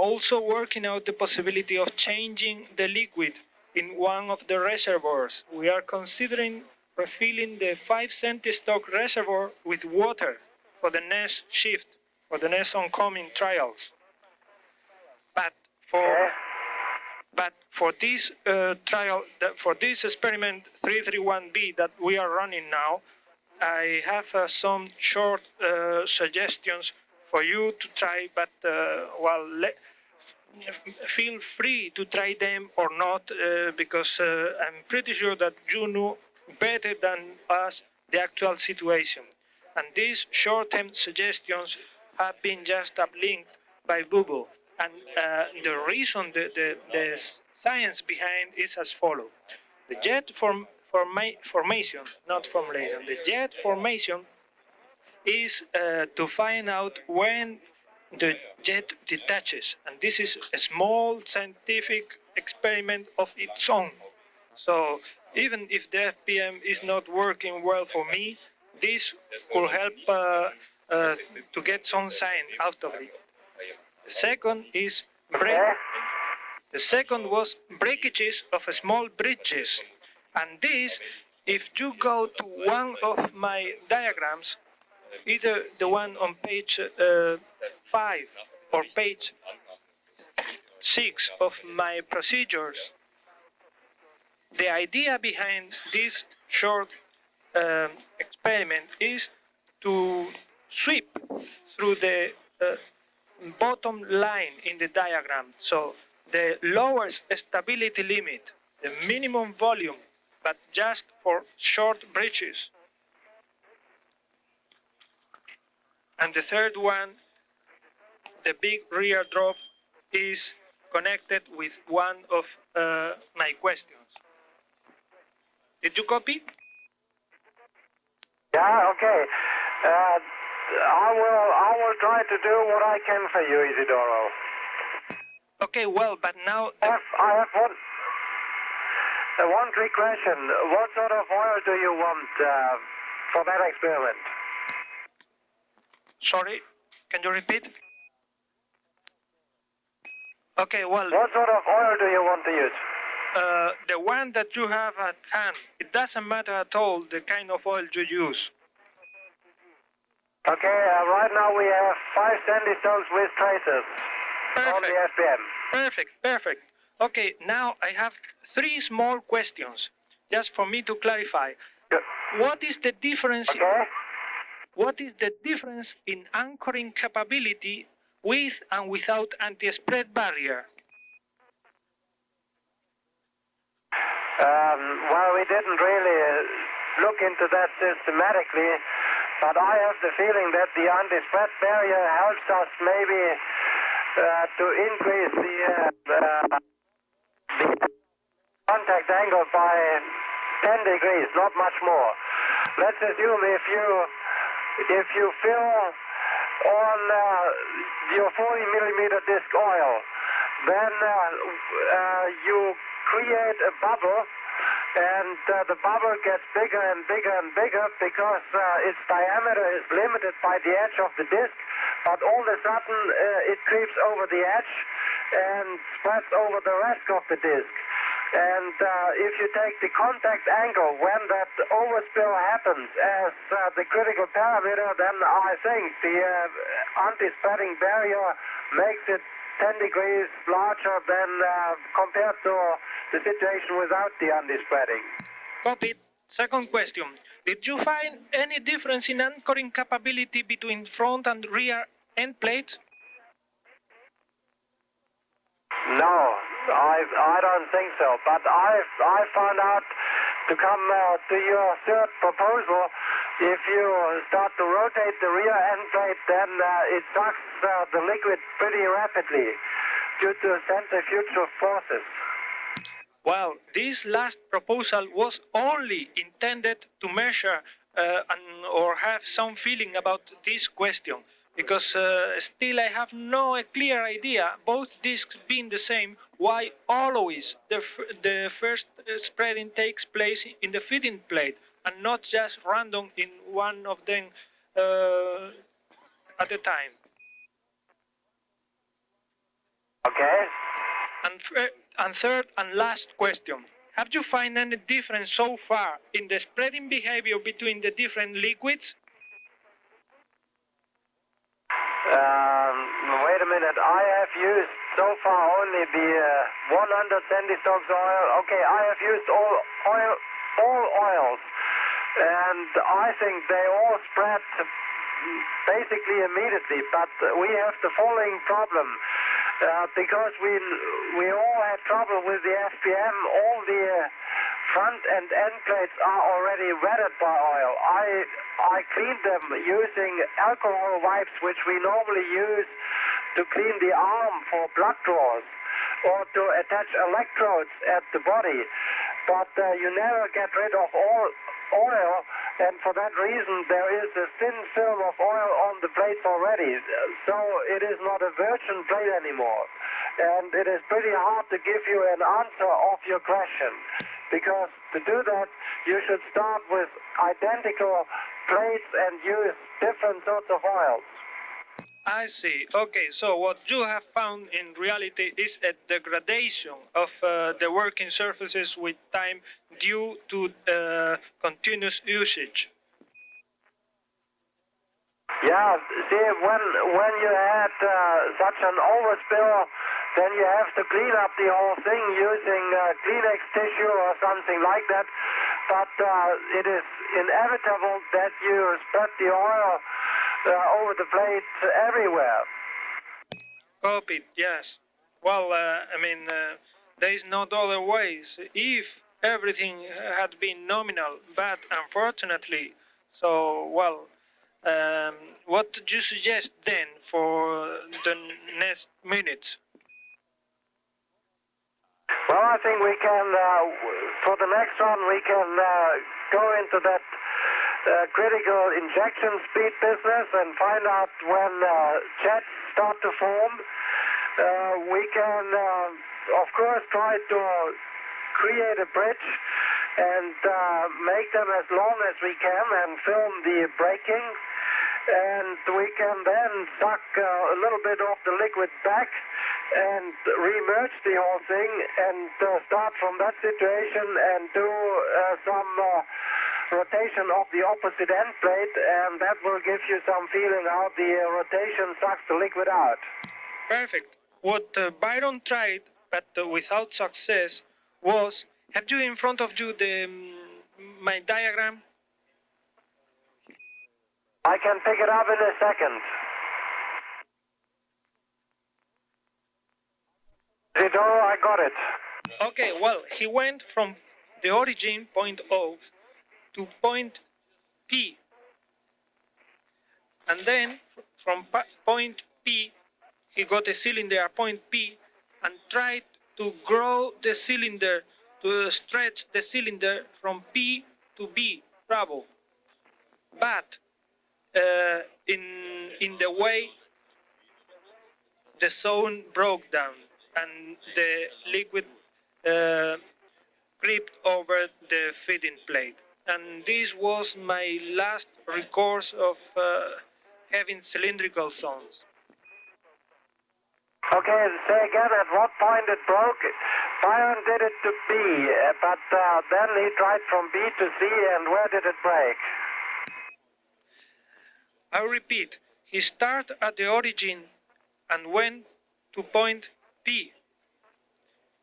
also working out the possibility of changing the liquid in one of the reservoirs. We are considering refilling the 5 cent stock reservoir with water for the next shift, for the next oncoming trials. But for this trial, for this experiment 331B that we are running now, I have some short suggestions for you to try, but feel free to try them or not, because I'm pretty sure that you know better than us the actual situation. And these short-term suggestions have been just uplinked by Google. And the reason, the science behind is as follows. The jet formation, not formulation, the jet formation is to find out when the jet detaches. And this is a small scientific experiment of its own. So even if the FPM is not working well for me, this will help to get some science out of it. The second is the second was breakages of small bridges. And this, if you go to one of my diagrams, either the one on page 5 or page 6 of my procedures, the idea behind this short experiment is to sweep through the bottom line in the diagram. So the lowest stability limit, the minimum volume, but just for short bridges. And the third one, the big rear drop, is connected with one of my questions. Did you copy? Yeah, okay. I will try to do what I can for you, Isidoro. Okay, well, but now... I have one quick question. What sort of oil do you want for that experiment? Sorry, can you repeat? Okay, well... What sort of oil do you want to use? The one that you have at hand. It doesn't matter at all the kind of oil you use. Okay, right now we have 5 sandy stones with tracers on the FPM. Perfect. Okay, now I have 3 small questions, just for me to clarify. Good. What is the difference? Okay. What is the difference in anchoring capability with and without anti-spread barrier? Well, we didn't really look into that systematically, but I have the feeling that the anti-spread barrier helps us maybe to increase the contact angle by 10 degrees, not much more. Let's assume if you fill on your 40 millimeter disc oil, then you create a bubble, and the bubble gets bigger and bigger and bigger because its diameter is limited by the edge of the disc, but all of a sudden it creeps over the edge and spreads over the rest of the disc. And if you take the contact angle when that overspill happens as the critical parameter, then I think the anti-spreading barrier makes it 10 degrees larger than compared to the situation without the anti-spreading. Copy. Second question. Did you find any difference in anchoring capability between front and rear end plates? No, I don't think so. But I found out, to come to your third proposal, if you start to rotate the rear end plate, then it sucks the liquid pretty rapidly due to centrifugal forces. Well, this last proposal was only intended to measure or have some feeling about this question, because still I have no clear idea, both discs being the same, why always the first spreading takes place in the feeding plate and not just random in one of them at a time. Okay. And third and last question. Have you found any difference so far in the spreading behavior between the different liquids? Wait a minute. I have used so far only the 100 centistocks oil. Okay, I have used all oils, and I think they all spread basically immediately. But we have the following problem. Because we all had trouble with the FPM, all the front and end plates are already wetted by oil. I cleaned them using alcohol wipes, which we normally use to clean the arm for blood draws or to attach electrodes at the body. But you never get rid of all oil, and for that reason there is a thin film of oil on the plates already. So it is not a virgin plate anymore. And it is pretty hard to give you an answer of your question, because to do that you should start with identical plates and use different sorts of oils. I see. Okay, so what you have found in reality is a degradation of the working surfaces with time due to continuous usage. Yeah, see, when you had such an overspill, then you have to clean up the whole thing using Kleenex tissue or something like that. But it is inevitable that you spread the oil over the plate everywhere. Copied, yes. Well, there is not other ways. If everything had been nominal, but unfortunately, so, well, what do you suggest then for the next minutes? Well, I think we can, for the next one, we can go into that critical injection speed business and find out when jets start to form. We can, of course, try to create a bridge and make them as long as we can and film the braking. And we can then suck a little bit of the liquid back and remerge the whole thing and start from that situation and do some rotation of the opposite end plate, and that will give you some feeling how the rotation sucks the liquid out. Perfect. What Byron tried, but without success, was, have you in front of you my diagram? I can pick it up in a second. I got it. Okay, well, he went from the origin, point O, to point P. And then, from point P, he got a cylinder at point P and tried to grow the cylinder, to stretch the cylinder from P to B, Bravo. But in the way, the zone broke down and the liquid crept over the feeding plate. And this was my last recourse of having cylindrical zones. Okay, say again, at what point it broke? Byron did it to B, but then he tried from B to C, and where did it break? I repeat, he started at the origin and went to point P.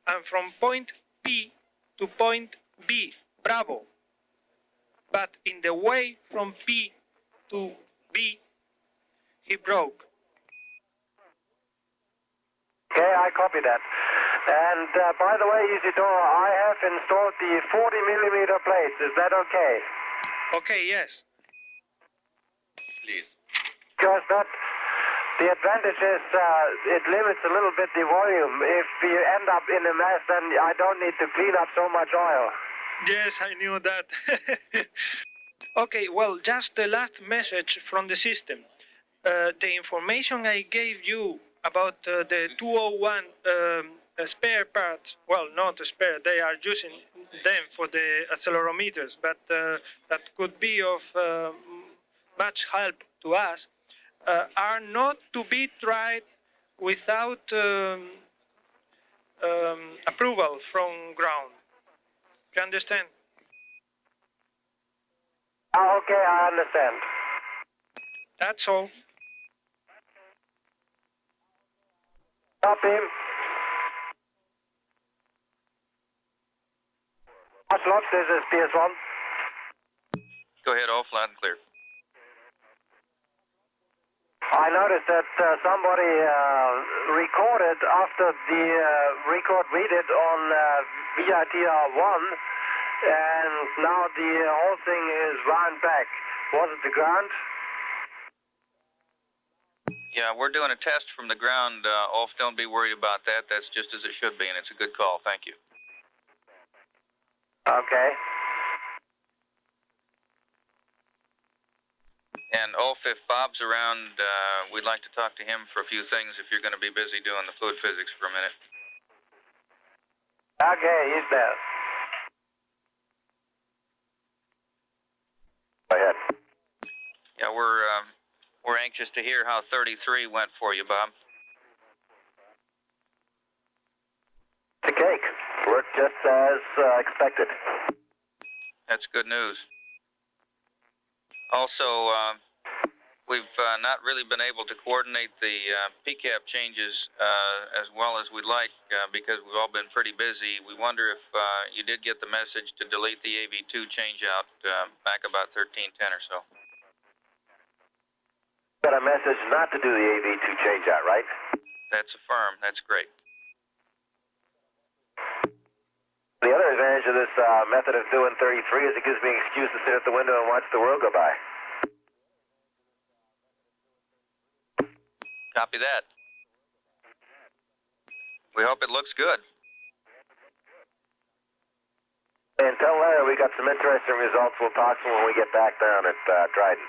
And from point P to point B, Bravo. But in the way from P to B, he broke. Okay, I copy that. And by the way, Isidoro, I have installed the 40 millimeter plates. Is that okay? Okay, yes. Please. Because the advantage is it limits a little bit the volume. If you end up in a mess, then I don't need to clean up so much oil. Yes, I knew that. Okay, well, just the last message from the system. The information I gave you about the 201 spare parts, well, not spare, they are using them for the accelerometers, but that could be of much help to us, are not to be tried without approval from ground. You understand? Oh, okay, I understand. That's all. Copy. Lots, this is PS1. Go ahead, all flat and clear. I noticed that somebody recorded after the record we did on VITR1, and now the whole thing is wound back. Was it the ground? Yeah, we're doing a test from the ground. Ulf, don't be worried about that. That's just as it should be, and it's a good call. Thank you. Okay. And Ulf, if Bob's around, we'd like to talk to him for a few things if you're going to be busy doing the fluid physics for a minute. Okay, he's there. Go ahead. Yeah, we're anxious to hear how 33 went for you, Bob. The cake worked just as expected. That's good news. Also, we've not really been able to coordinate the PCAP changes as well as we'd like because we've all been pretty busy. We wonder if you did get the message to delete the AV2 changeout back about 1310 or so. Got a message not to do the AV2 changeout, right? That's affirmed. That's great. The other advantage of this method of doing 33 is it gives me an excuse to sit at the window and watch the world go by. Copy that. We hope it looks good. Until later, we got some interesting results. We'll talk to them when we get back down at Dryden.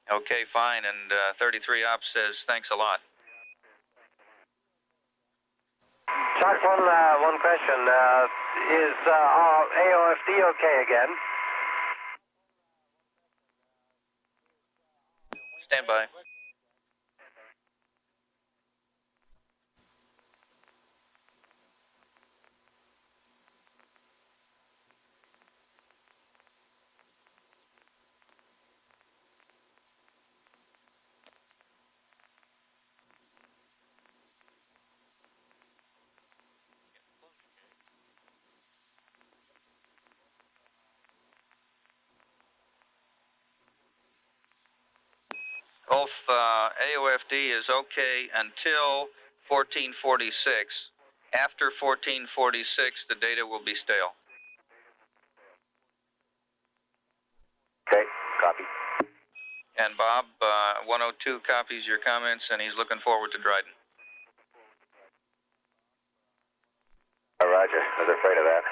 Okay, fine. And 33 Ops says thanks a lot. Chuck, one question. Is our AOFD okay again? Stand by. Ulf, AOFD is okay until 1446. After 1446, the data will be stale. Okay, copy. And Bob, 102 copies your comments, and he's looking forward to Dryden. Roger. I was afraid of that.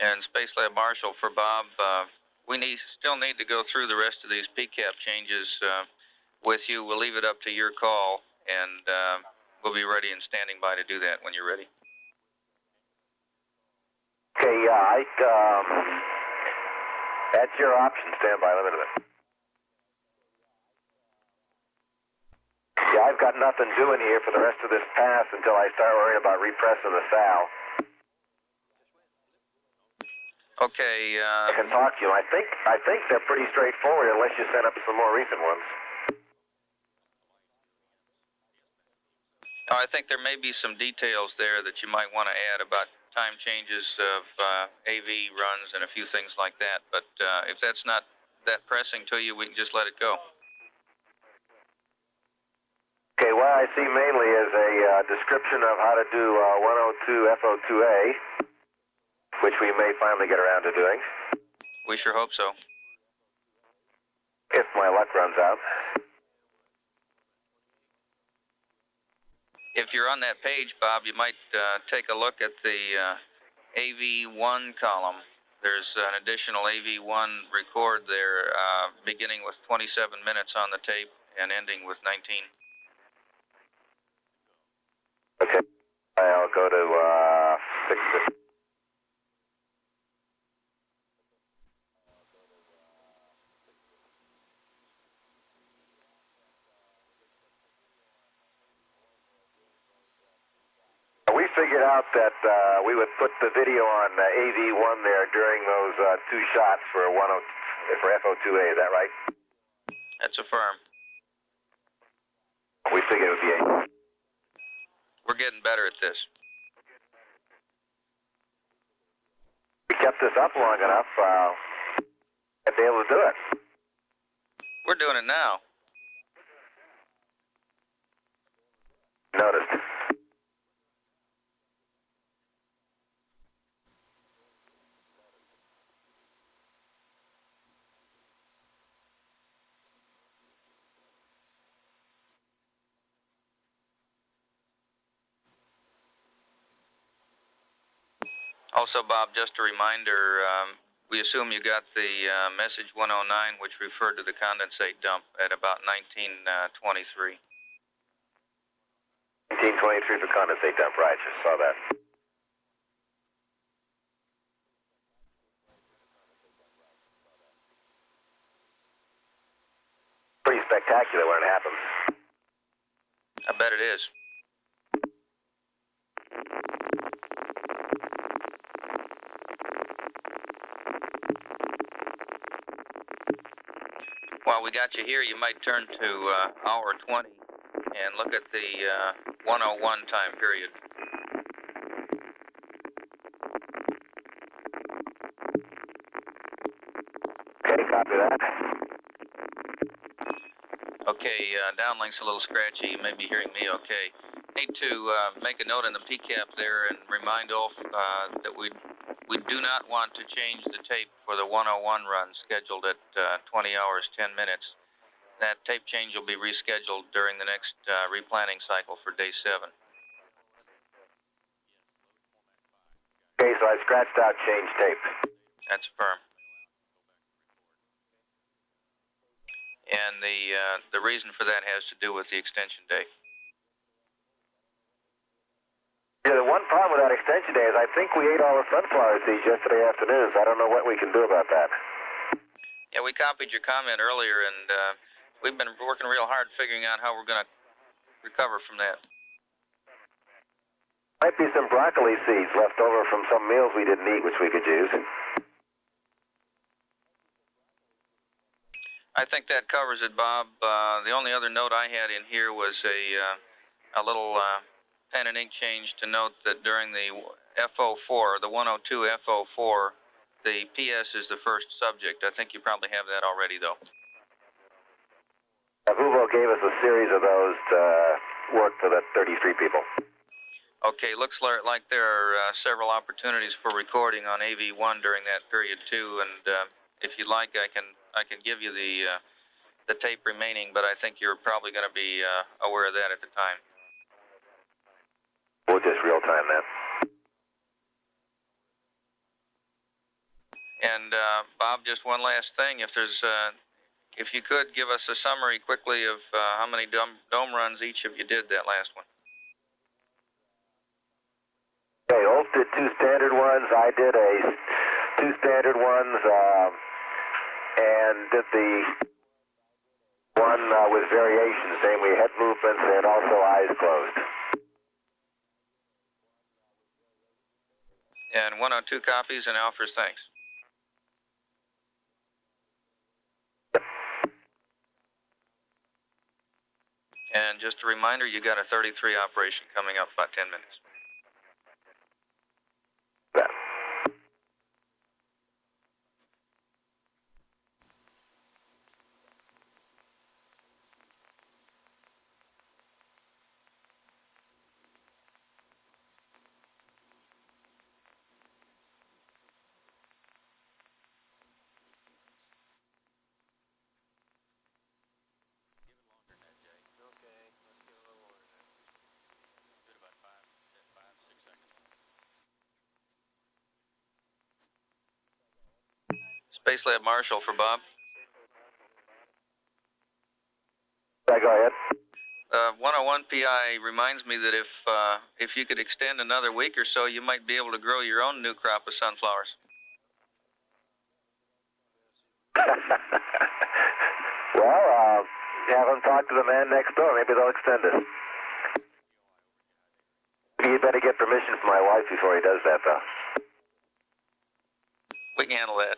And Space Lab Marshal for Bob, we still need to go through the rest of these PCAP changes with you. We'll leave it up to your call, and we'll be ready and standing by to do that when you're ready. Okay, yeah, that's your option. Stand by. Let me know. Yeah, I've got nothing doing here for the rest of this pass until I start worrying about repressing the SAL. Okay. I can talk to you. I think they're pretty straightforward unless you set up some more recent ones. I think there may be some details there that you might want to add about time changes of AV runs and a few things like that. But if that's not that pressing to you, we can just let it go. Okay, what I see mainly is a description of how to do 102 FO2A, which we may finally get around to doing. We sure hope so. If my luck runs out. If you're on that page, Bob, you might take a look at the AV1 column. There's an additional AV1 record there, beginning with 27 minutes on the tape and ending with 19. Okay, I'll go to 650. figured out that we would put the video on AV1 there during those two shots for FO2A. Is that right? That's affirmed. We figured it would be A. We're getting better at this. We kept this up long enough, I'd be able to do it. We're doing it now. Noticed. Also, Bob, just a reminder, we assume you got the message 109, which referred to the condensate dump at about 1923. 1923 for condensate dump, right, just saw that. Pretty spectacular when it happens. I bet it is. While we got you here, you might turn to hour 20 and look at the 101 time period. Okay, copy that. Okay, downlink's a little scratchy. You may be hearing me okay. Need to make a note in the PCAP there and remind Ulf that we do not want to change the tape for the 101 run scheduled at 20 hours, 10 minutes. That tape change will be rescheduled during the next replanning cycle for day 7. Okay, so I scratched out change tape. That's firm. And the reason for that has to do with the extension date. Yeah, the one problem with that extension day is I think we ate all the sunflower seeds yesterday afternoon, so I don't know what we can do about that. Yeah, we copied your comment earlier, and we've been working real hard figuring out how we're going to recover from that. Might be some broccoli seeds left over from some meals we didn't eat, which we could use. I think that covers it, Bob. The only other note I had in here was a little pen and ink change to note that during the FO4, the 102 FO4, the PS is the first subject. I think you probably have that already, though. Vuvo gave us a series of those to work for the 33 people. Okay, looks like there are several opportunities for recording on AV1 during that period too, and if you'd like, I can give you the tape remaining, but I think you're probably going to be aware of that at the time. We'll just real time then. And Bob, just one last thing, if you could give us a summary quickly of how many dome runs each of you did that last one. Okay, Ulf did 2 standard ones. I did 2 standard ones, and did the one with variations, namely head movements and also eyes closed. And 102 copies, and Alfred's thanks. And just a reminder, you got a 33 operation coming up about 10 minutes. Yeah. Space Lab Marshal for Bob. Yeah, go ahead. 101 PI reminds me that if you could extend another week or so, you might be able to grow your own new crop of sunflowers. Well, have them talk to the man next door. Maybe they'll extend it. He'd better get permission from my wife before he does that, though. We can handle that.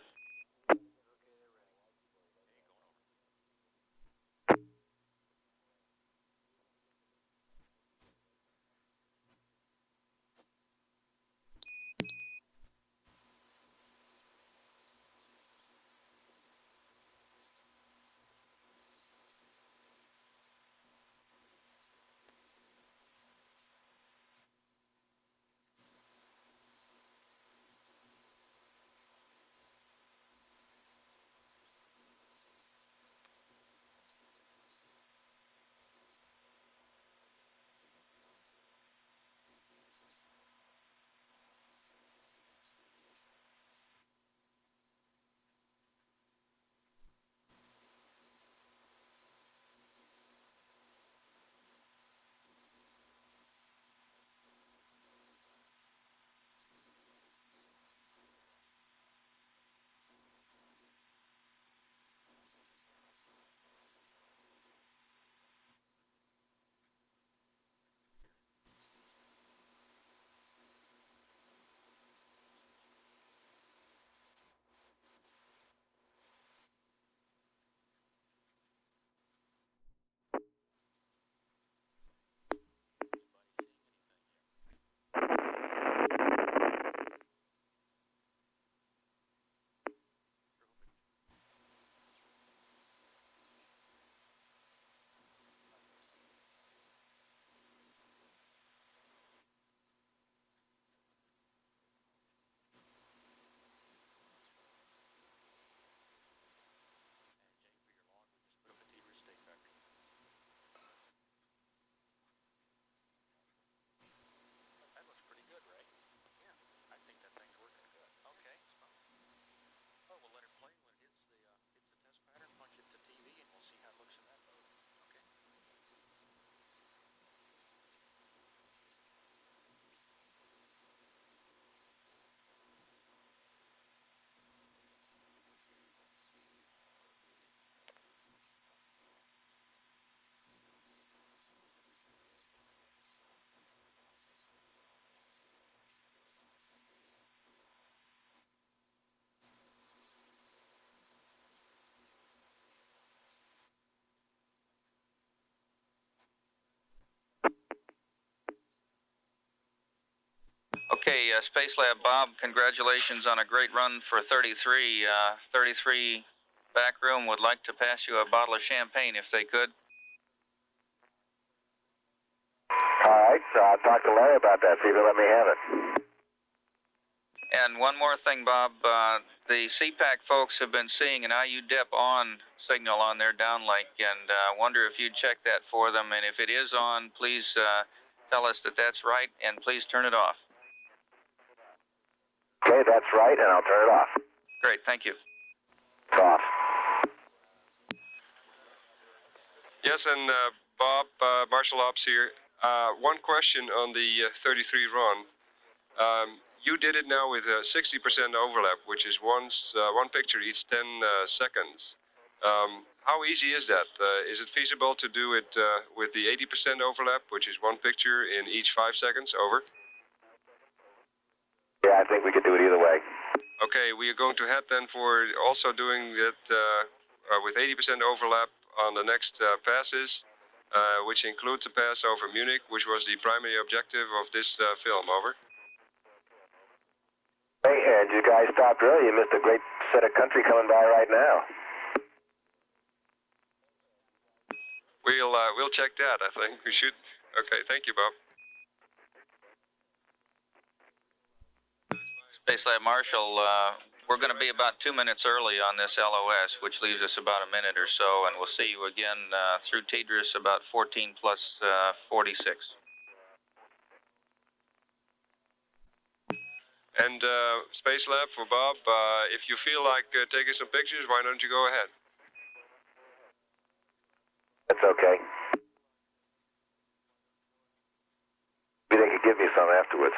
Okay, Space Lab Bob, congratulations on a great run for 33. 33 back room would like to pass you a bottle of champagne if they could. All right, so I'll talk to Larry about that, see if he'll let me have it. And one more thing, Bob. The CPAC folks have been seeing an IUDEP on signal on their downlink, and wonder if you'd check that for them. And if it is on, please tell us that that's right, and please turn it off. Okay, that's right, and I'll turn it off. Great, thank you. It's off. Yes, and Bob, Marshall Ops here. One question on the 33 run. You did it now with 60% overlap, which is one picture each 10 seconds. How easy is that? Is it feasible to do it with the 80% overlap, which is one picture in each 5 seconds? Over. Yeah, I think we could do it either way. Okay, we are going to head then for also doing it with 80% overlap on the next passes, which includes the pass over Munich, which was the primary objective of this film. Over. Hey, and you guys stopped early. You missed a great set of country coming by right now. We'll check that. I think we should. Okay, thank you, Bob. Space Lab Marshall, we're going to be about 2 minutes early on this LOS, which leaves us about a minute or so, and we'll see you again through TDRS about 14 plus 46. And Space Lab for Bob, if you feel like taking some pictures, why don't you go ahead? That's okay. Maybe they could give me some afterwards.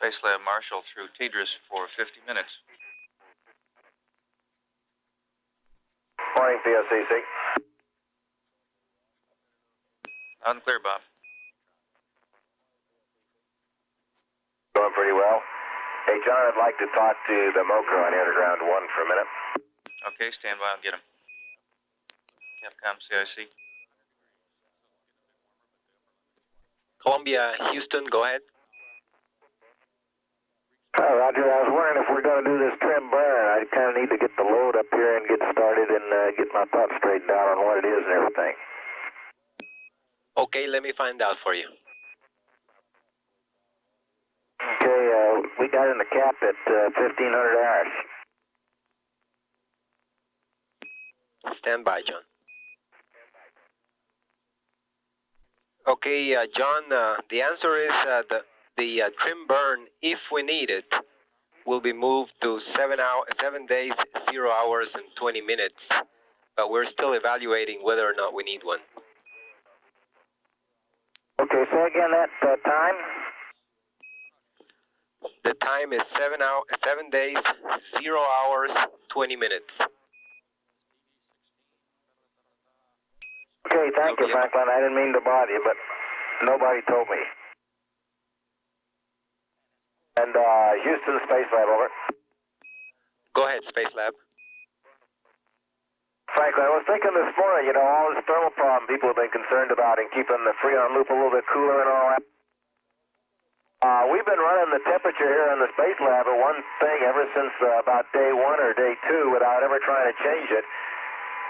Space Lab Marshal through TDRS for 50 minutes. Morning, POCC. Loud and clear, Bob. Going pretty well. Hey, John, I'd like to talk to the MOCO on air to ground 1 for a minute. Okay, stand by. I'll get him. Capcom CIC. Columbia, Houston, go ahead. Hi, Roger. I was wondering if we're going to do this trim burn. I kind of need to get the load up here and get started and get my thoughts straightened out on what it is and everything. Okay, let me find out for you. Okay, we got in the cap at 1,500 hours. Stand by, John. Okay, John, the answer is the trim burn, if we need it, will be moved to 7 days, 0 hours, and 20 minutes. But we're still evaluating whether or not we need one. Okay, so again, that time? The time is 7 days, 0 hours, 20 minutes. Okay, thank you, Franklin. I didn't mean to bother you, but nobody told me. And Houston Space Lab, over. Go ahead, Space Lab. Franklin, I was thinking this morning, you know, all this thermal problem people have been concerned about and keeping the Freon loop a little bit cooler and all that. We've been running the temperature here in the Space Lab at one thing ever since about day 1 or day 2 without ever trying to change it.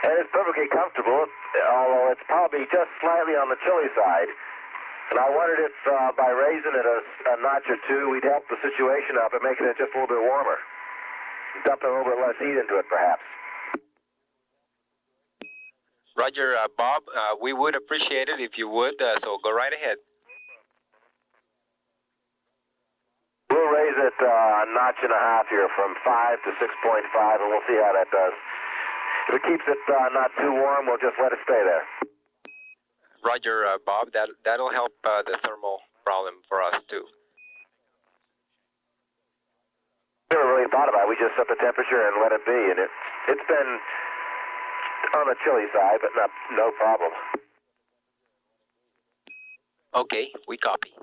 And it's perfectly comfortable, although it's probably just slightly on the chilly side. And I wondered if by raising it a notch or 2, we'd help the situation up and making it just a little bit warmer. Dumping a little bit less heat into it, perhaps. Roger, Bob, we would appreciate it if you would, so go right ahead. We'll raise it a notch and a half here from 5 to 6.5, and we'll see how that does. If it keeps it not too warm, we'll just let it stay there. Roger, Bob, that'll help the thermal problem for us, too. Never really thought about it. We just set the temperature and let it be, and it's been on the chilly side, but no problem. Okay, we copy.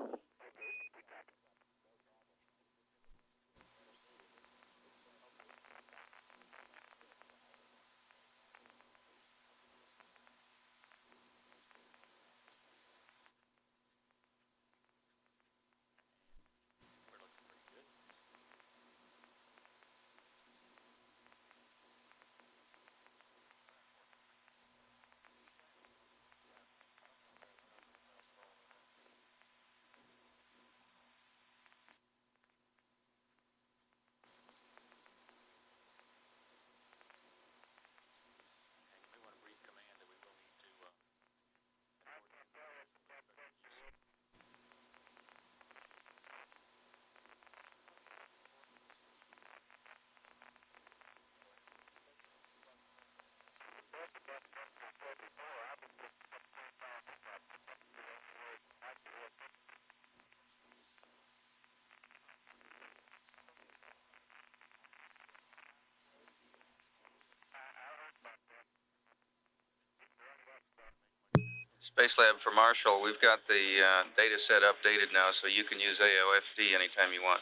Space Lab for Marshall, we've got the data set updated now, so you can use AOFD anytime you want.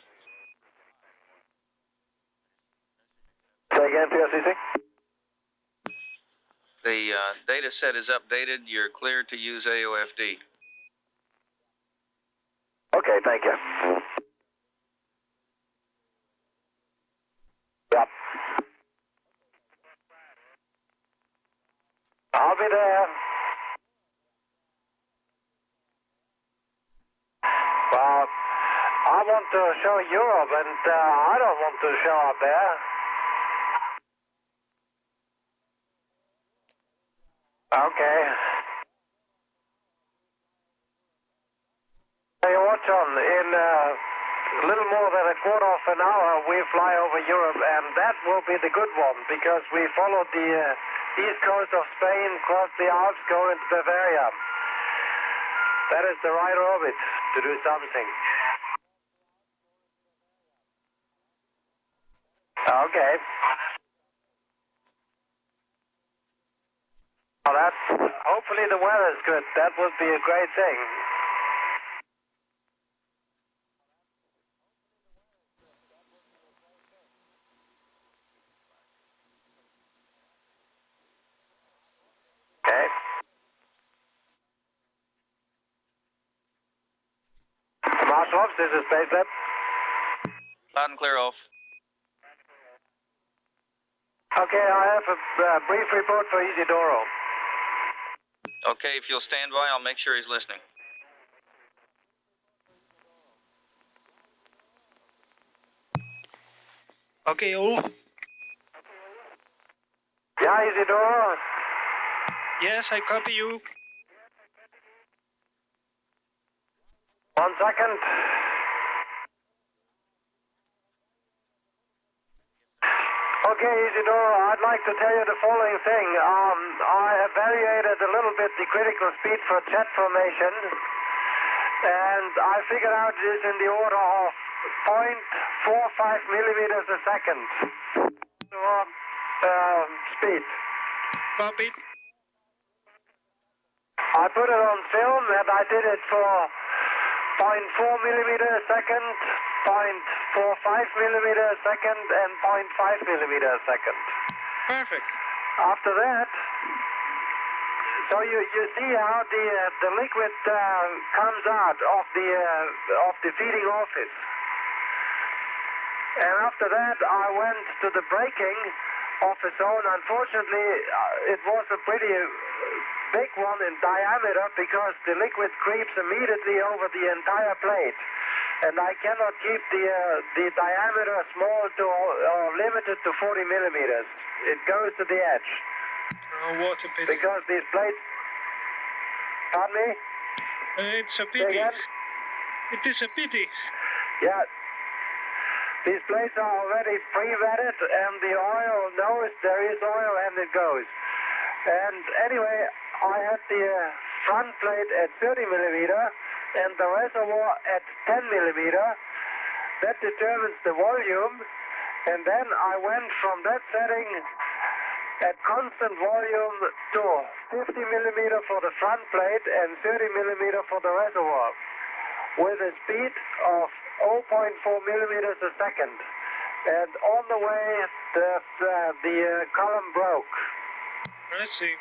Say again, POCC? The data set is updated. You're clear to use AOFD. Okay, thank you. Yep. I'll be there. Well, I want to show Europe, and I don't want to show up there. Okay. Hey, watch on. In a little more than a quarter of an hour, we fly over Europe, and that will be the good one, because we followed the east coast of Spain, crossed the Alps, go into Bavaria. That is the right orbit to do something. Okay. Well, hopefully the weather's good. That would be a great thing. Okay. Marshal Ops, this is Space Lab. Loud and clear, off. Okay, I have a brief report for Isidoro. Okay, if you'll stand by, I'll make sure he's listening. Okay, all. Yeah, Isidoro. Yes, I copy you. 1 second. Okay, Isidoro, I'd like to tell you the following thing. I have variated a little bit the critical speed for jet formation, and I figured out it is in the order of 0.45 millimeters a second. Speed. Copy. I put it on film, and I did it for 0.4 millimeter a second, 0.45 millimeter a second, and 0.5 millimeter a second. Perfect. After that, so you see how the liquid comes out of the feeding orifice. And after that, I went to the braking of the zone. Unfortunately, it was a pretty big one in diameter because the liquid creeps immediately over the entire plate. And I cannot keep the diameter small to or limited to 40 millimeters. It goes to the edge. Oh, what a pity. Because these plates... Pardon me? It's a pity. Again? It is a pity. Yeah. These plates are already pre-wetted, and the oil knows there is oil, and it goes. And anyway, I had the front plate at 30 millimeter and the reservoir at 10 millimeter. That determines the volume, and then I went from that setting at constant volume to 50 millimeter for the front plate and 30 millimeter for the reservoir, with a speed of 0.4 millimeters a second. And on the way, the column broke. Let's see.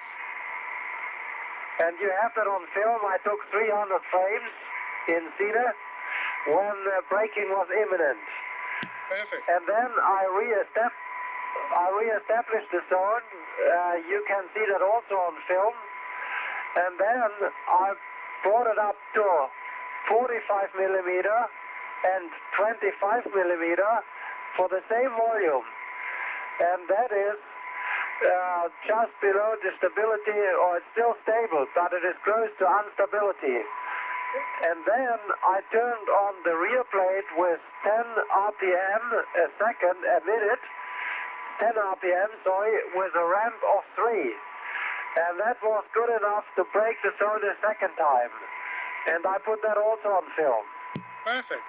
And you have that on film. I took 300 frames in cedar when braking was imminent. Perfect. And then I re-established the zone. You can see that also on film. And then I brought it up to 45 millimeter and 25 millimeter for the same volume. And that is just below the stability, or it's still stable, but it is close to instability. And then I turned on the rear plate with 10 RPM a second, a minute, 10 RPM, sorry, with a ramp of 3. And that was good enough to break the zone a second time. And I put that also on film. Perfect.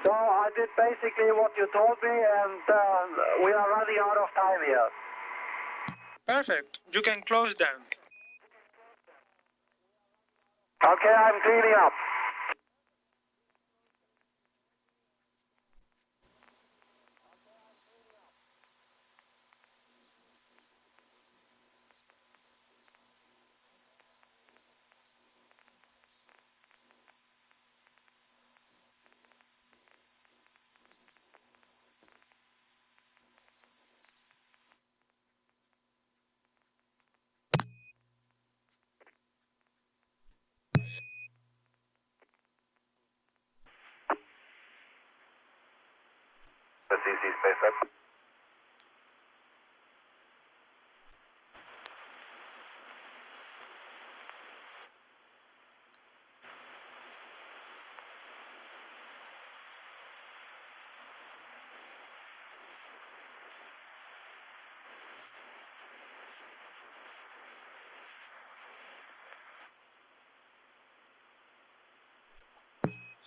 So I did basically what you told me, and we are running out of time here. Perfect. You can close down. Okay, I'm cleaning up. That's easy, Space Up.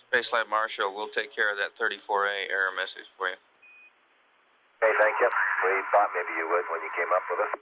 Space Lab Marshal, we'll take care of that 34A error message for you. Okay, thank you. We thought maybe you would when you came up with us.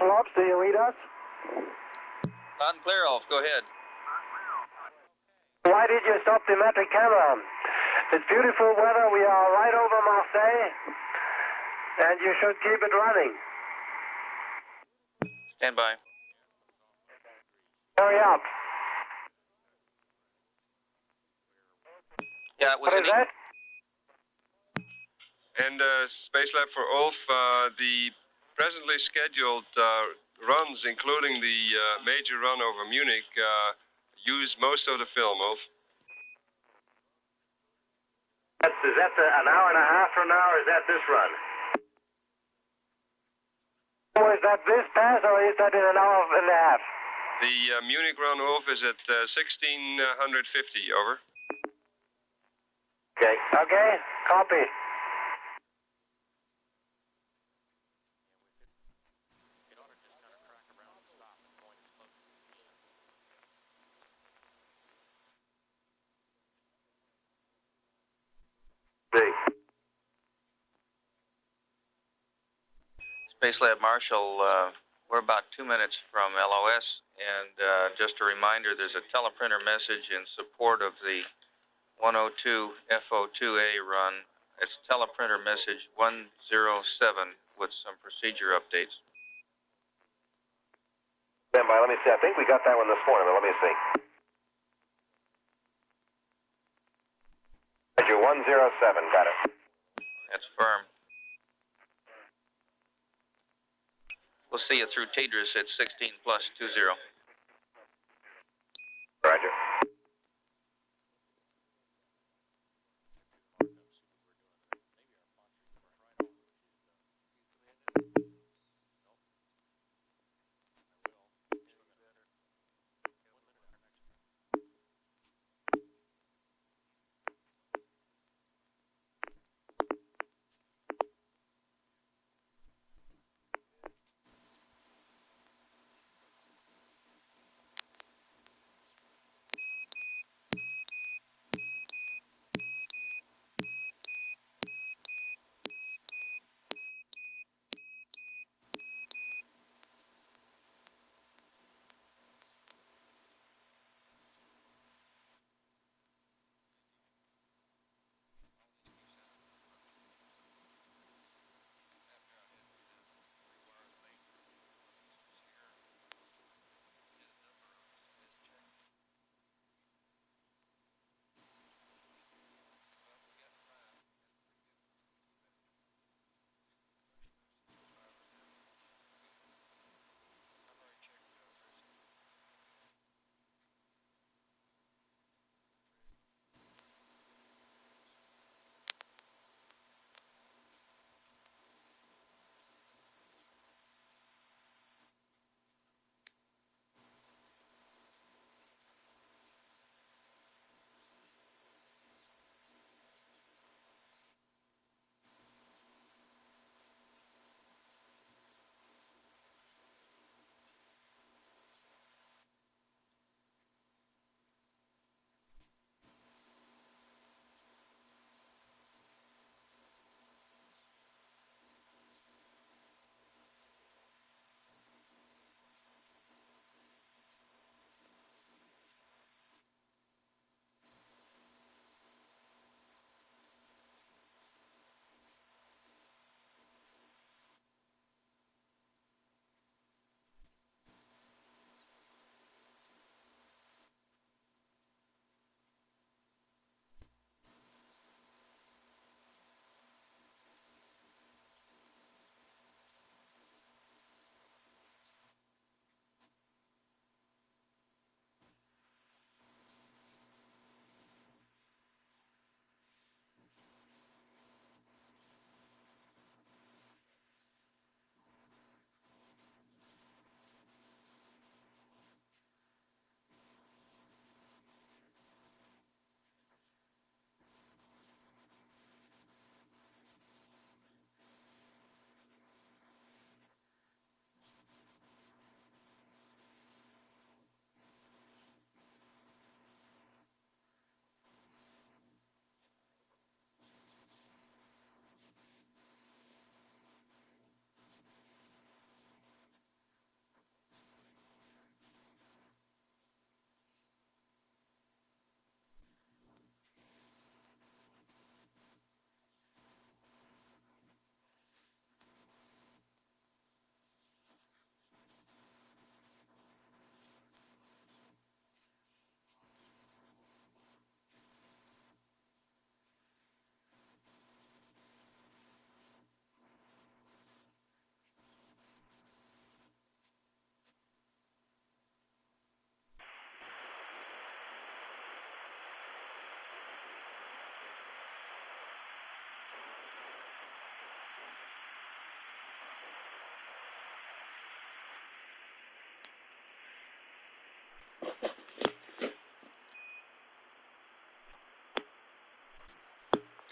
Marshal Ops, do you read us? Loud and clear, Ulf. Go ahead. Why did you stop the metric camera? It's beautiful weather. We are right over Marseille, and you should keep it running. Stand by. Hurry up. Yeah, it was What is that? And Space Lab for Ulf, the presently scheduled runs, including the major run over Munich, use most of the film, Ulf. Is that an hour and a half from now, or is that this run? Or is that this pass, or is that in an hour and a half? The Munich run, Ulf, is at 1650, over. Okay. Okay, copy. Space Lab Marshal, we're about 2 minutes from LOS, and just a reminder, there's a teleprinter message in support of the 102 FO2A run. It's teleprinter message 107 with some procedure updates. Stand by, let me see. I think we got that one this morning, but let me see. Roger, 107, got it. That's firm. We'll see you through TDRS at 16 plus 20. Roger.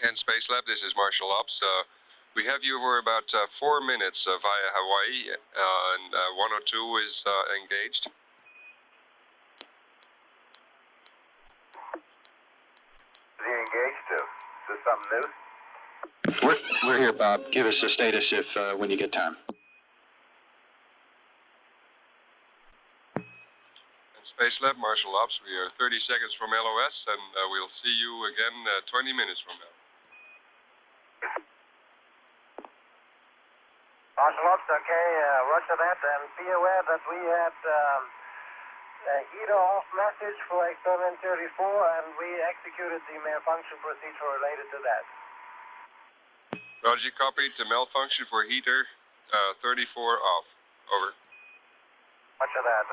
And Space Lab, this is Marshall Ops. We have you for about 4 minutes via Hawaii, and 102 is engaged. Is he engaged to? Is this something new? We're here, Bob. Give us a status if when you get time. And Space Lab, Marshall Ops, we are 30 seconds from LOS, and we'll see you again 20 minutes from now. Marshall Ops, okay, roger that, and be aware that we had a heater off message for experiment 34, and we executed the malfunction procedure related to that. Roger, copied the malfunction for heater 34 off. Over. Roger that.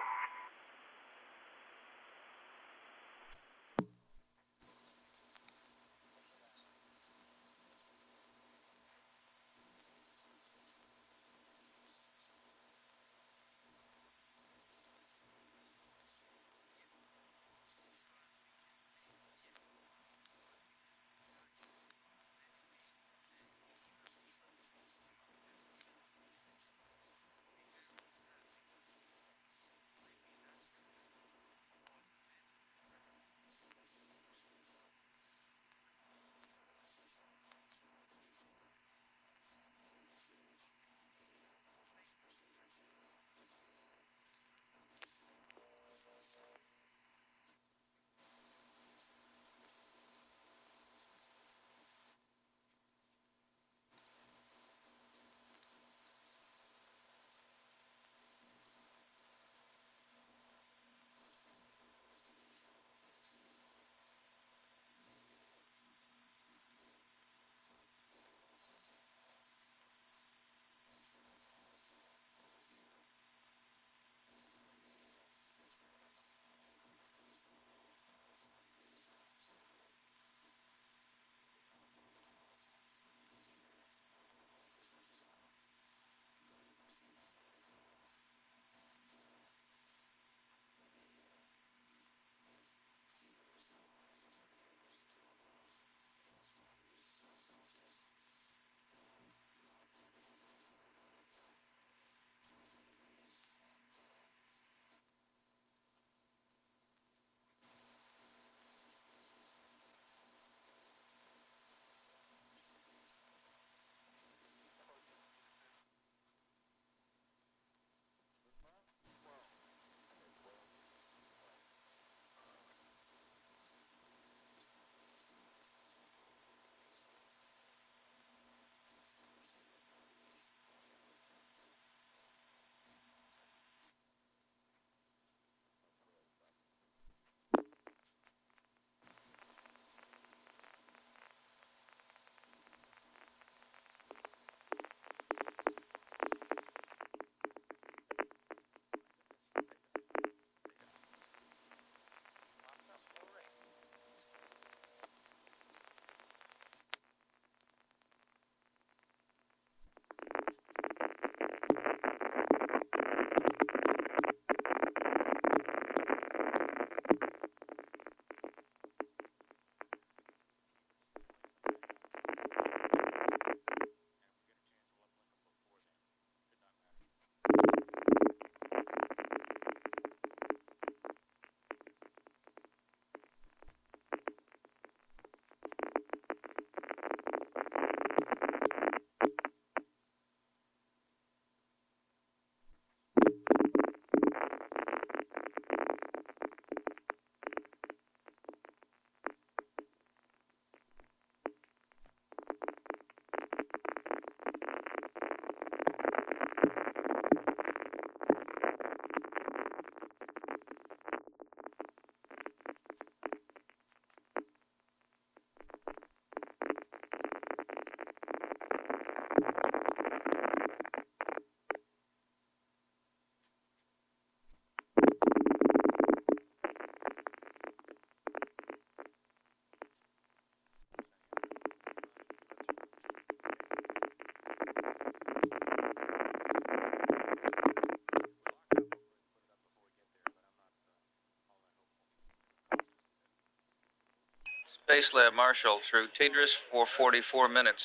Space Lab Marshal through TDRS for 44 minutes.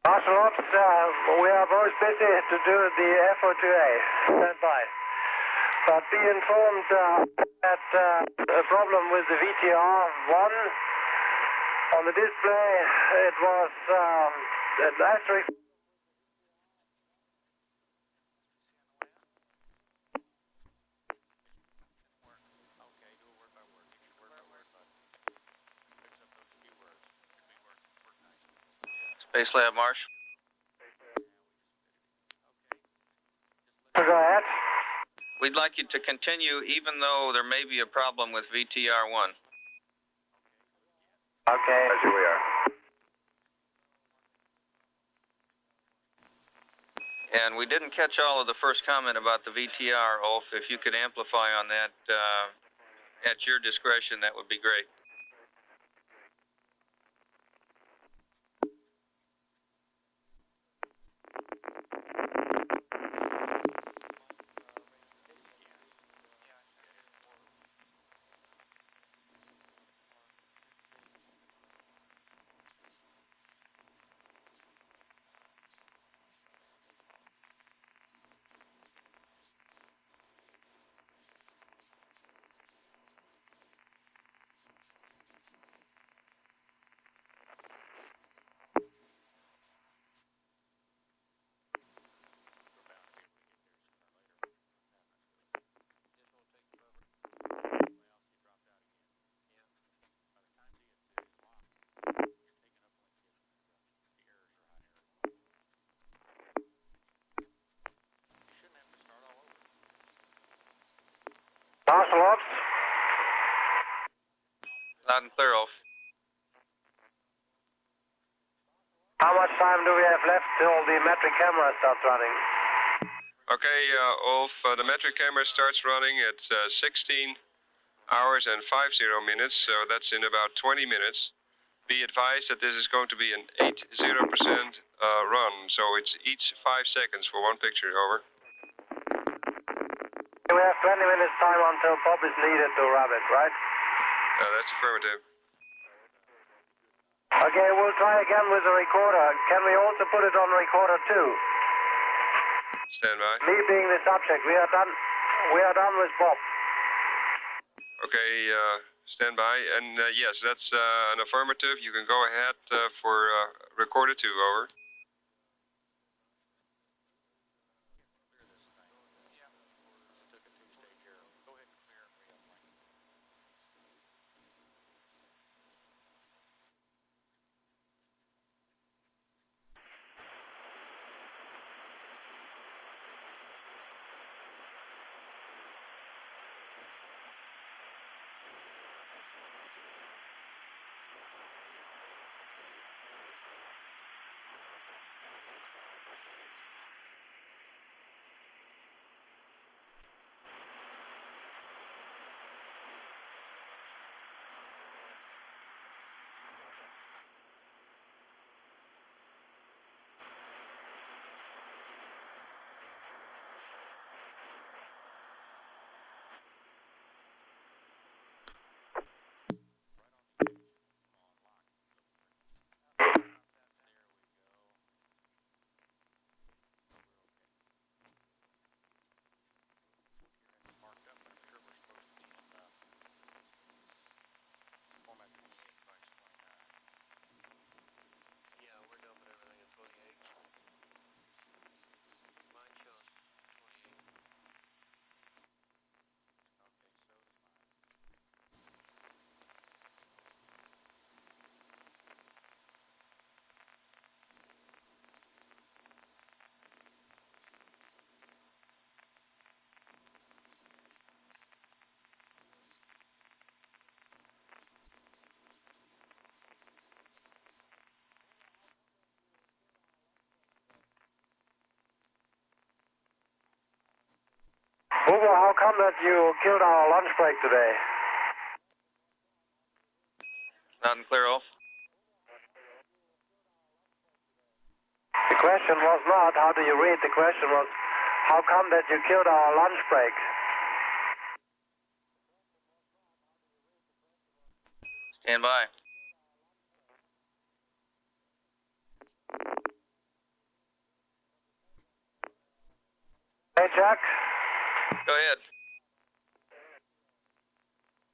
Marshal Ops, we are both busy to do the FO2A. Stand by. But be informed that a problem with the VTR1 on the display, it was an asterisk. Space Lab Marshal. Go ahead. We'd like you to continue even though there may be a problem with VTR1. Okay. Here we are. And we didn't catch all of the first comment about the VTR, Ulf. If you could amplify on that at your discretion, that would be great. Marshal Ops. Loud and clear, Ulf. How much time do we have left till the metric camera starts running? Okay, Ulf, the metric camera starts running at 16 hours and 50 minutes, so that's in about 20 minutes. Be advised that this is going to be an 80% run, so it's each 5 seconds for one picture, over. We have 20 minutes time until Bob is needed to run it, right? That's affirmative. Okay, we'll try again with the recorder. Can we also put it on recorder too? Stand by. Me being the subject, we are done. We are done with Bob. Okay, stand by. And yes, that's an affirmative. You can go ahead for recorder 2, over. Hugo, how come that you killed our lunch break today? Loud and clear, Ulf. The question was not, how do you read? The question was, how come that you killed our lunch break? Stand by. Hey, Jack. Go ahead.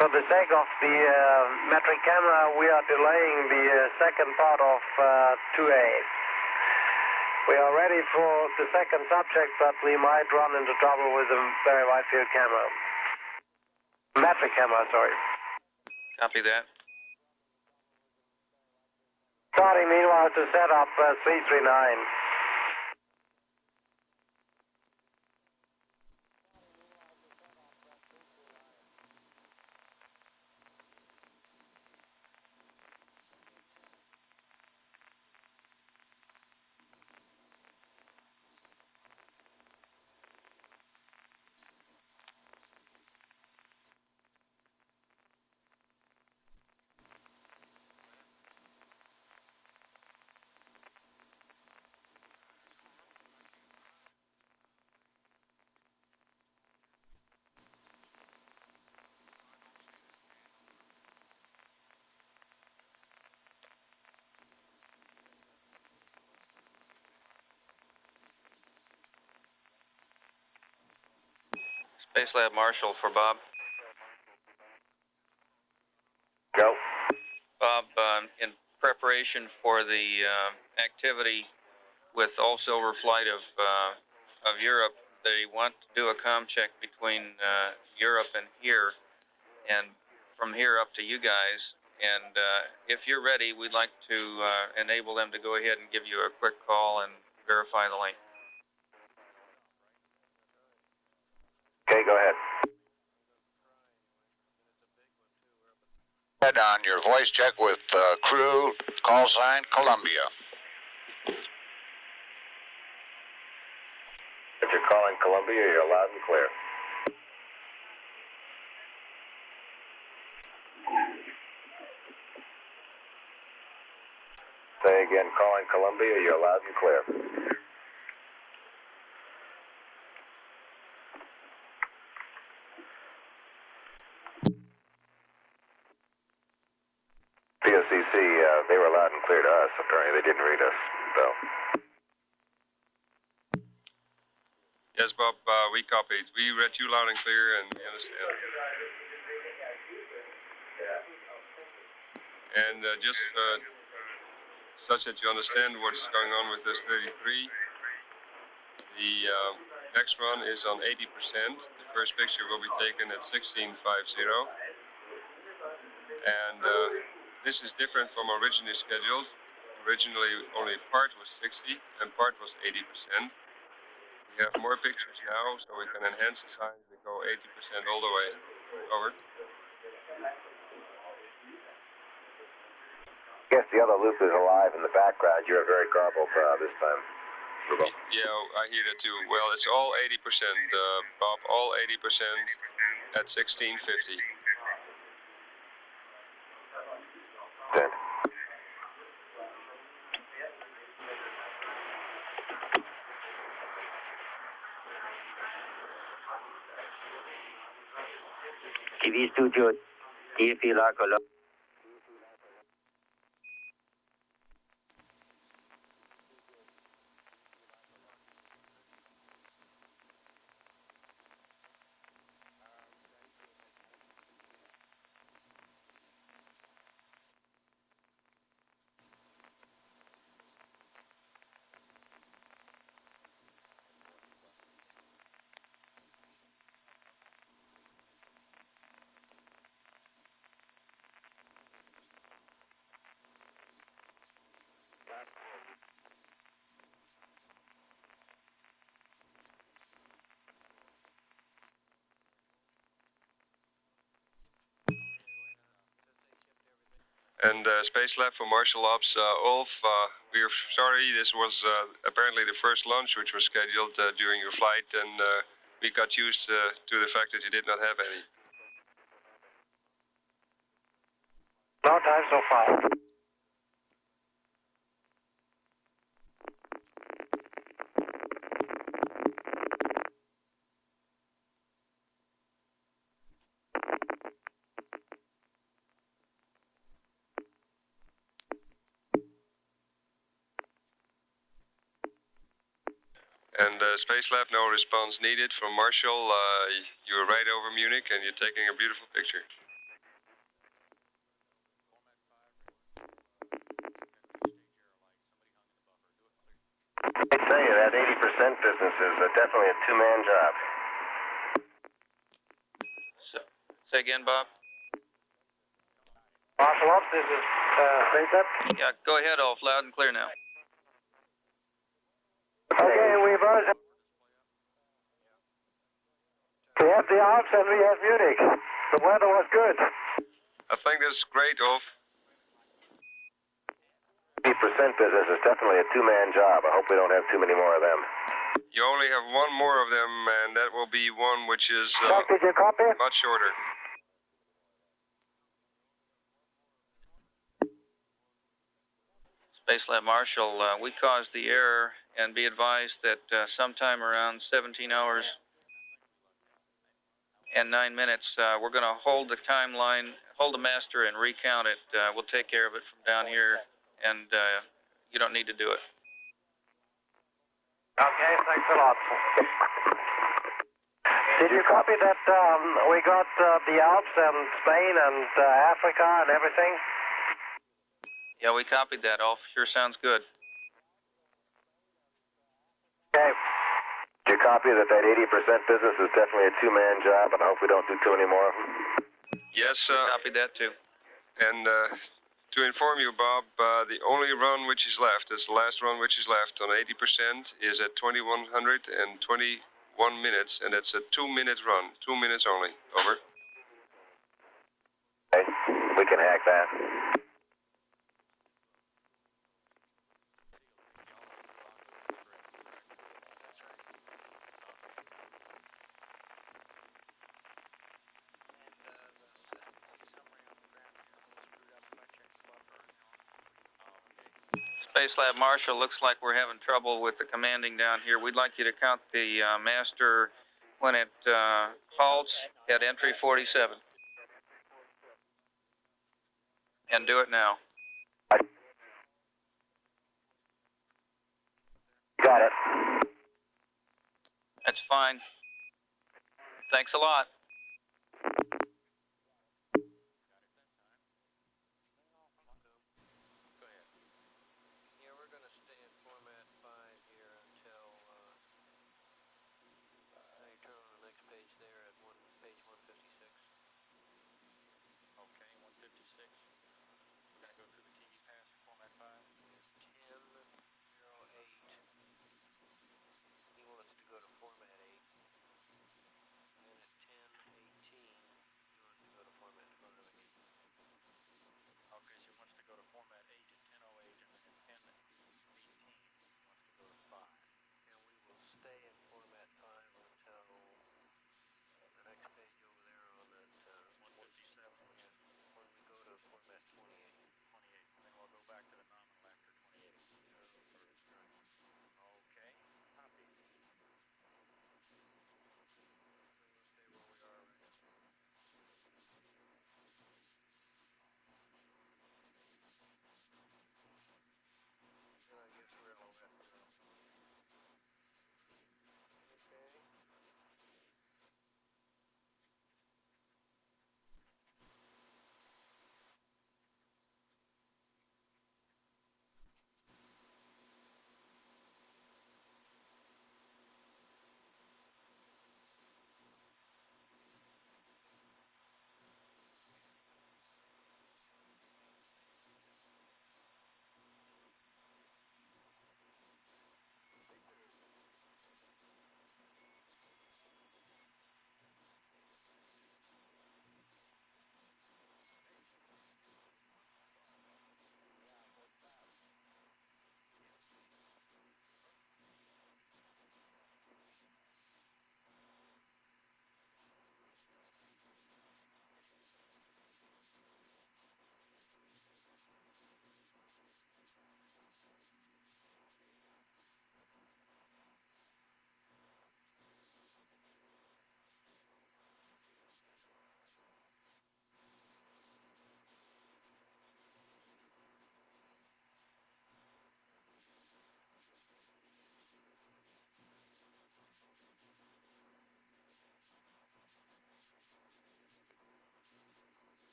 For the sake of the metric camera, we are delaying the second part of 2A. We are ready for the second subject, but we might run into trouble with a very wide field camera. Metric camera, sorry. Copy that. Starting meanwhile to set up 339. Space Lab Marshal for Bob. Go. Bob, in preparation for the activity with also overflight of Europe, they want to do a comm check between Europe and here, and from here up to you guys. And if you're ready, we'd like to enable them to go ahead and give you a quick call and verify the link. Okay, go ahead. Head on your voice check with crew, call sign Columbia. If you're calling Columbia, you're loud and clear. Say again, calling Columbia, you're loud and clear. POCC, they were loud and clear to us. Apparently they didn't read us, though. Yes, Bob, we copied. We read you loud and clear, and we understand. And just such that you understand what's going on with this 33, the next run is on 80%. The first picture will be taken at 16:50. And this is different from originally scheduled. Originally, only part was 60 and part was 80%. We have more pictures now, so we can enhance the size and go 80% all the way. Over. Guess the other loop is alive in the background. You're very garbled this time. Yeah, I hear that too. Well, it's all 80%, Bob, all 80% at 16:50. Send. TV Studio, TFI Colombia. And Space Lab for Marshal Ops, Ulf, we're sorry, this was apparently the first launch which was scheduled during your flight, and we got used to the fact that you did not have any. No time so far. And Space Lab, no response needed from Marshall. You were right over Munich and you're taking a beautiful picture. I tell you, that 80% business is definitely a two-man job. Say again, Bob? Marshal Ops, this is Space Lab. Yeah, go ahead, Ulf. Loud and clear now. Okay, we have the Alps and we have Munich. The weather was good. I think that's great, Ulf. 80% business is definitely a two-man job. I hope we don't have too many more of them. You only have one more of them, and that will be one which is Chuck, did you copy? much shorter. Space Lab Marshall, we caused the error, and be advised that sometime around 17 hours and 9 minutes, we're going to hold the timeline, hold the master and recount it. We'll take care of it from down here, and you don't need to do it. Okay, thanks a lot. Did you copy that we got the Alps and Spain and Africa and everything? Yeah, we copied that, Ulf. Sure sounds good. Okay. Did you copy that 80% business is definitely a two-man job, and I hope we don't do too many more? Yes, Copied that too. and to inform you, Bob, the only run which is left, that's the last run which is left on 80%, is at 2121 minutes, and it's a 2-minute run. 2 minutes only. Over. Okay, we can hack that. Space Lab Marshall, looks like we're having trouble with the commanding down here. We'd like you to count the master when it halts at entry 47. And do it now. Got it. That's fine. Thanks a lot.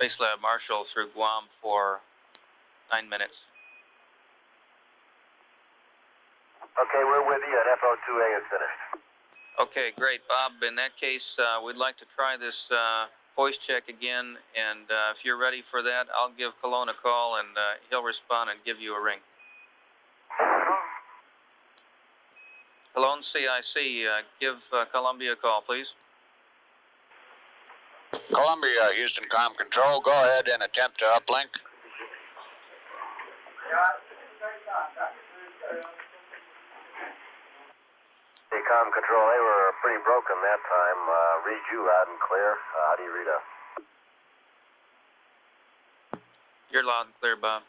Space Lab Marshall through Guam for 9 minutes. Okay, we're with you, and FO2A is finished. Okay, great, Bob. In that case, we'd like to try this voice check again, and if you're ready for that, I'll give Cologne a call, and he'll respond and give you a ring. Cologne, CIC, give Columbia a call, please. Columbia, Houston Com Control, go ahead and attempt to uplink. Hey, Com Control, they were pretty broken that time. Read you loud and clear. How do you read us? You're loud and clear, Bob.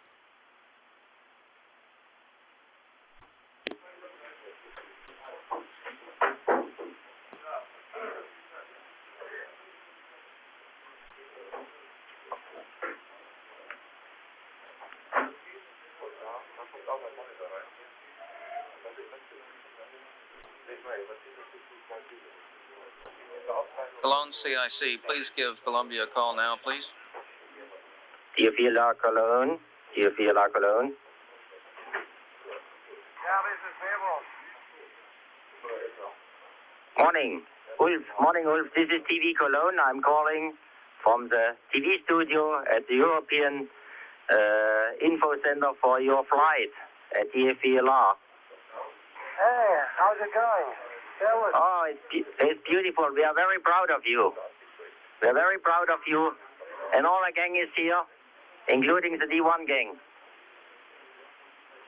Cologne, CIC, please give Columbia a call now, please. DFLR Cologne. DFLR Cologne. Yeah, this is Mabel. Morning, Ulf. Morning, Ulf. This is TV Cologne. I'm calling from the TV studio at the European Info Center for your flight at DFLR. Hey, how's it going? Oh, it's beautiful. We are very proud of you. We are very proud of you. And all the gang is here, including the D1 gang.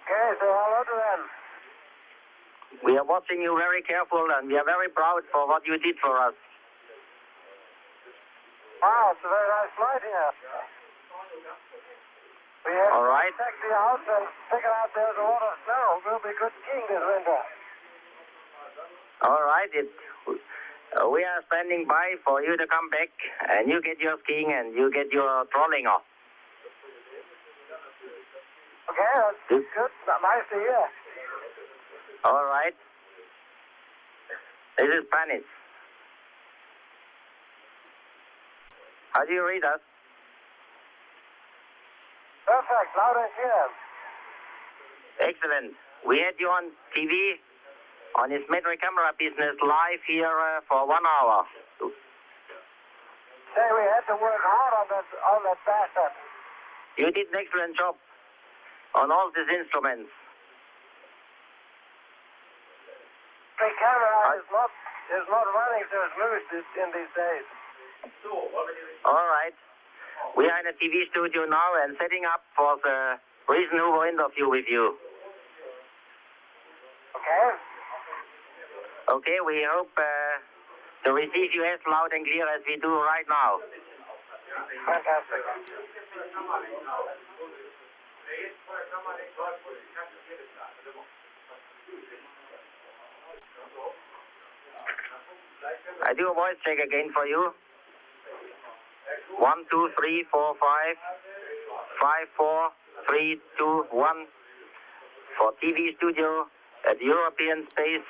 Okay, so hello to them. We are watching you very careful, and we are very proud for what you did for us. Wow, it's a very nice flight here. We have All right. checked the house and figured out there's a lot of snow. We'll be good skiing this winter. All right. We are standing by for you to come back, and you get your skiing and you get your trolling off. Okay, that's good. Nice to hear. All right. This is Spanish. How do you read us? Perfect, loud and clear. Excellent. We had you on TV on his metric camera business live here for 1 hour. Say, we had to work hard on that bastard. You did an excellent job on all these instruments. The camera is not running so smooth in these days. All right. We are in a TV studio now and setting up for the Reason Hoover interview with you. Okay. Okay, we hope to receive you as loud and clear as we do right now. Fantastic. I do a voice check again for you. 1, 2, 3, 4, 5, 5, 4, 3, 2, 1 for TV studio at the European Space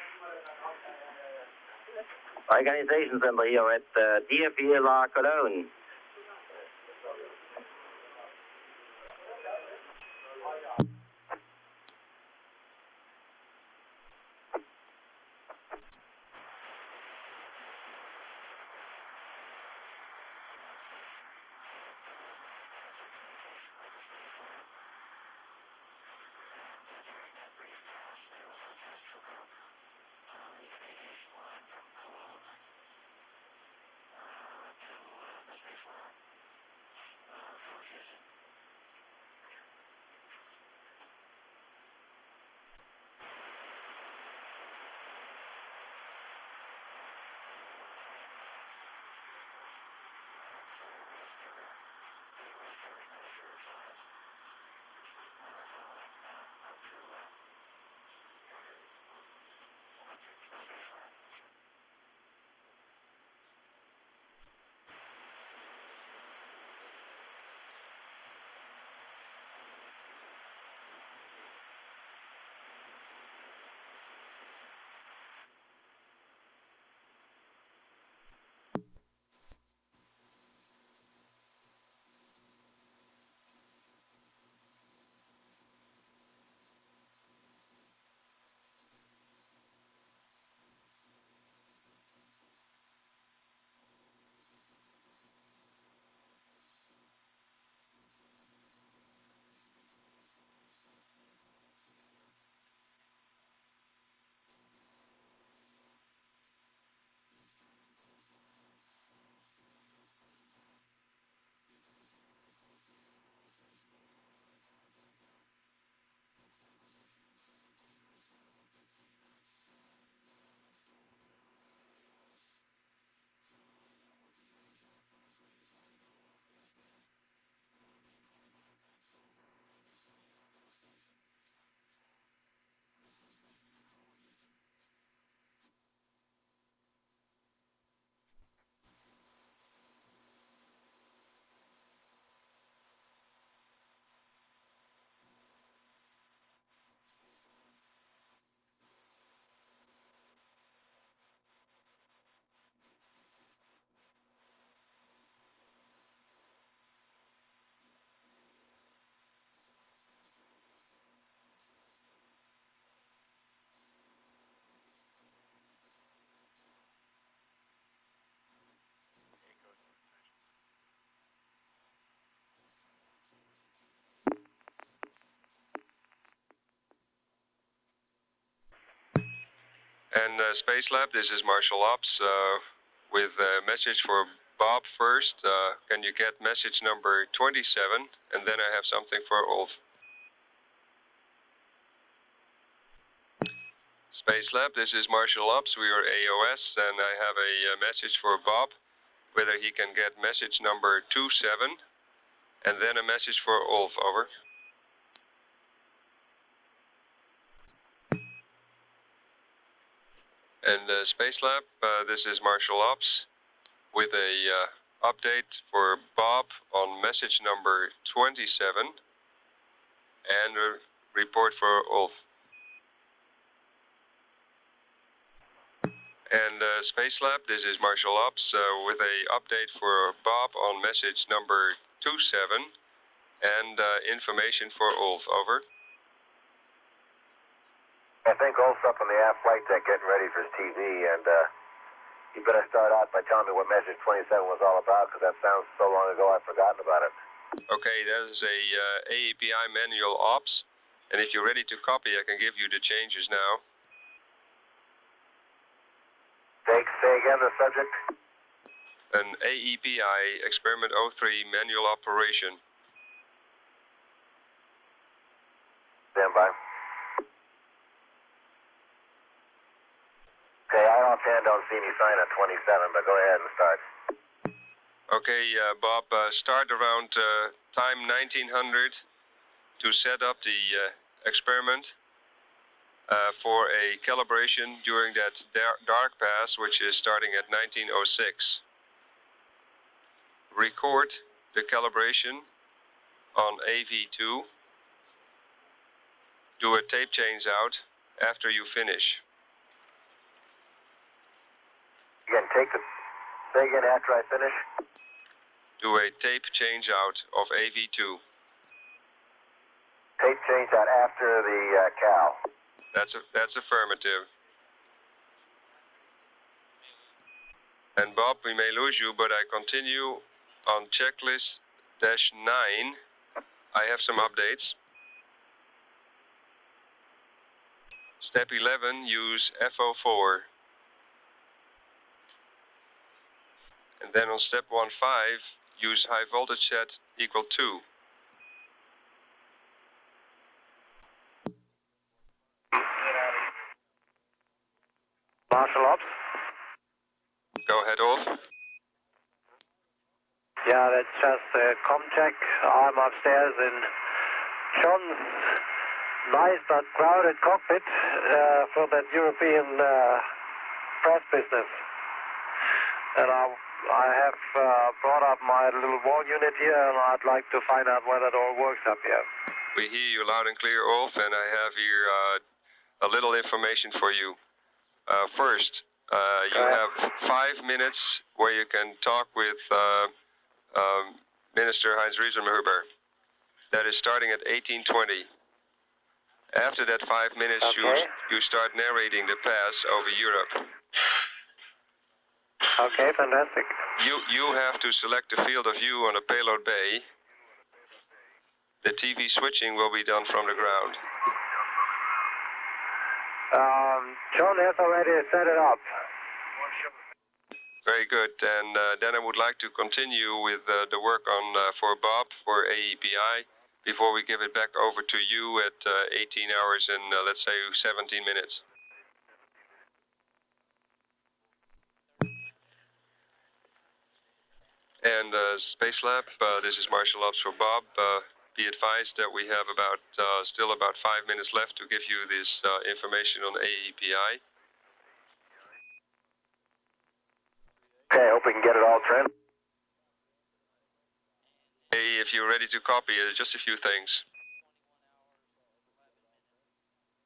Organization Center here at DFLR Cologne. And Space Lab, this is Marshall Ops with a message for Bob first. Can you get message number 27? And then I have something for Ulf. Space Lab, this is Marshall Ops. We are AOS, and I have a message for Bob, whether he can get message number 27, and then a message for Ulf. Over. And Space Lab, this is Marshall Ops with a update for Bob on message number 27 and a report for Ulf. And Space Lab, this is Marshall Ops with a update for Bob on message number 27 and information for Ulf. Over. I think Ulf's up on the aft flight deck getting ready for his TV, and you better start out by telling me what message 27 was all about, because that sounds so long ago I've forgotten about it. Okay, that is a AAPI manual ops, and if you're ready to copy, I can give you the changes now. Say again the subject. An AEPI Experiment 03 manual operation. Stand by. Okay, I offhand don't see any sign of 27, but go ahead and start. Okay, Bob, start around time 1900 to set up the experiment for a calibration during that dark pass, which is starting at 1906. Record the calibration on AV2. Do a tape change out after you finish. Again, say again after I finish. Do a tape change out of AV2. Tape change out after the cal. That's affirmative. And Bob, we may lose you, but I continue on checklist -9. I have some updates. Step 11, use FO4. And then on step 1.5, use high voltage set equal 2. Marshall Ops. Go ahead, Ulf. Yeah, that's just a com check. I'm upstairs in John's nice but crowded cockpit for that European press business. And I have brought up my little wall unit here, and I'd like to find out whether it all works up here. We hear you loud and clear, Ulf, and I have here a little information for you. First, you have 5 minutes where you can talk with Minister Heinz Riesenhuber. That is starting at 1820. After that 5 minutes, you start narrating the pass over Europe. Okay, fantastic. You have to select the field of view on a payload bay. The TV switching will be done from the ground. John has already set it up. Very good. And then I would like to continue with the work on for Bob for AEPI before we give it back over to you at 18 hours and let's say 17 minutes. And Space Lab, this is Marshall Ops for Bob. Be advised that we have still about 5 minutes left to give you this information on AEPI. Okay, hope we can get it all trimmed. Hey, if you're ready to copy, just a few things.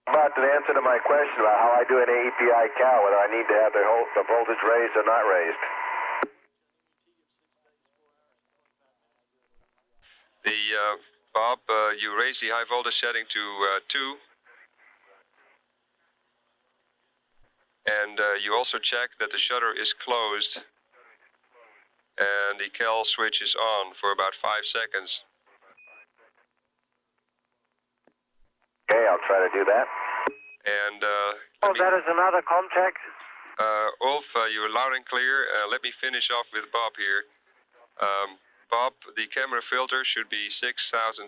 About the answer to my question about how I do an AEPI cal, whether I need to have the voltage raised or not raised. Bob, you raise the high voltage setting to 2. And you also check that the shutter is closed and the cal switch is on for about 5 seconds. Okay, I'll try to do that. And Oh, that is another contact. Ulf, you're loud and clear. Let me finish off with Bob here. Bob, the camera filter should be 6,300.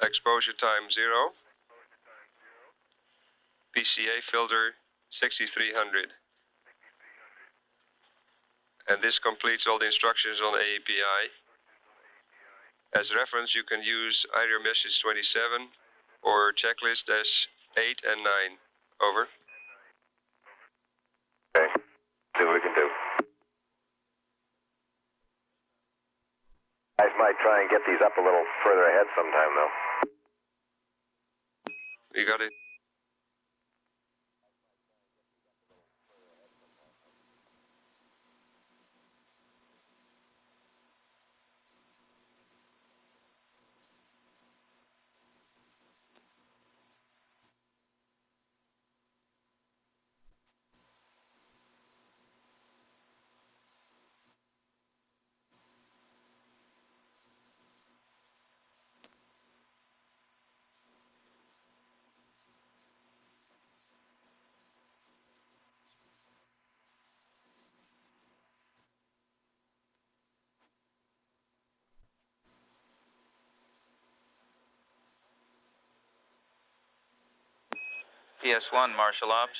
Exposure time 0. PCA filter 6,300. And this completes all the instructions on API. As reference, you can use either message 27 or checklist S8 and 9. Over. Okay. See what we can do. Guys might try and get these up a little further ahead sometime, though. You got it. PS1, Marshal Ops.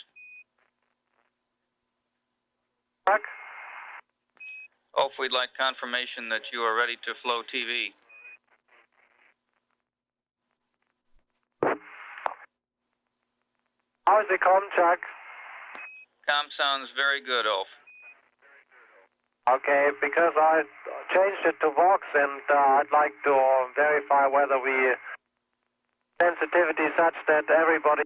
Chuck? Ulf, we'd like confirmation that you are ready to flow TV. How's the comm, Chuck? Comm sounds very good, Ulf. Okay, because I changed it to Vox, and I'd like to verify whether we sensitivity such that everybody.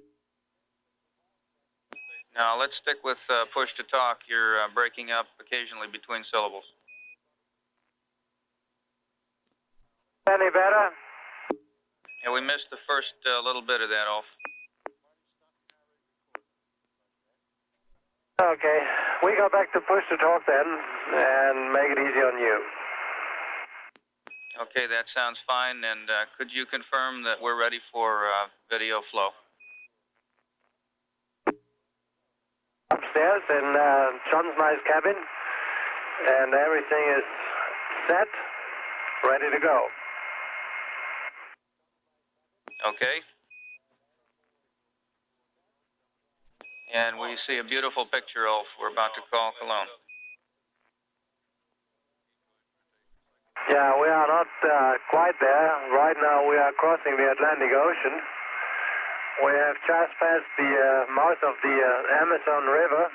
Now, let's stick with push to talk. You're breaking up occasionally between syllables. Any better? Yeah, we missed the first little bit of that, Ulf. Okay, we go back to push to talk then, and make it easy on you. Okay, that sounds fine. And could you confirm that we're ready for video flow? Upstairs in John's nice cabin, and everything is set, ready to go. Okay. And we see a beautiful picture, Ulf. We're about to call Cologne. Yeah, we are not quite there. Right now we are crossing the Atlantic Ocean. We have just passed the mouth of the Amazon River.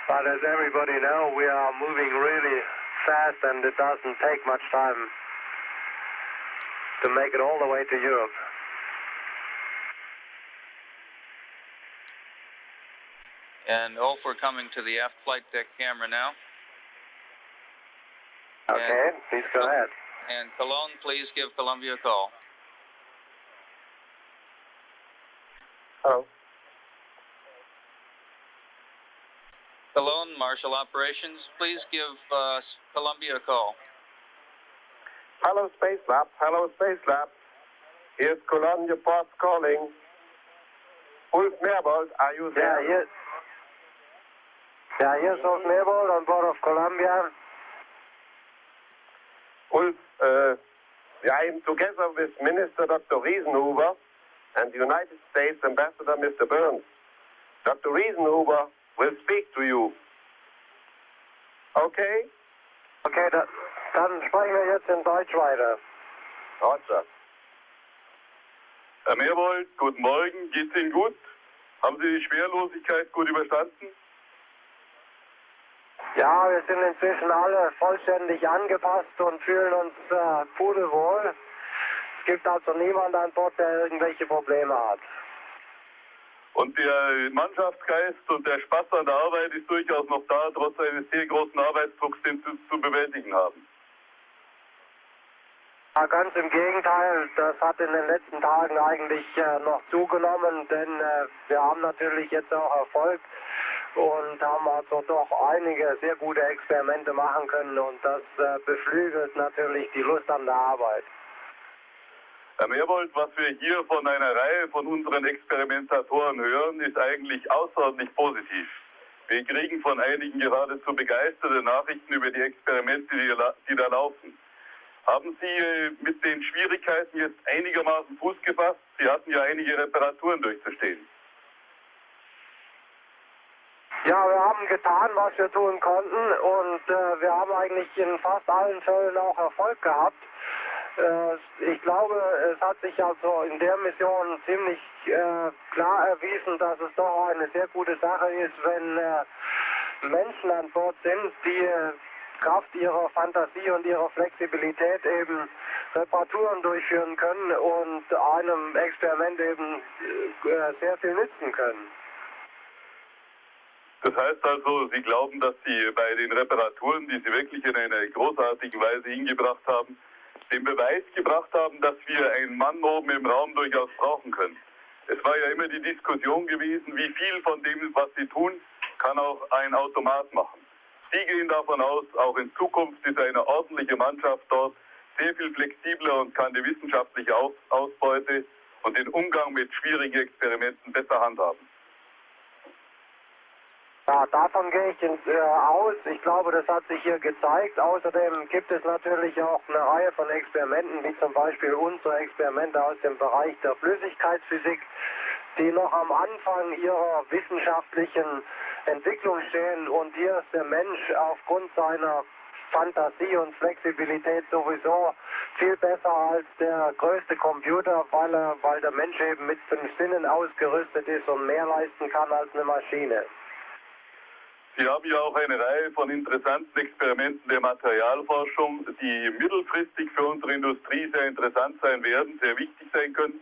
But as everybody knows, we are moving really fast, and it doesn't take much time to make it all the way to Europe. And Ulf, we're coming to the aft flight deck camera now. Okay, please go ahead. And Cologne, please give Columbia a call. Hello. Cologne, Marshal Operations, please give Columbia a call. Hello, Space Lab. Hello, Space Lab. Here's Cologne Post calling. Ulf Merbold, are you there? Here's Ulf Merbold on board of Columbia. Ulf, I am together with Minister Dr. Riesenhuber and the United States Ambassador Mr. Burns. Dr. Riesenhuber will speak to you. Okay? Okay, dann sprechen wir jetzt in Deutsch weiter. Roger. Herr Merbold, guten Morgen. Geht's Ihnen gut? Haben Sie die Schwerlosigkeit gut überstanden? Ja, wir sind inzwischen alle vollständig angepasst und fühlen uns pudelwohl. Es gibt also niemanden an Bord, der irgendwelche Probleme hat. Und der Mannschaftsgeist und der Spaß an der Arbeit ist durchaus noch da, trotz eines sehr großen Arbeitsdrucks, den Sie zu bewältigen haben. Ja, ganz im Gegenteil, das hat in den letzten Tagen eigentlich noch zugenommen, denn wir haben natürlich jetzt auch Erfolg und haben also doch einige sehr gute Experimente machen können, und das beflügelt natürlich die Lust an der Arbeit. Herr Merwold, was wir hier von einer Reihe von unseren Experimentatoren hören, ist eigentlich außerordentlich positiv. Wir kriegen von einigen geradezu begeisterte Nachrichten über die Experimente, die da laufen. Haben Sie mit den Schwierigkeiten jetzt einigermaßen Fuß gefasst? Sie hatten ja einige Reparaturen durchzustehen. Ja, wir haben getan, was wir tun konnten, und wir haben eigentlich in fast allen Fällen auch Erfolg gehabt. Ich glaube, es hat sich also in der Mission ziemlich klar erwiesen, dass es doch eine sehr gute Sache ist, wenn Menschen an Bord sind, die Kraft ihrer Fantasie und ihrer Flexibilität eben Reparaturen durchführen können und einem Experiment eben sehr viel nützen können. Das heißt also, Sie glauben, dass Sie bei den Reparaturen, die Sie wirklich in einer großartigen Weise hingebracht haben, den Beweis gebracht haben, dass wir einen Mann oben im Raum durchaus brauchen können. Es war ja immer die Diskussion gewesen, wie viel von dem, was Sie tun, kann auch ein Automat machen. Sie gehen davon aus, auch in Zukunft ist eine ordentliche Mannschaft dort sehr viel flexibler und kann die wissenschaftliche Ausbeute und den Umgang mit schwierigen Experimenten besser handhaben. Ja, davon gehe ich aus. Ich glaube, das hat sich hier gezeigt. Außerdem gibt es natürlich auch eine Reihe von Experimenten, wie zum Beispiel unsere Experimente aus dem Bereich der Flüssigkeitsphysik, die noch am Anfang ihrer wissenschaftlichen Entwicklung stehen. Und hier ist der Mensch aufgrund seiner Fantasie und Flexibilität sowieso viel besser als der größte Computer, weil der Mensch eben mit 5 Sinnen ausgerüstet ist und mehr leisten kann als eine Maschine. Sie haben ja auch eine Reihe von interessanten Experimenten der Materialforschung, die mittelfristig für unsere Industrie sehr interessant sein werden, sehr wichtig sein können.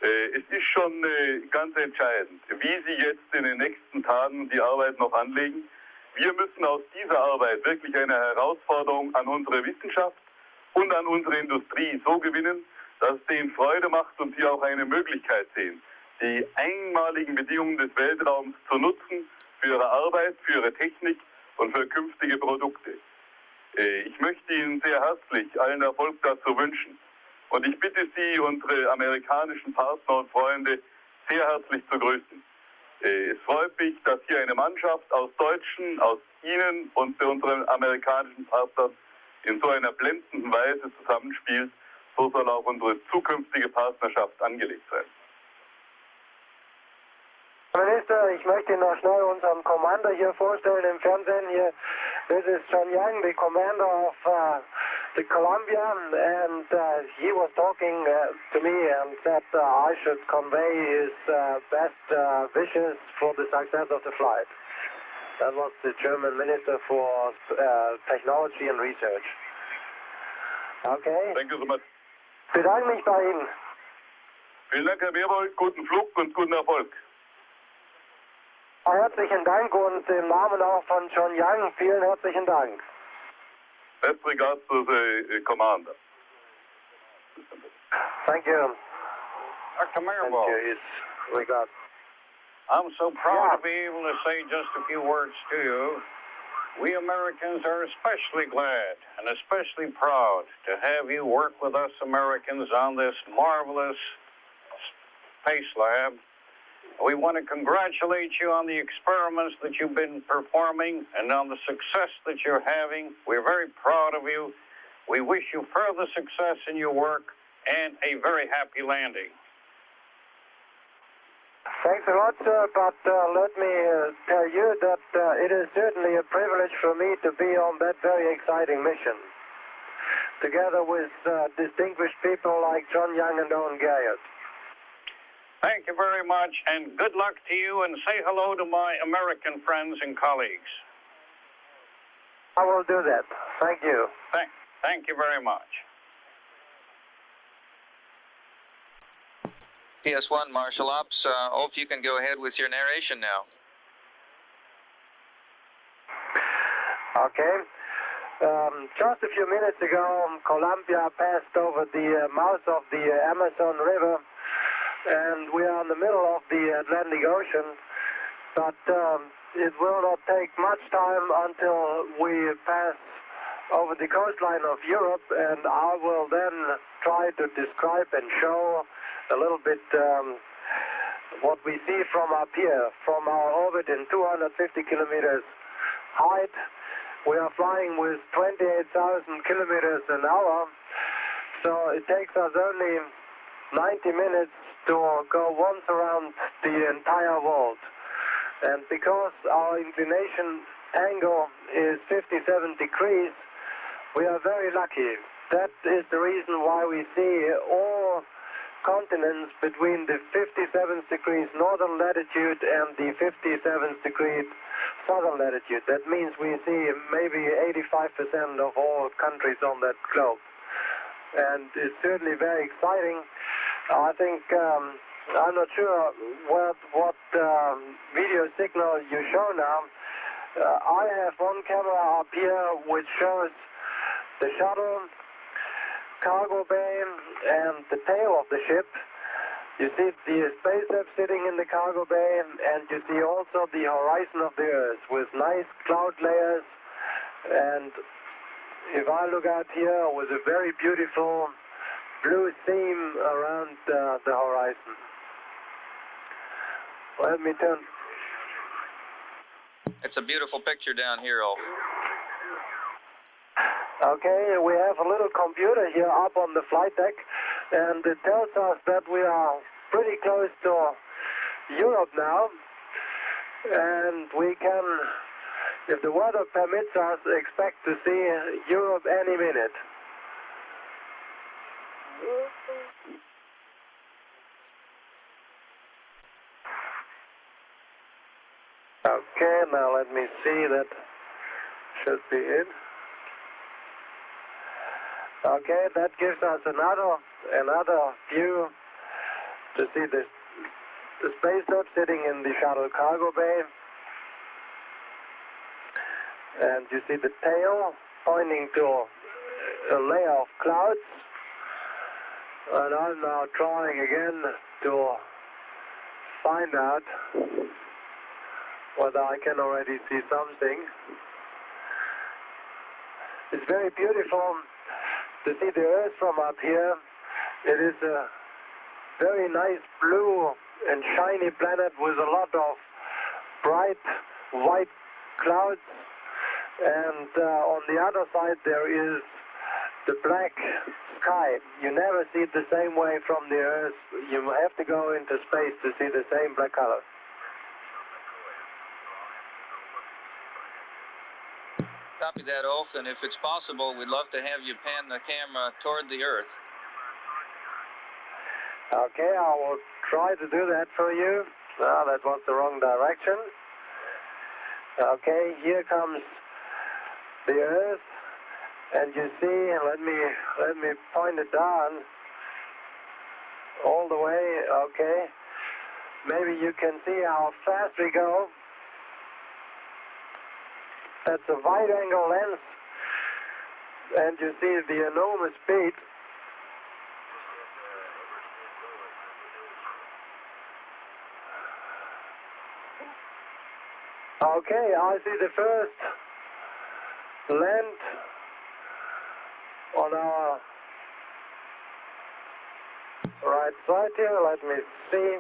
Es ist schon ganz entscheidend, wie Sie jetzt in den nächsten Tagen die Arbeit noch anlegen. Wir müssen aus dieser Arbeit wirklich eine Herausforderung an unsere Wissenschaft und an unsere Industrie so gewinnen, dass es denen Freude macht und sie auch eine Möglichkeit sehen, die einmaligen Bedingungen des Weltraums zu nutzen, für ihre Arbeit, für ihre Technik und für künftige Produkte. Ich möchte Ihnen sehr herzlich allen Erfolg dazu wünschen. Und ich bitte Sie, unsere amerikanischen Partner und Freunde, sehr herzlich zu grüßen. Es freut mich, dass hier eine Mannschaft aus Deutschen, aus Ihnen und unseren amerikanischen Partnern in so einer blendenden Weise zusammenspielt. So soll auch unsere zukünftige Partnerschaft angelegt sein. Herr Minister, ich möchte Ihnen noch schnell unseren Commander hier vorstellen im Fernsehen. Hier, this is John Young, the commander of the Columbia, and he was talking to me and said I should convey his best wishes for the success of the flight. That was the German Minister for Technology and Research. Okay. Thank you so much. Ich bedanke mich bei Ihnen. Vielen Dank, Herr Merwold. Guten Flug und guten Erfolg. Herzlichen Dank und im Namen auch von John Young, vielen herzlichen Dank. Best regards to the commander. Thank you. Dr. Mirabal, Regards. I'm so proud to be able to say just a few words to you. We Americans are especially glad and especially proud to have you work with us Americans on this marvelous space lab. We want to congratulate you on the experiments that you've been performing and on the success that you're having. We're very proud of you. We wish you further success in your work and a very happy landing. Thanks a lot, sir, but let me tell you that it is certainly a privilege for me to be on that very exciting mission, together with distinguished people like John Young and Owen Garrett. Thank you very much, and good luck to you, and say hello to my American friends and colleagues. I will do that. Thank you. Thank you very much. PS1, Marshal Ops. Ulf, you can go ahead with your narration now. Okay. Just a few minutes ago, Columbia passed over the mouth of the Amazon River, and we are in the middle of the Atlantic Ocean, but it will not take much time until we pass over the coastline of Europe, and I will then try to describe and show a little bit what we see from up here, from our orbit in 250 kilometers height. We are flying with 28,000 kilometers an hour, so it takes us only 90 minutes to go once around the entire world. And because our inclination angle is 57 degrees, we are very lucky. That is the reason why we see all continents between the 57th degrees northern latitude and the 57th degree southern latitude. That means we see maybe 85% of all countries on that globe. And it's certainly very exciting. I think, I'm not sure what video signal you show now. I have one camera up here which shows the shuttle, cargo bay, and the tail of the ship. You see the space shuttle sitting in the cargo bay, and you see also the horizon of the Earth with nice cloud layers. And if I look out here with a very beautiful blue theme around the horizon. Let me turn. It's a beautiful picture down here, Ulf. Okay, we have a little computer here up on the flight deck, and it tells us that we are pretty close to Europe now, and we can, if the weather permits us, expect to see Europe any minute. Okay, now let me see, that should be it. Okay, that gives us another view to see the space shuttle sitting in the shuttle cargo bay. And you see the tail pointing to a layer of clouds. And I'm now trying again to find out whether I can already see something. It's very beautiful to see the Earth from up here. It is a very nice blue and shiny planet with a lot of bright white clouds. And on the other side there is the black sky. You never see it the same way from the Earth. You have to go into space to see the same black color. Copy that, Ulf, and if it's possible, we'd love to have you pan the camera toward the Earth. Okay, I will try to do that for you. No, that was the wrong direction. Okay, here comes the Earth, and you see, let me point it down all the way. Okay, maybe you can see how fast we go. That's a wide-angle lens, and you see the enormous speed. Okay, I see the first land on our right side here. Let me see.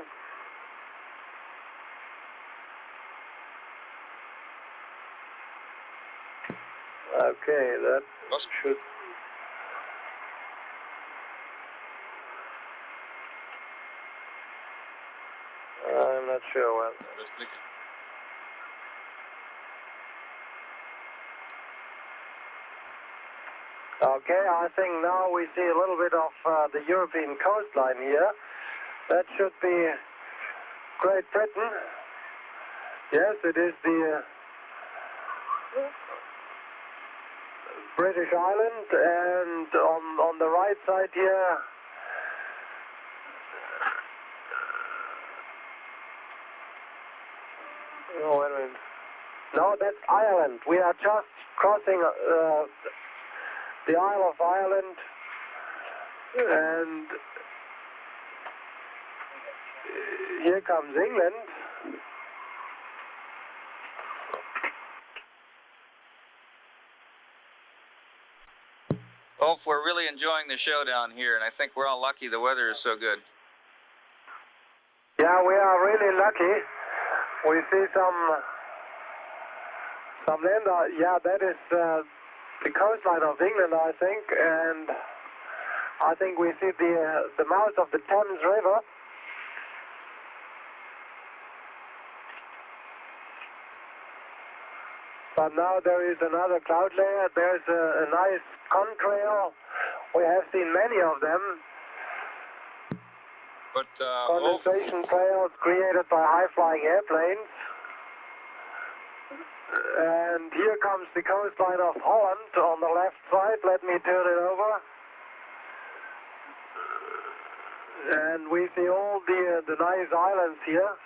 Okay, that should... I'm not sure when. Okay, I think now we see a little bit of the European coastline here. That should be Great Britain. Yes, it is the British Island, and on the right side here, oh, wait a minute. No, that's Ireland. We are just crossing the Isle of Ireland, and here comes England. Ulf, we're really enjoying the show down here, and I think we're all lucky the weather is so good. Yeah, we are really lucky. We see some land. Yeah, that is the coastline of England, I think, and I think we see the mouth of the Thames River. But now there is another cloud layer. There's a nice contrail. We have seen many of them. But condensation trails created by high-flying airplanes. And here comes the coastline of Holland on the left side. Let me turn it over. And we see all the nice islands here.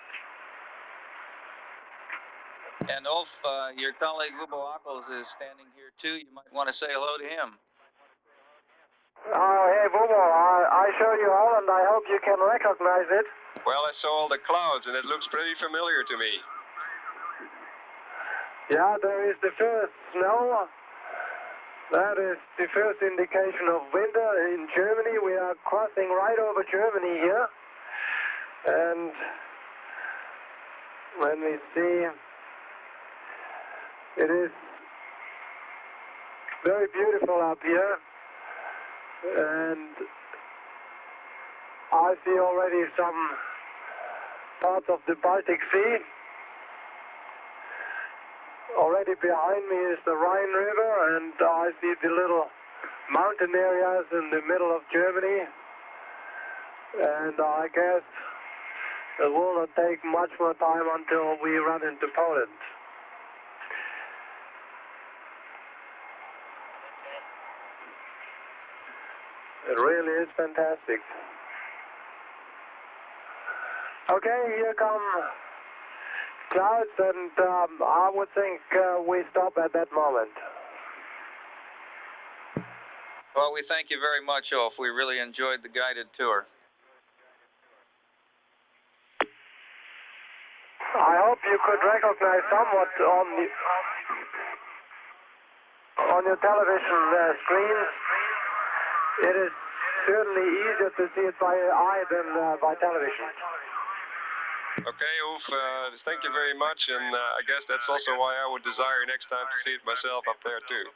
And Ulf, your colleague Ubo Ockels is standing here too. You might want to say hello to him. Oh, hey, Ubo, I show you Holland. I hope you can recognize it. Well, I saw all the clouds, and it looks pretty familiar to me. Yeah, there is the first snow. That is the first indication of winter in Germany. We are crossing right over Germany here. And when we see, it is very beautiful up here. And I see already some parts of the Baltic Sea. Already behind me is the Rhine River, and I see the little mountain areas in the middle of Germany. And I guess it will not take much more time until we run into Poland. It really is fantastic. Okay, here come clouds, and I would think we stop at that moment. Well, we thank you very much, Ulf. We really enjoyed the guided tour. I hope you could recognize somewhat on your television screens. It is certainly easier to see it by eye than by television. Okay, Ulf, thank you very much, and I guess that's also why I would desire next time to see it myself up there too.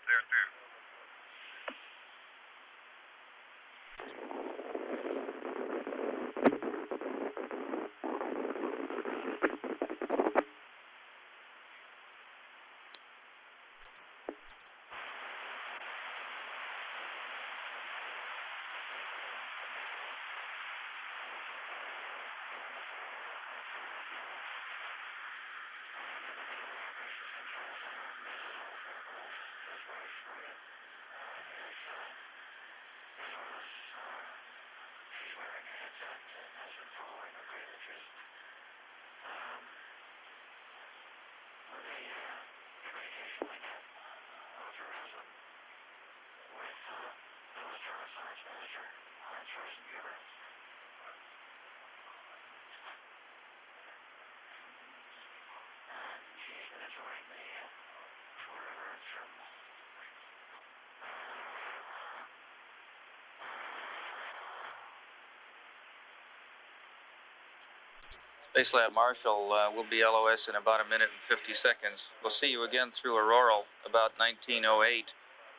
Space Lab Marshall will be LOS in about 1 minute and 50 seconds. We'll see you again through Auroral about 1908,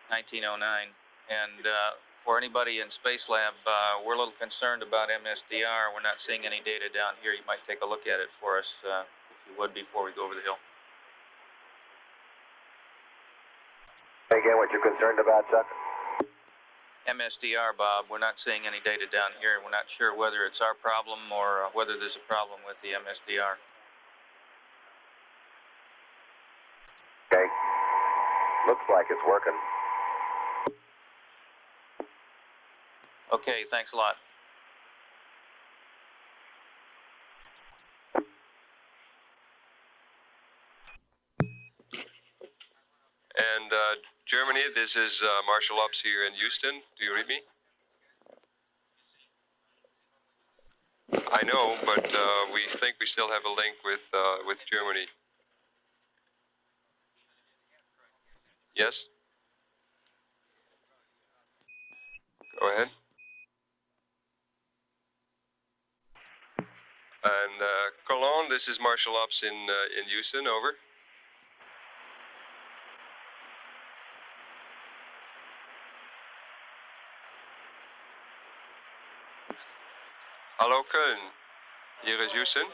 1909. And for anybody in Space Lab, we're a little concerned about MSDR. We're not seeing any data down here. You might take a look at it for us, if you would, before we go over the hill. Again, what you're concerned about, Chuck? MSDR, Bob. We're not seeing any data down here. We're not sure whether it's our problem or whether there's a problem with the MSDR. Okay. Looks like it's working. Okay, thanks a lot. And Germany, this is Marshall Ops here in Houston. Do you read me? I know, but we think we still have a link with Germany. Yes? Go ahead. And Cologne, this is Marshal Ops in Houston, over. Hallo Köln, hier is Houston.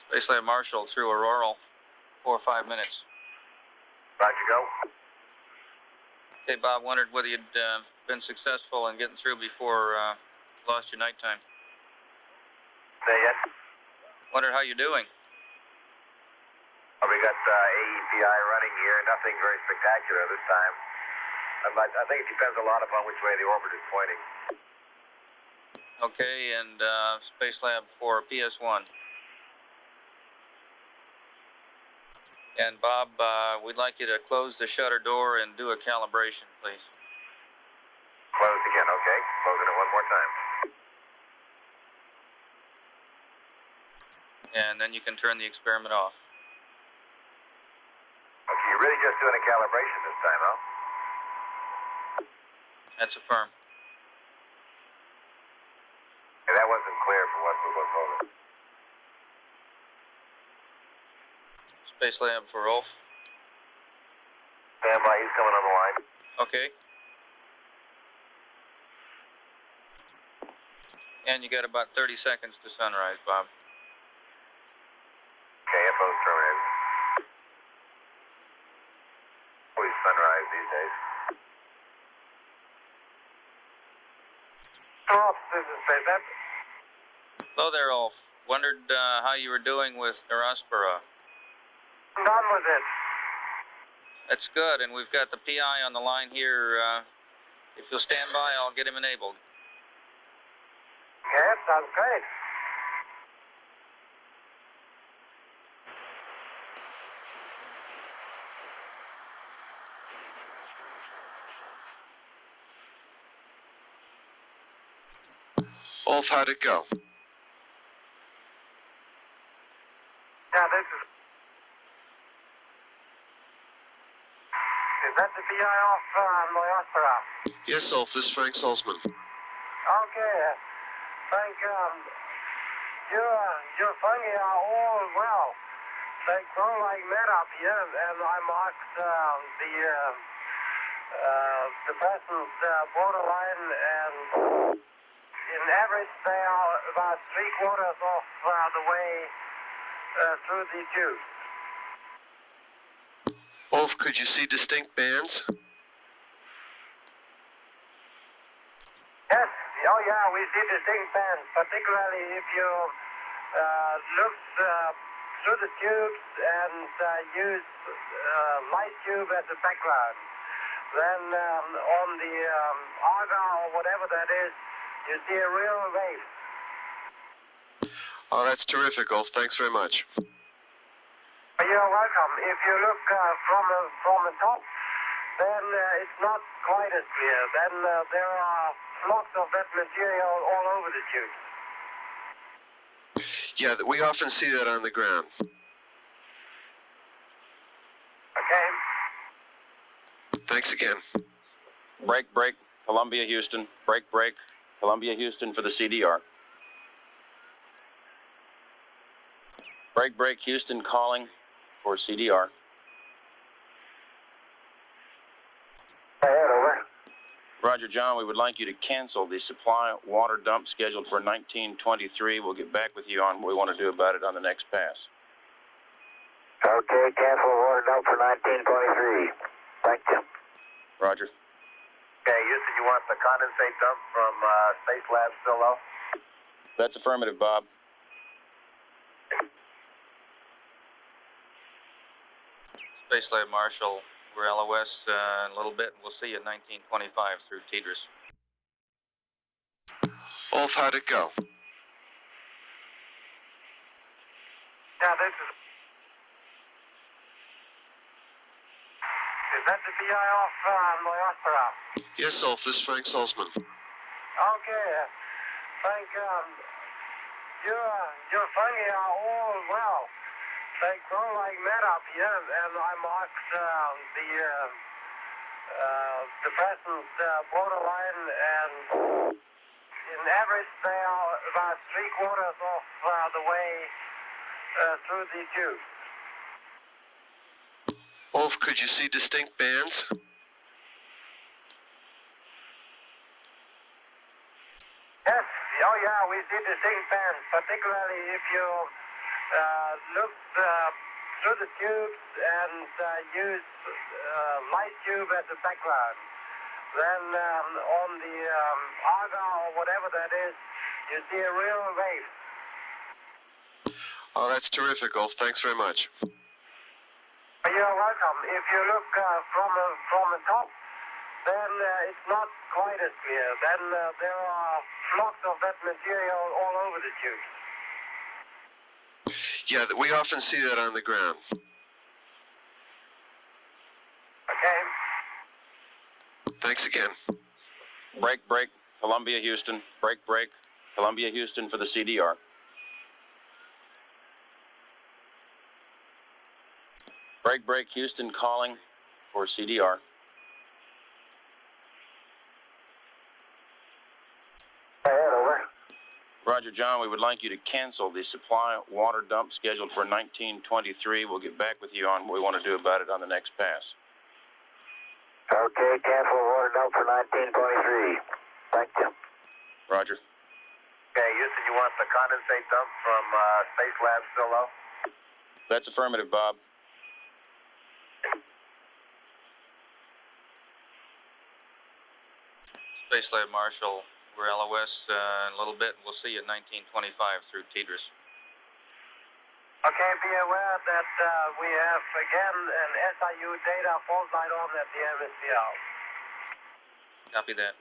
Spacelab Marshall through Auroral, 4 or 5 minutes. Roger, go. Okay, Bob, wondered whether you'd been successful in getting through before you lost your nighttime. Say yes. Wondered how you're doing. We got AEPI running here. Nothing very spectacular this time. I think it depends a lot upon which way the orbiter is pointing. Okay, and Spacelab for PS1. And Bob, we'd like you to close the shutter door and do a calibration, please. Closed again, okay. Closing it one more time. And then you can turn the experiment off. Okay, you're really just doing a calibration this time, huh? That's affirm. Okay, that wasn't clear for what we were told. Spacelab for Ulf. Stand by, he's coming on the line. Okay. And you got about 30 seconds to sunrise, Bob. Okay, info's terminated. Always sunrise these days. Ulf, this is Spacelab. Hello there, Ulf. Wondered how you were doing with Neurospora. Done with it. That's good, and we've got the PI on the line here. If you'll stand by, I'll get him enabled. Yes, sounds great. Ulf, how'd it go? Yeah, this is... Is that the PI off Neurospora? Yes, Ulf, this is Frank Salzman. Okay, Frank, your fungi are all well. They grow like mad up here, and I marked the present borderline, and in average they are about 3/4 of the way through the tube. Ulf, could you see distinct bands? Yes, oh yeah, we see distinct bands, particularly if you look through the tubes and use light tube as a background. Then on the ARGA or whatever that is, you see a real wave. Oh, that's terrific, Ulf. Thanks very much. You're welcome. If you look from the top, then it's not quite as clear. Then there are flocks of that material all over the tube. Yeah, we often see that on the ground. Okay. Thanks again. Break, Columbia, Houston. Break, Columbia, Houston for the CDR. Break, Houston calling for CDR. Ahead, over. Roger, John, we would like you to cancel the supply water dump scheduled for 1923. We'll get back with you on what we want to do about it on the next pass. Okay, cancel water dump for 1923. Thank you. Roger. Okay, Houston, you want the condensate dump from Spacelab still low? That's affirmative, Bob. Spacelab Marshall, we're LOS in a little bit, and we'll see you at 1925 through TDRS. Ulf, how'd it go? Yeah, this is... Is that the PI off Neurospora? Yes, Ulf, this is Frank Salzman. Okay, Frank, your fungi are all well. They grow like mad up here, and I marked the present borderline, and in average they are about 3/4 of the way through the tube. Ulf, could you see distinct bands? Yes, oh yeah, we see distinct bands, particularly if you look through the tubes and use light tube as a background. Then on the AGA or whatever that is, you see a real wave. Oh, that's terrific, Ulf. Thanks very much. You're welcome. If you look from the top, then it's not quite as clear. Then there are flocks of that material all over the tubes. Yeah, we often see that on the ground. Okay. Thanks again. Break, break, Columbia, Houston. Break, break, Columbia, Houston for the CDR. Break, break, Houston calling for CDR. Roger, John, we would like you to cancel the supply water dump scheduled for 1923. We'll get back with you on what we want to do about it on the next pass. Okay, cancel water dump for 1923. Thank you. Roger. Okay, Houston, you want the condensate dump from Space Lab still low? That's affirmative, Bob. Space Lab Marshal, we're LOS in a little bit, and we'll see you at 1925 through TDRS. Okay, be aware that we have, again, an SIU data fault line on at the MSCL. Copy that.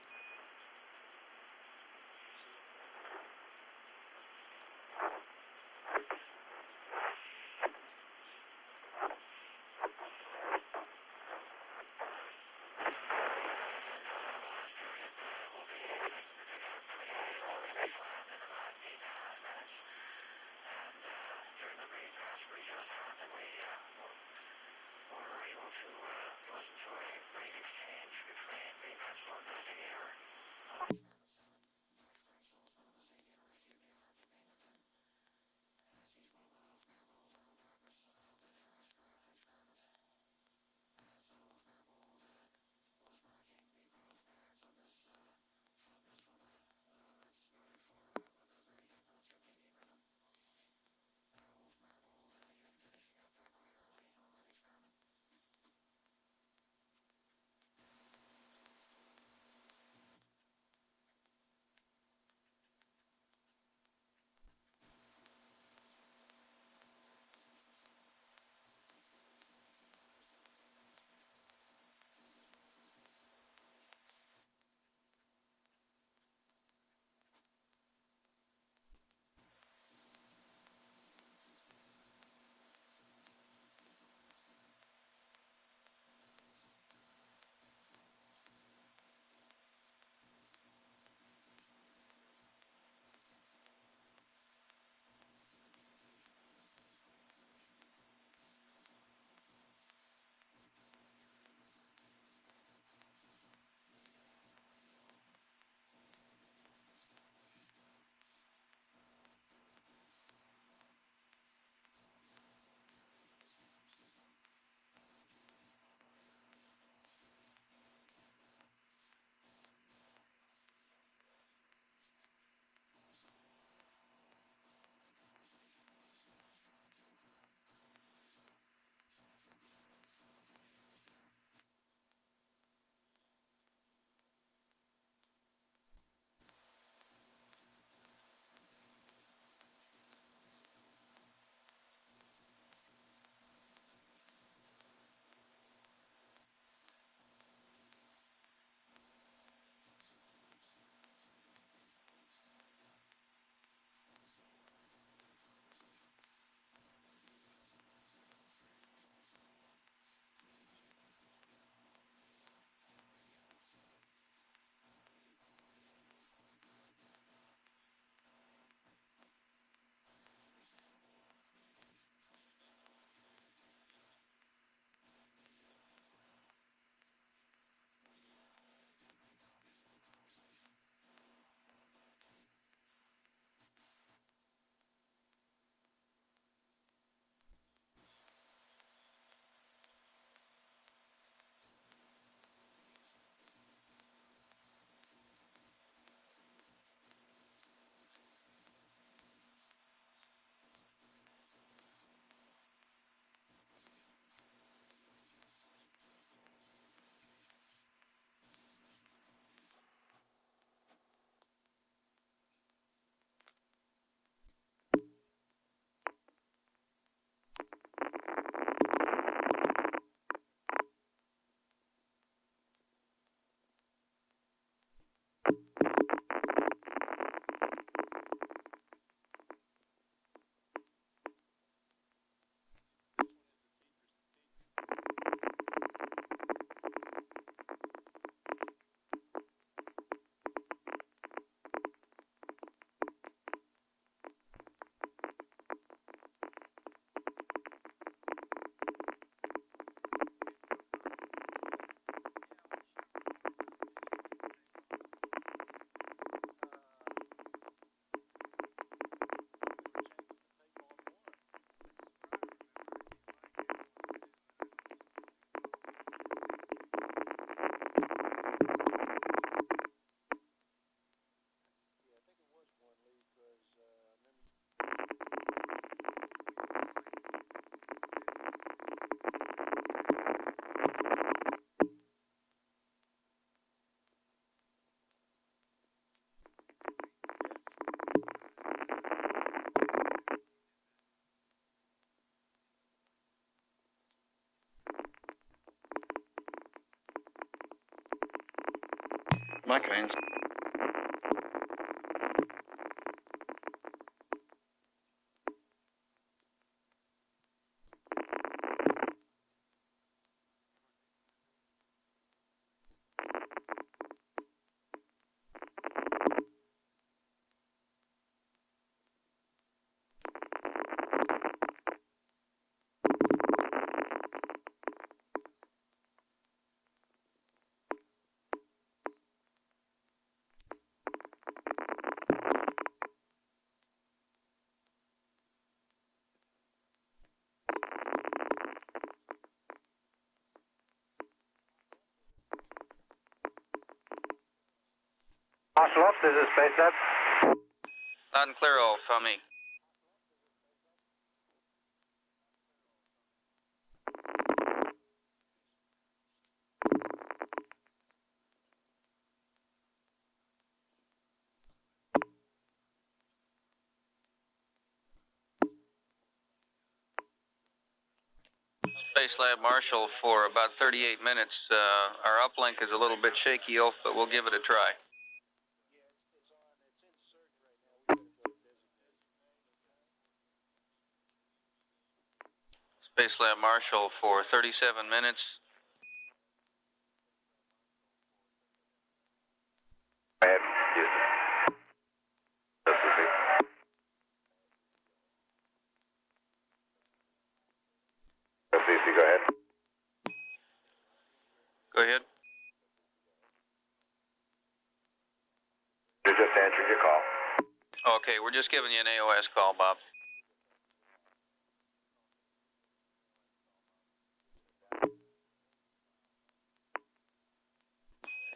Exchange between the Macanes. Marshal Ops, this is Space Lab. Loud and clear, Ulf. On me. Space Lab Marshal for about 38 minutes. Our uplink is a little bit shaky, Ulf, but we'll give it a try. Space Lab Marshal for 37 minutes. Go ahead, Houston. SCC, go ahead. Go ahead. You just answered your call. Okay, we're just giving you an AOS call, Bob.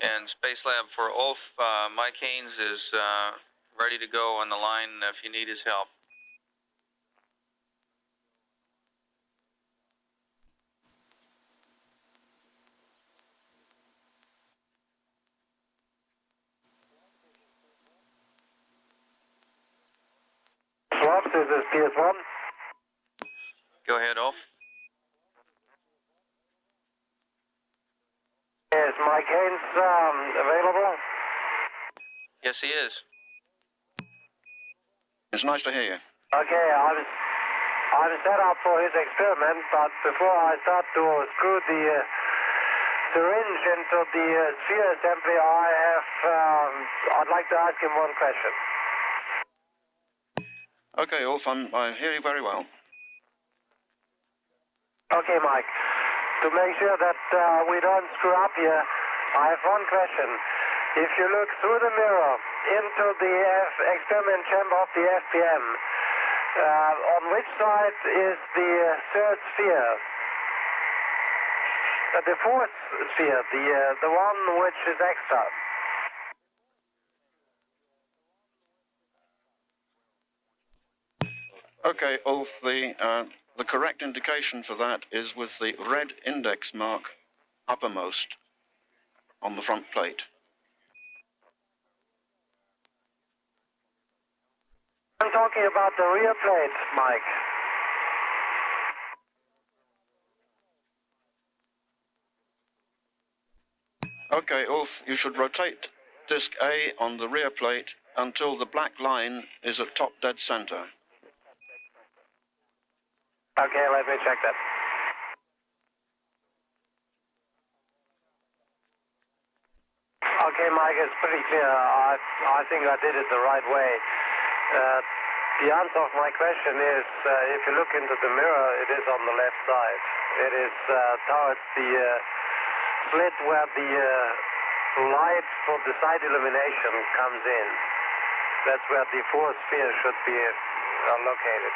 And Space Lab for Ulf, Mike Haynes is ready to go on the line if you need his help. Swaps, this is PS1. Go ahead, Ulf. Is Mike Haynes available? Yes, he is. It's nice to hear you. Okay, I'm set up for his experiment, but before I start to screw the syringe into the sphere assembly, I'd like to ask him one question. Okay, Ulf, I hear you very well. Okay, Mike. To make sure that we don't screw up here, I have one question. If you look through the mirror into the experiment chamber of the FPM, on which side is the third sphere? The fourth sphere, the one which is extra. Okay, Ulf, the correct indication for that is with the red index mark uppermost on the front plate. I'm talking about the rear plate, Mike. Okay, Ulf, you should rotate disc A on the rear plate until the black line is at top dead center. Okay, let me check that. Okay, Mike, it's pretty clear. I think I did it the right way. The answer of my question is, if you look into the mirror, it is on the left side. It is towards the slit where the light for the side illumination comes in. That's where the fourth sphere should be located.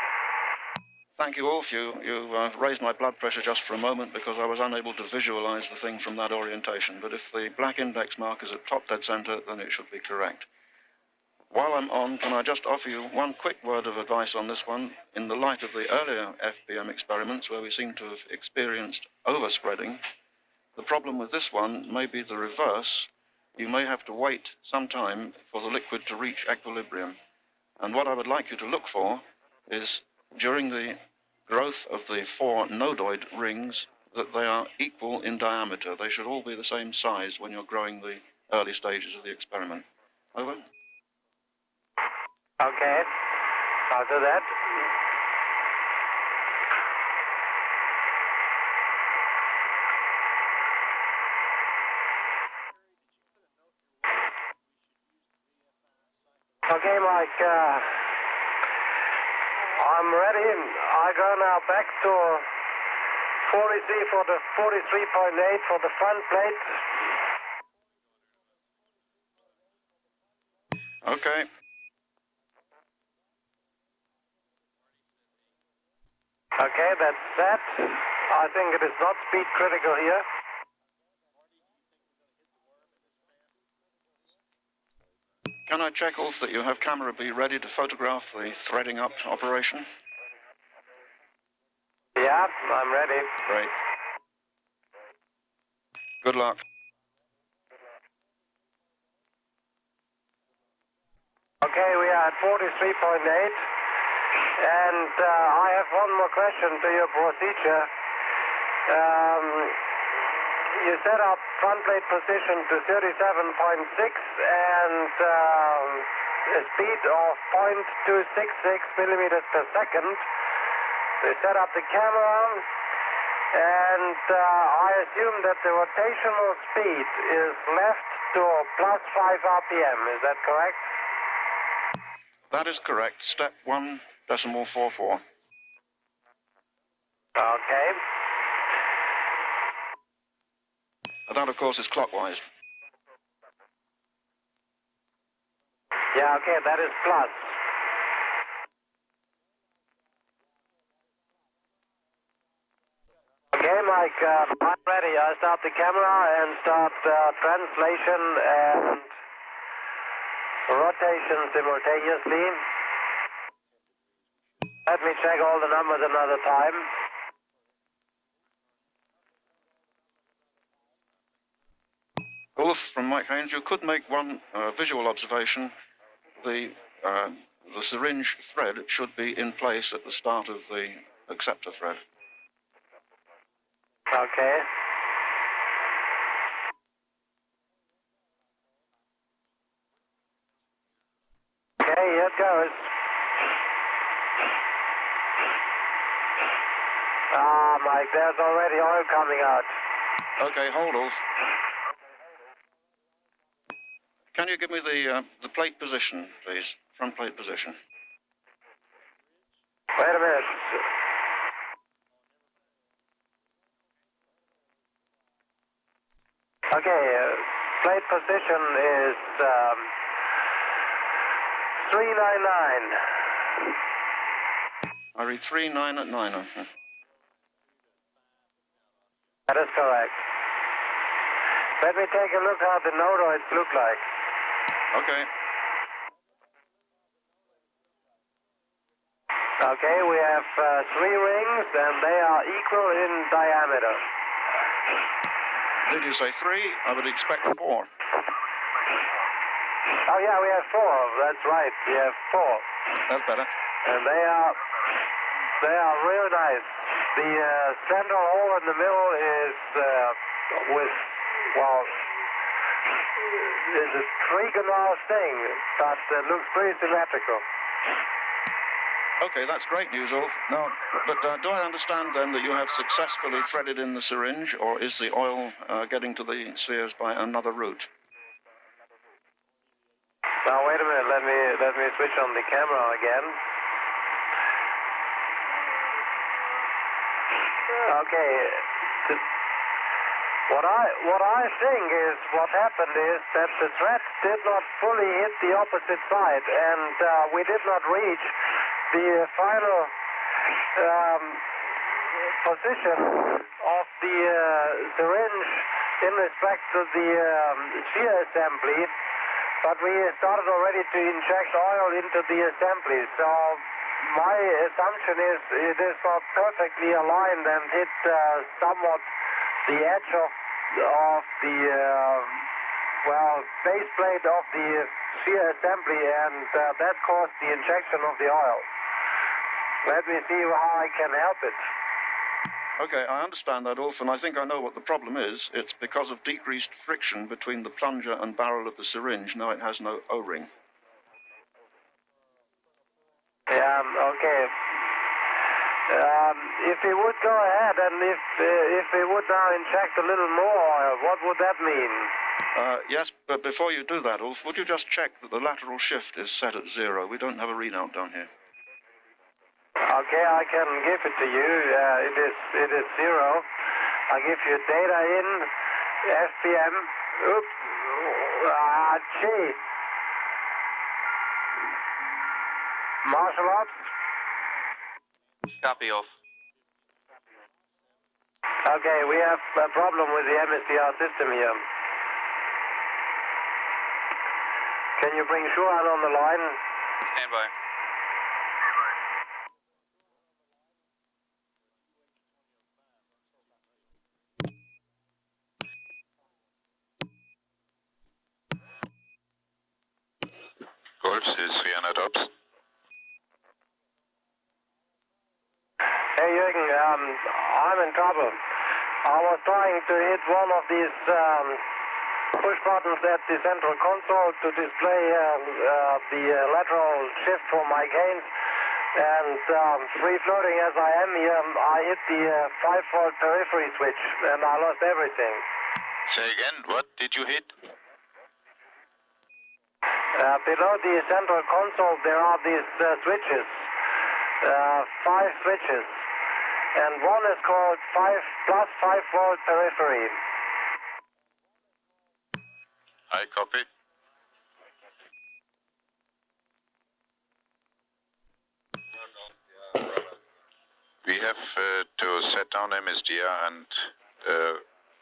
Thank you, Ulf. You raised my blood pressure just for a moment because I was unable to visualize the thing from that orientation. But if the black index mark is at top dead center, then it should be correct. While I'm on, can I just offer you one quick word of advice on this one? In the light of the earlier FPM experiments where we seem to have experienced overspreading, the problem with this one may be the reverse. You may have to wait some time for the liquid to reach equilibrium. And what I would like you to look for is, during the growth of the 4 nodoid rings, that they are equal in diameter. They should all be the same size when you're growing the early stages of the experiment. Over. Okay, I'll do that. Okay, Mike, I'm ready. I go now back to 43 for the 43.8 for the front plate. Okay. Okay, that's set. I think it is not speed critical here. Can I check off that you have camera B ready to photograph the threading up operation? Yeah, I'm ready. Great. Good luck. Okay, we are at 43.8. And I have one more question to your procedure. You set up front plate position to 37.6 and a speed of 0.266 millimeters per second. We set up the camera, and I assume that the rotational speed is left to plus 5 RPM. Is that correct? That is correct. Step 1.44. Okay. That, of course, is clockwise. Yeah, okay, that is plus. Okay, Mike, I'm ready. I start the camera and start translation and rotation simultaneously. Let me check all the numbers another time. Ulf, from Mike Haynes, you could make one visual observation. The syringe thread should be in place at the start of the acceptor thread. Okay. Okay, here it goes. Ah, Mike, there's already oil coming out. Okay, hold, Ulf. Can you give me the plate position, please? Front plate position. Wait a minute. Okay, plate position is 399. I read 39 at 9. That is correct. Let me take a look how the nodoids look like. Okay. Okay, we have 3 rings and they are equal in diameter. Did you say 3? I would expect 4. Oh yeah, we have 4. That's right. We have 4. That's better. And they are real nice. The central hole in the middle is is a trigonal thing, but looks pretty symmetrical. Okay, that's great news, Ulf. Now, but do I understand then that you have successfully threaded in the syringe, or is the oil getting to the spheres by another route? Now wait a minute. Let me switch on the camera again. Okay. What I think is what happened is that the thread did not fully hit the opposite side, and we did not reach the final position of the syringe in respect to the sphere assembly, but we started already to inject oil into the assembly. So my assumption is it is not perfectly aligned and hit somewhat the edge of the base plate of the sphere assembly, and that caused the injection of the oil. Let me see how I can help it. Okay, I understand that, Ulf, and I think I know what the problem is. It's because of decreased friction between the plunger and barrel of the syringe. Now it has no O-ring. Yeah, okay. If we would go ahead and if we would now inject a little more, what would that mean? Yes, but before you do that, Ulf, would you just check that the lateral shift is set at 0? We don't have a readout down here. Okay, I can give it to you. It is 0. I give you data in FPM. Oops. Gee. Marshal ops. Copy, Ulf. Okay, we have a problem with the MSDR system here. Can you bring Shuan on the line? Stand by. Golf is 300 ops. Hey Jürgen, I'm in trouble. I was trying to hit one of these push buttons at the central console to display the lateral shift for my gains, and free floating as I am here, I hit the 5-volt periphery switch and I lost everything. Say again, what did you hit? Below the central console there are these switches, 5 switches, and one is called 5-volt periphery. I copy. We have to set down MSDR and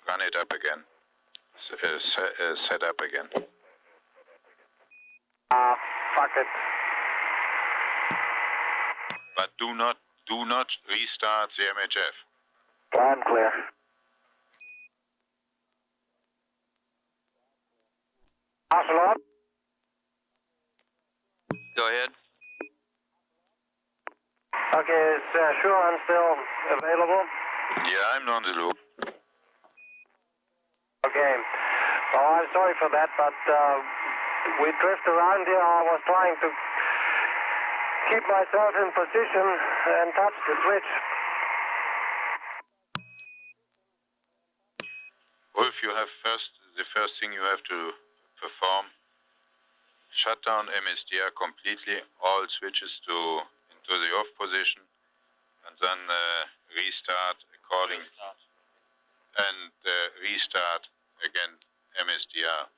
run it up again. Set up again. Fuck it. But do not restart the MHF. Plan clear. Marshal up. Go ahead. Okay, is Shuan still available? Yeah, I'm on the loop. Okay. Well, I'm sorry for that, but we drift around here. I was trying to keep myself in position and touch the switch. Wolf, you have the first thing you have to perform, shut down MSDR completely, all switches into the off position, and then restart according and restart again MSDR.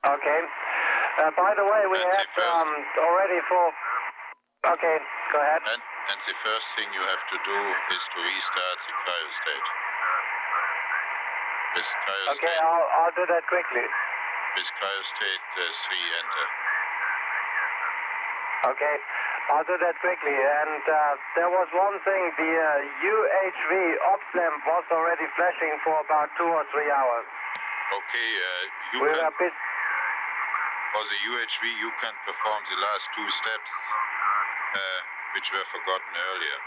Okay. By the way, we have already full. Okay, go ahead. And the first thing you have to do is to restart the cryostate. With cryostate. Okay, I'll do that quickly. With cryostate 3, enter. Okay, I'll do that quickly. And there was one thing, the UHV ops lamp was already flashing for about 2 or 3 hours. Okay, for the UHV you can perform the last 2 steps, which were forgotten earlier.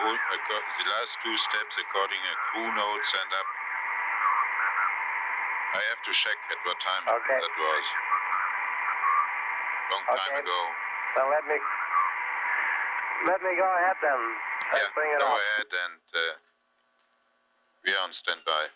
The last 2 steps according a crew note sent up. I have to check at what time that was. Long time ago. So let me go ahead then. Yeah, bring it go up. ahead and we are on standby.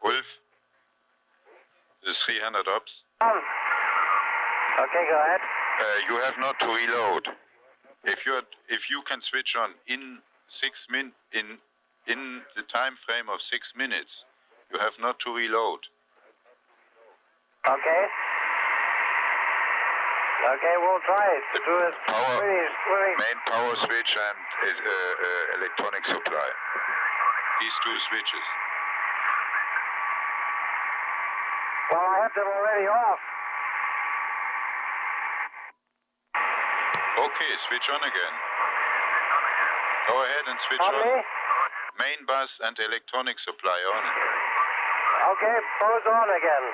Wolf, the 300 ops. Okay, go ahead. You have not to reload. If you can switch on in the time frame of 6 minutes, you have not to reload. Okay. Okay, we'll try it. To do it. Main power switch and electronic supply. These 2 switches. Well, I have them already off. Okay, switch on again. Go ahead and switch on. Main bus and electronic supply on. Okay, both on again.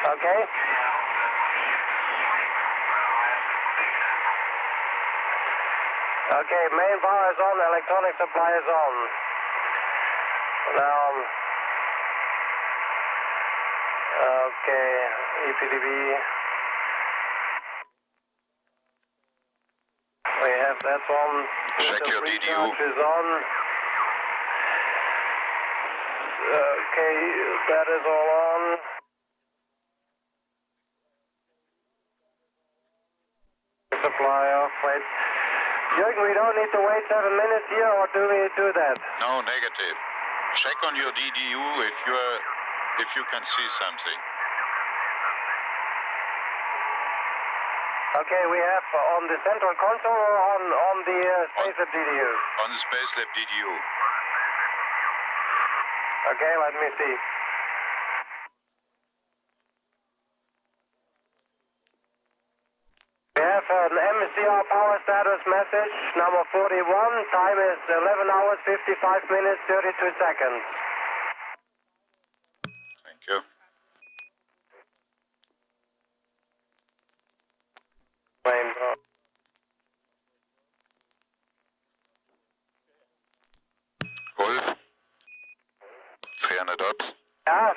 Okay. Okay, main power is on, electronic supply is on. Now, okay, EPDB. We have that one. Check your DDU. Is on. Okay, that is all on. Supply off, wait. Jürgen, we don't need to wait 7 minutes here, or do we do that? No, negative. Check on your DDU if you can see something. Okay, we have on the central console or on the Space Lab DDU? On the Space Lab DDU. Okay, let me see. We have an MCR power status message, number 41. Time is 11 hours, 55 minutes, 32 seconds. Thank you. Wolf, 300 ops. Yeah.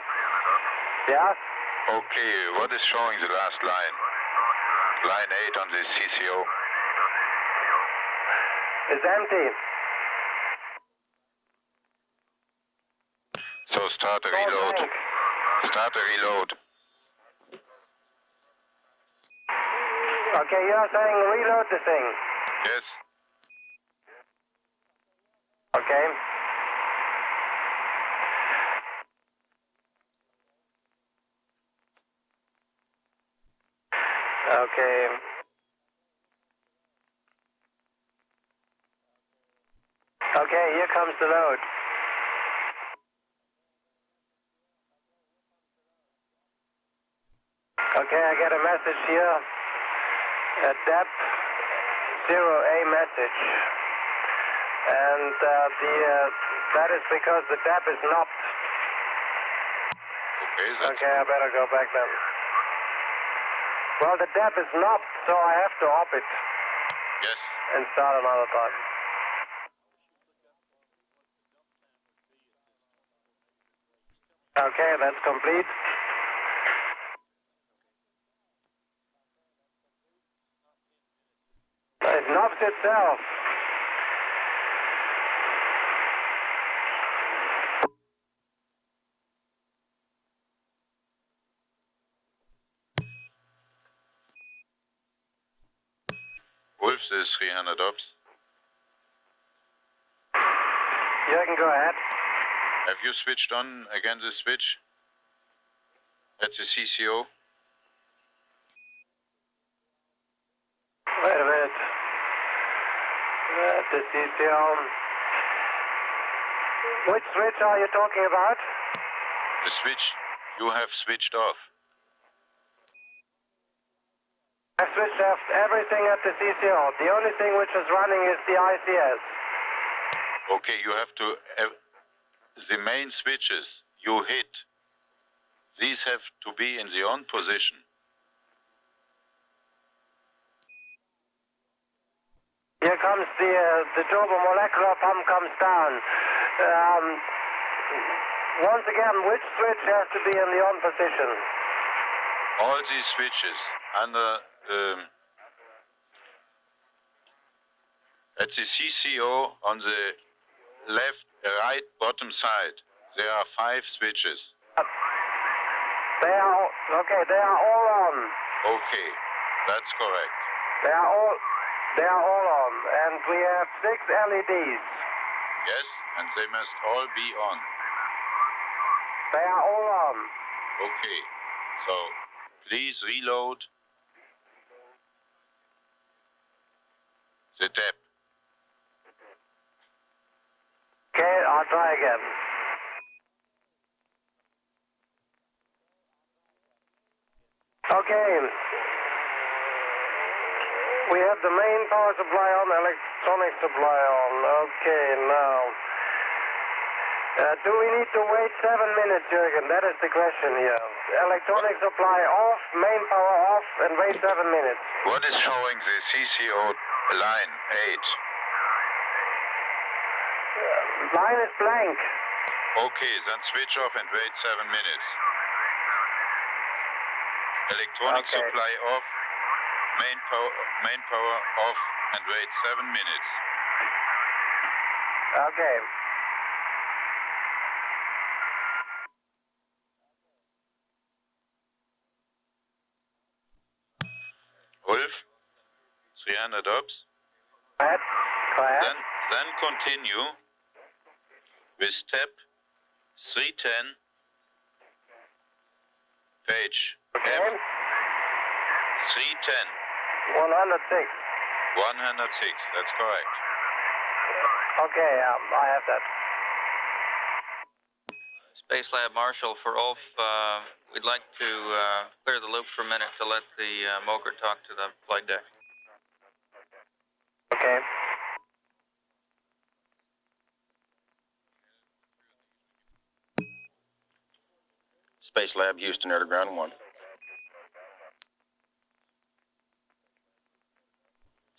Yeah. Okay, what is showing the last line? Line 8 on the CCO. It's empty. So start a reload. Start a reload. Okay, you're saying reload the thing? Yes. Okay. Okay. Okay, here comes the load. Okay, I get a message here. A DEP 0A message. And that is because the DEP is knopped. Okay, I better go back then. Well, the DEP is knopped, so I have to op it. Yes. And start another time. Okay, that's complete. It knobs itself. Wolf is 300 ops. Jürgen, go ahead. Have you switched on again the switch at the CCO? Wait a minute. At the CCO. Which switch are you talking about? The switch you have switched off. I switched off everything at the CCO. The only thing which is running is the ICS. Okay, you have to... the main switches you hit, these have to be in the on position. Here comes the turbomolecular pump comes down. Once again, which switch has to be in the on position? All these switches under at the CCO on the right bottom side, there are 5 switches. They are all on. Okay, that's correct. They are all on, and we have 6 LEDs. Yes, and they must all be on. They are all on. Okay, so please reload the DEP. Okay, I'll try again. have the main power supply on, electronic supply on. Okay, now. Do we need to wait 7 minutes, Jürgen? That is the question here. Electronic supply off, main power off, and wait 7 minutes. What is showing the CCO line 8? Line is blank. Okay, then switch off and wait 7 minutes. Electronic supply off, main power off, and wait 7 minutes. Okay. Ulf, 300 ops. Go ahead. Then continue with step 310, page Okay. F, 310. 106. 106, that's correct. Okay, I have that. Space Lab Marshal for Ulf, we'd like to clear the loop for a minute to let the Moker talk to the flight deck. Okay. Space Lab Houston, air to ground 1.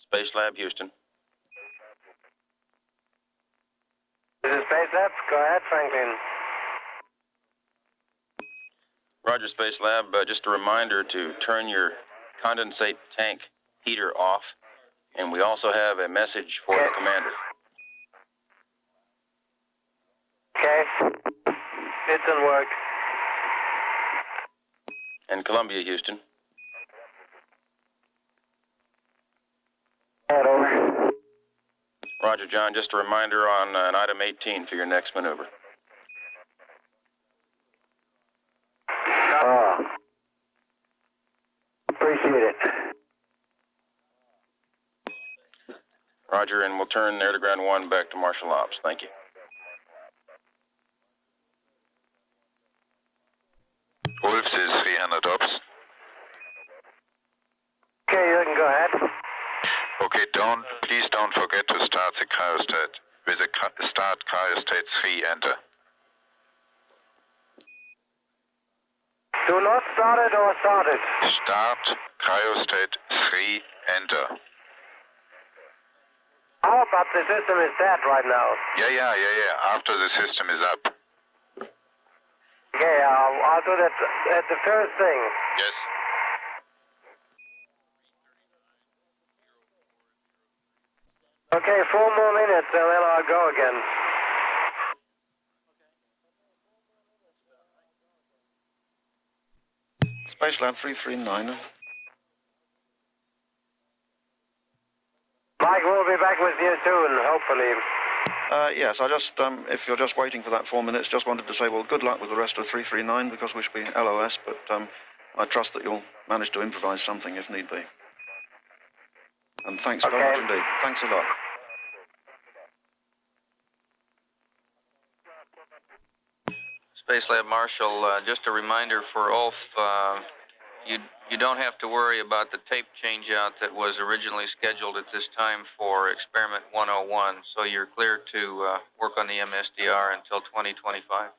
Space Lab Houston. This is Space Lab. Go ahead, Franklin. Roger, Space Lab. Just a reminder to turn your condensate tank heater off. And we also have a message for the commander. Okay. It's in work. And Columbia, Houston. Over. Roger, John. Just a reminder on an item 18 for your next maneuver. Appreciate it. Roger, and we'll turn air to ground 1 back to Marshal Ops. Thank you. Ulf is 300 ops. Okay, you can go ahead. Okay, please don't forget to start the cryostat. With the start cryostat 3, enter. Do not start it or start it. Start cryostat 3, enter. How about the system is dead right now? Yeah. After the system is up. Okay, I'll do that at the first thing. Yes. Okay, 4 more minutes and then I'll go again. Space Lab 339. Mike will be back with you soon, hopefully. Yes, I just, if you're just waiting for that 4 minutes, just wanted to say, well, good luck with the rest of 339 because we should be LOS, but I trust that you'll manage to improvise something if need be. And thanks very much indeed. Thanks a lot. Space Lab Marshal, just a reminder for Ulf, you don't have to worry about the tape changeout that was originally scheduled at this time for Experiment 101, so you're clear to work on the MSDR until 2025.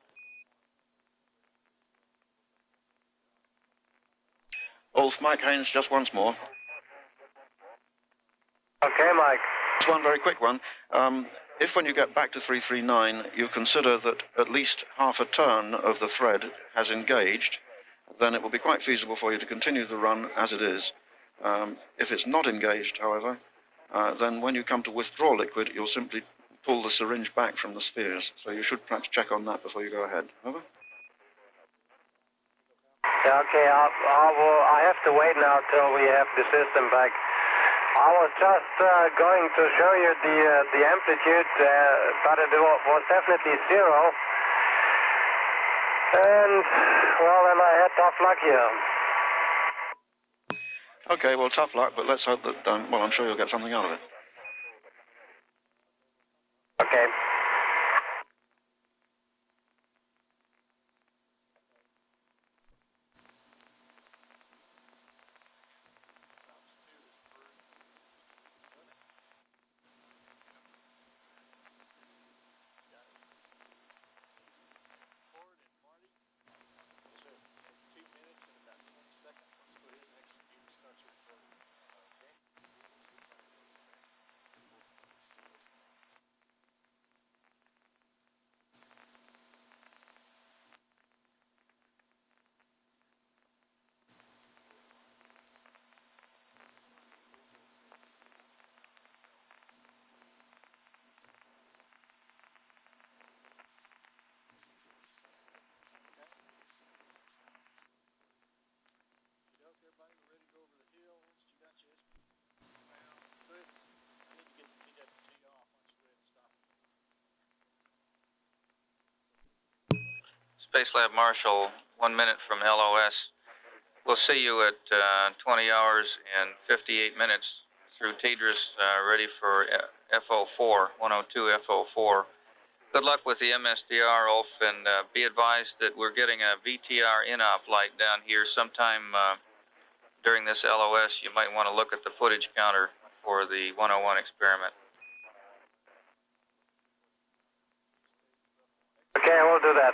Ulf, Mike Haynes, just once more. Okay, Mike. Just one very quick one. If when you get back to 339, you consider that at least half a turn of the thread has engaged, then it will be quite feasible for you to continue the run as it is. If it's not engaged, however, then when you come to withdraw liquid, you'll simply pull the syringe back from the spheres. So you should perhaps check on that before you go ahead. Over? Yeah, okay, I have to wait now till we have the system back. I was just going to show you the amplitude, but it was definitely 0. And, well, then I had tough luck here. Okay, well, tough luck, but let's hope that, well, I'm sure you'll get something out of it. Okay. Space Lab Marshall, 1 minute from LOS. We'll see you at 20 hours and 58 minutes through TDRS, ready for FO4, 102 FO4. Good luck with the MSDR, Ulf, and be advised that we're getting a VTR in-op light down here sometime during this LOS. You might want to look at the footage counter for the 101 experiment. Okay, we'll do that.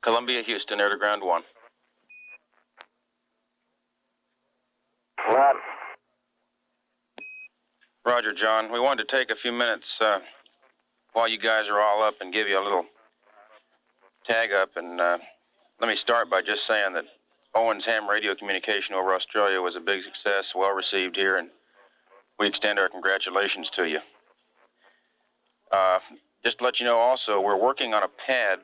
Columbia, Houston, air to ground 1. Lab. Roger, John. We wanted to take a few minutes while you guys are all up and give you a little tag up. And let me start by just saying that Owen's ham radio communication over Australia was a big success, well received here, and we extend our congratulations to you. Just to let you know also, we're working on a pad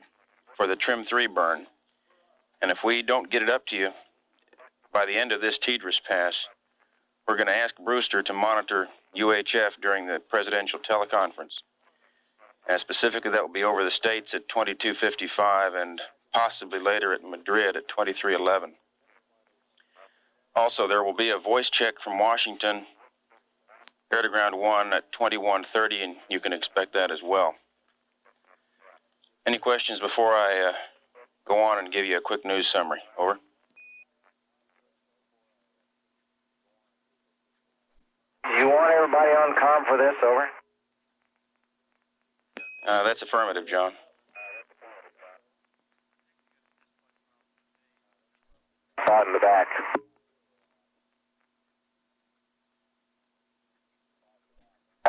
for the Trim 3 burn. And if we don't get it up to you by the end of this TDRS pass, we're going to ask Brewster to monitor UHF during the presidential teleconference. And specifically, that will be over the States at 22:55 and possibly later at Madrid at 23:11. Also, there will be a voice check from Washington, air to ground 1 at 21:30, and you can expect that as well. Any questions before I go on and give you a quick news summary? Over. You want everybody on comm for this? Over. That's affirmative, John. Out in the back.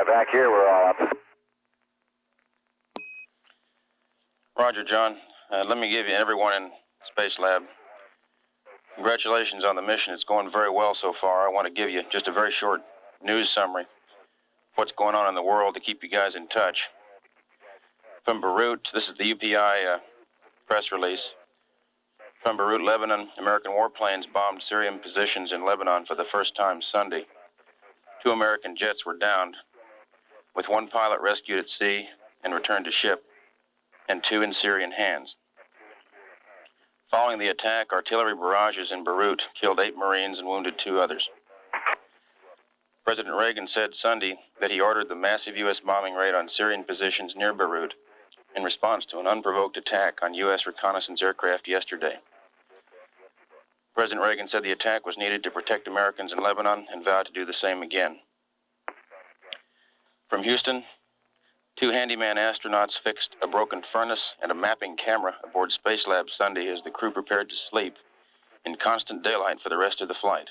Back here, we're all up. Roger, John. Let me give you everyone in Space Lab. Congratulations on the mission. It's going very well so far. I want to give you just a very short news summary of what's going on in the world to keep you guys in touch. From Beirut, this is the UPI press release. From Beirut, Lebanon, American warplanes bombed Syrian positions in Lebanon for the first time Sunday. 2 American jets were downed, with 1 pilot rescued at sea and returned to ship, and 2 in Syrian hands. Following the attack, artillery barrages in Beirut killed 8 Marines and wounded 2 others. President Reagan said Sunday that he ordered the massive U.S. bombing raid on Syrian positions near Beirut in response to an unprovoked attack on U.S. reconnaissance aircraft yesterday. President Reagan said the attack was needed to protect Americans in Lebanon and vowed to do the same again. From Houston, 2 handyman astronauts fixed a broken furnace and a mapping camera aboard Space Lab Sunday as the crew prepared to sleep in constant daylight for the rest of the flight.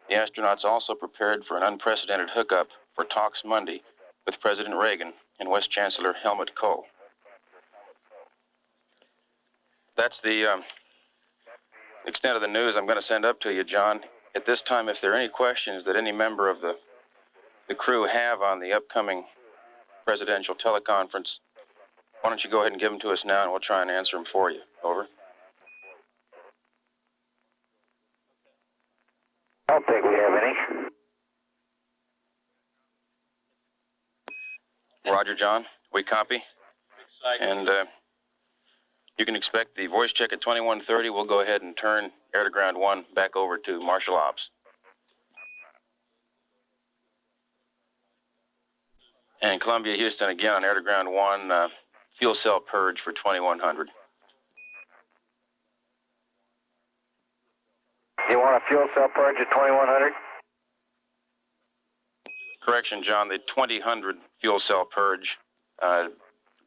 The astronauts also prepared for an unprecedented hookup for talks Monday with President Reagan and West Chancellor Helmut Kohl. That's the extent of the news I'm going to send up to you, John. At this time, if there are any questions that any member of the crew have on the upcoming presidential teleconference, why don't you go ahead and give them to us now, and we'll try and answer them for you. Over. I don't think we have any. Roger, John. We copy. And you can expect the voice check at 21:30. We'll go ahead and turn air to ground 1 back over to Marshal Ops. And Columbia, Houston, again on air to ground 1, fuel cell purge for 2100. You want a fuel cell purge at 2100? Correction, John, the 2000 fuel cell purge.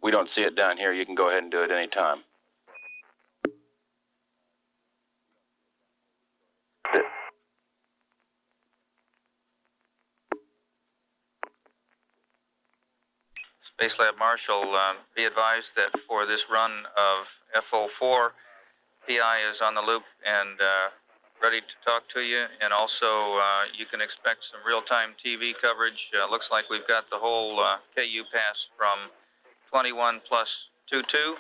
We don't see it down here. You can go ahead and do it any time. Space Lab Marshal, be advised that for this run of FO4, PI is on the loop and ready to talk to you. And also, you can expect some real-time TV coverage. Looks like we've got the whole KU pass from 21 plus 22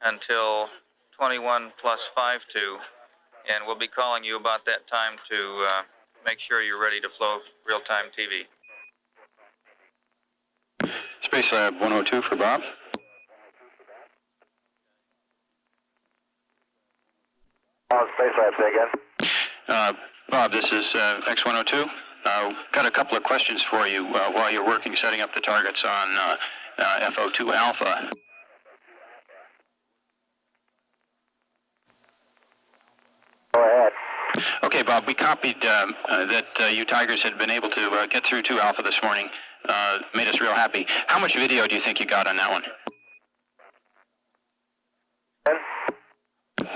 until 21 plus 52. And we'll be calling you about that time to make sure you're ready to flow real-time TV. Space Lab 102 for Bob. Space Lab, say again. Bob, this is X102. Got a couple of questions for you while you're working setting up the targets on FO2 Alpha. Go ahead. Okay, Bob, we copied that you Tigers had been able to get through 2 Alpha this morning. Made us real happy. How much video do you think you got on that one?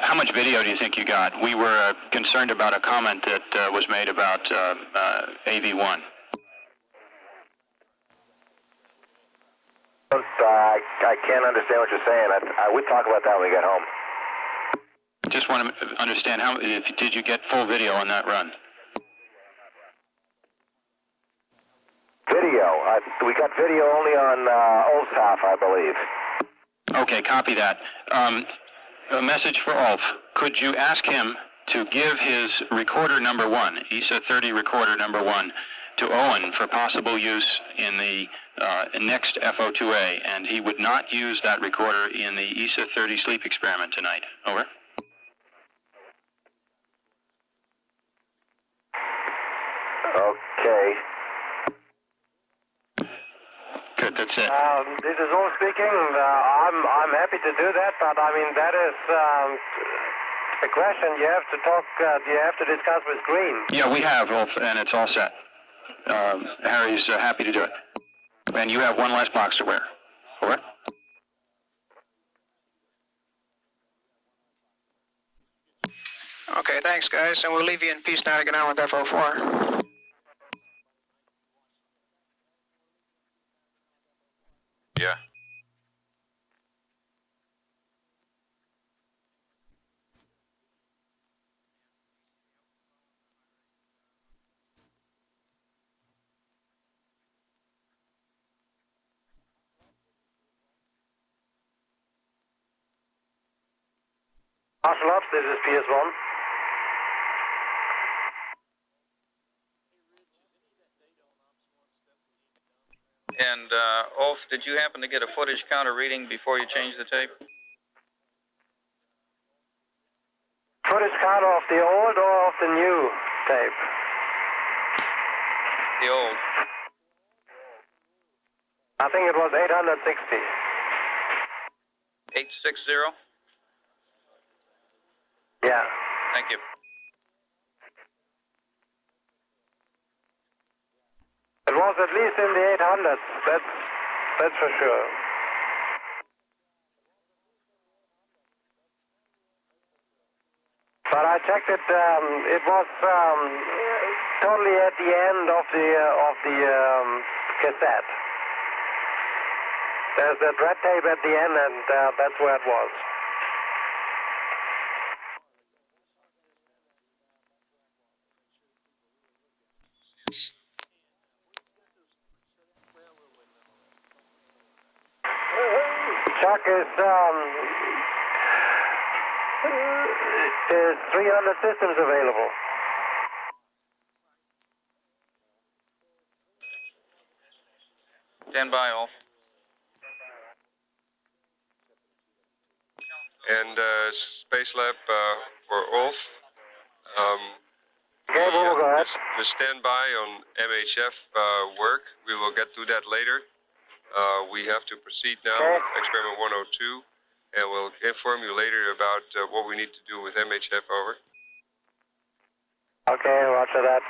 how much video do you think you got? We were concerned about a comment that was made about AV1. I can't understand what you're saying. We'll talk about that when we get home. Just want to understand did you get full video on that run? Video. We got video only on Ulf, I believe. Okay, copy that. A message for Ulf. Could you ask him to give his recorder number 1, ESA 30 recorder number 1, to Owen for possible use in the next FO2A, and he would not use that recorder in the ESA 30 sleep experiment tonight. Over. Okay. Good, that's it. This is Ulf speaking. I'm happy to do that, but I mean that is a question you have to talk. You have to discuss with Green. Yeah, we have, Ulf, and it's all set. Harry's happy to do it. And you have one less box to wear. Over. Okay, thanks, guys, and we'll leave you in peace now to get on with FO4. Yeah. Marshal Ops, this is PS1. And Ulf, did you happen to get a footage counter reading before you changed the tape? Footage counter of the old or of the new tape? The old. I think it was 860. 860? Yeah. Thank you. It was at least in the 800s, that's for sure. But I checked it, it was totally at the end of the cassette. There's that red tape at the end, and that's where it was. Chuck is 300 systems available. Stand by, Ulf. And Space Lab for Ulf. Okay, we'll go ahead. The standby on MHF work. We will get to that later. We have to proceed now with experiment 102, and we'll inform you later about what we need to do with MHF. Over. Okay, roger that.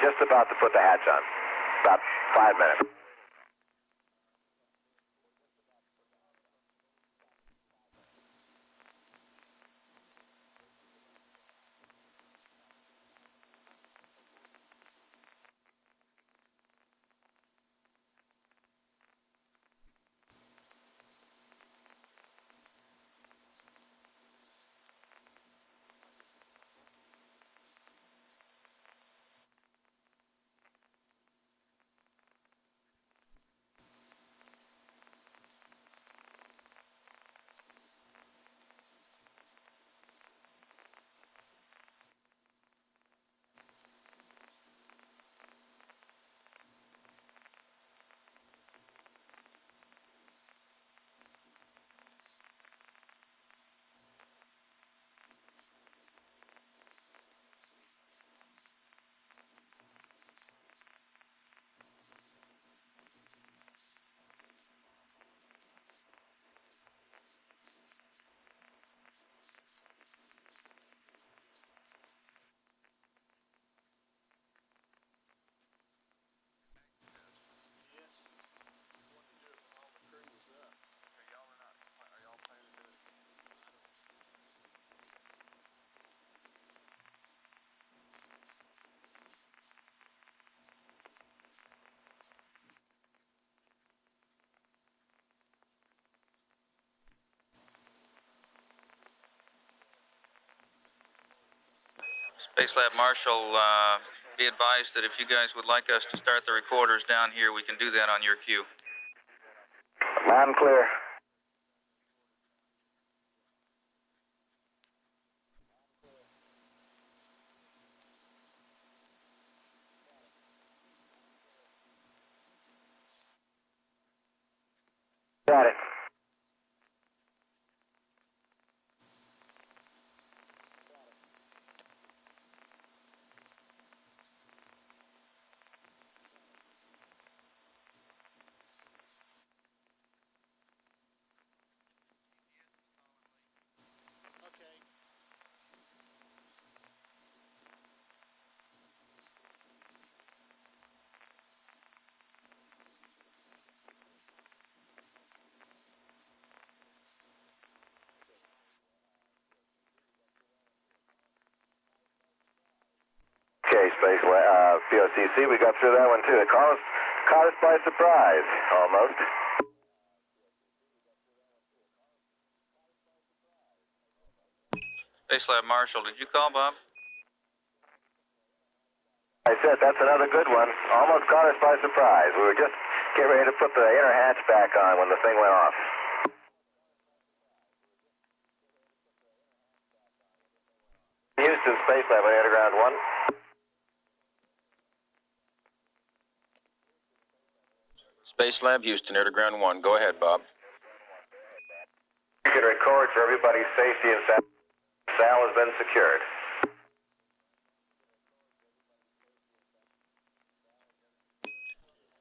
just about to put the hatch on. About 5 minutes. Space Lab Marshal, be advised that if you guys would like us to start the recorders down here, we can do that on your cue. Loud and clear. Got it. Okay, POTUS, we got through that one too. It caught us by surprise, almost. Space Lab Marshal, did you call, Bob? I said that's another good one. Almost caught us by surprise. We were just getting ready to put the inner hatch back on when the thing went off. Houston, Space Lab, Underground 1. Space Lab, Houston, Air to Ground 1. Go ahead, Bob. You can record for everybody's safety and sound. SAL has been secured.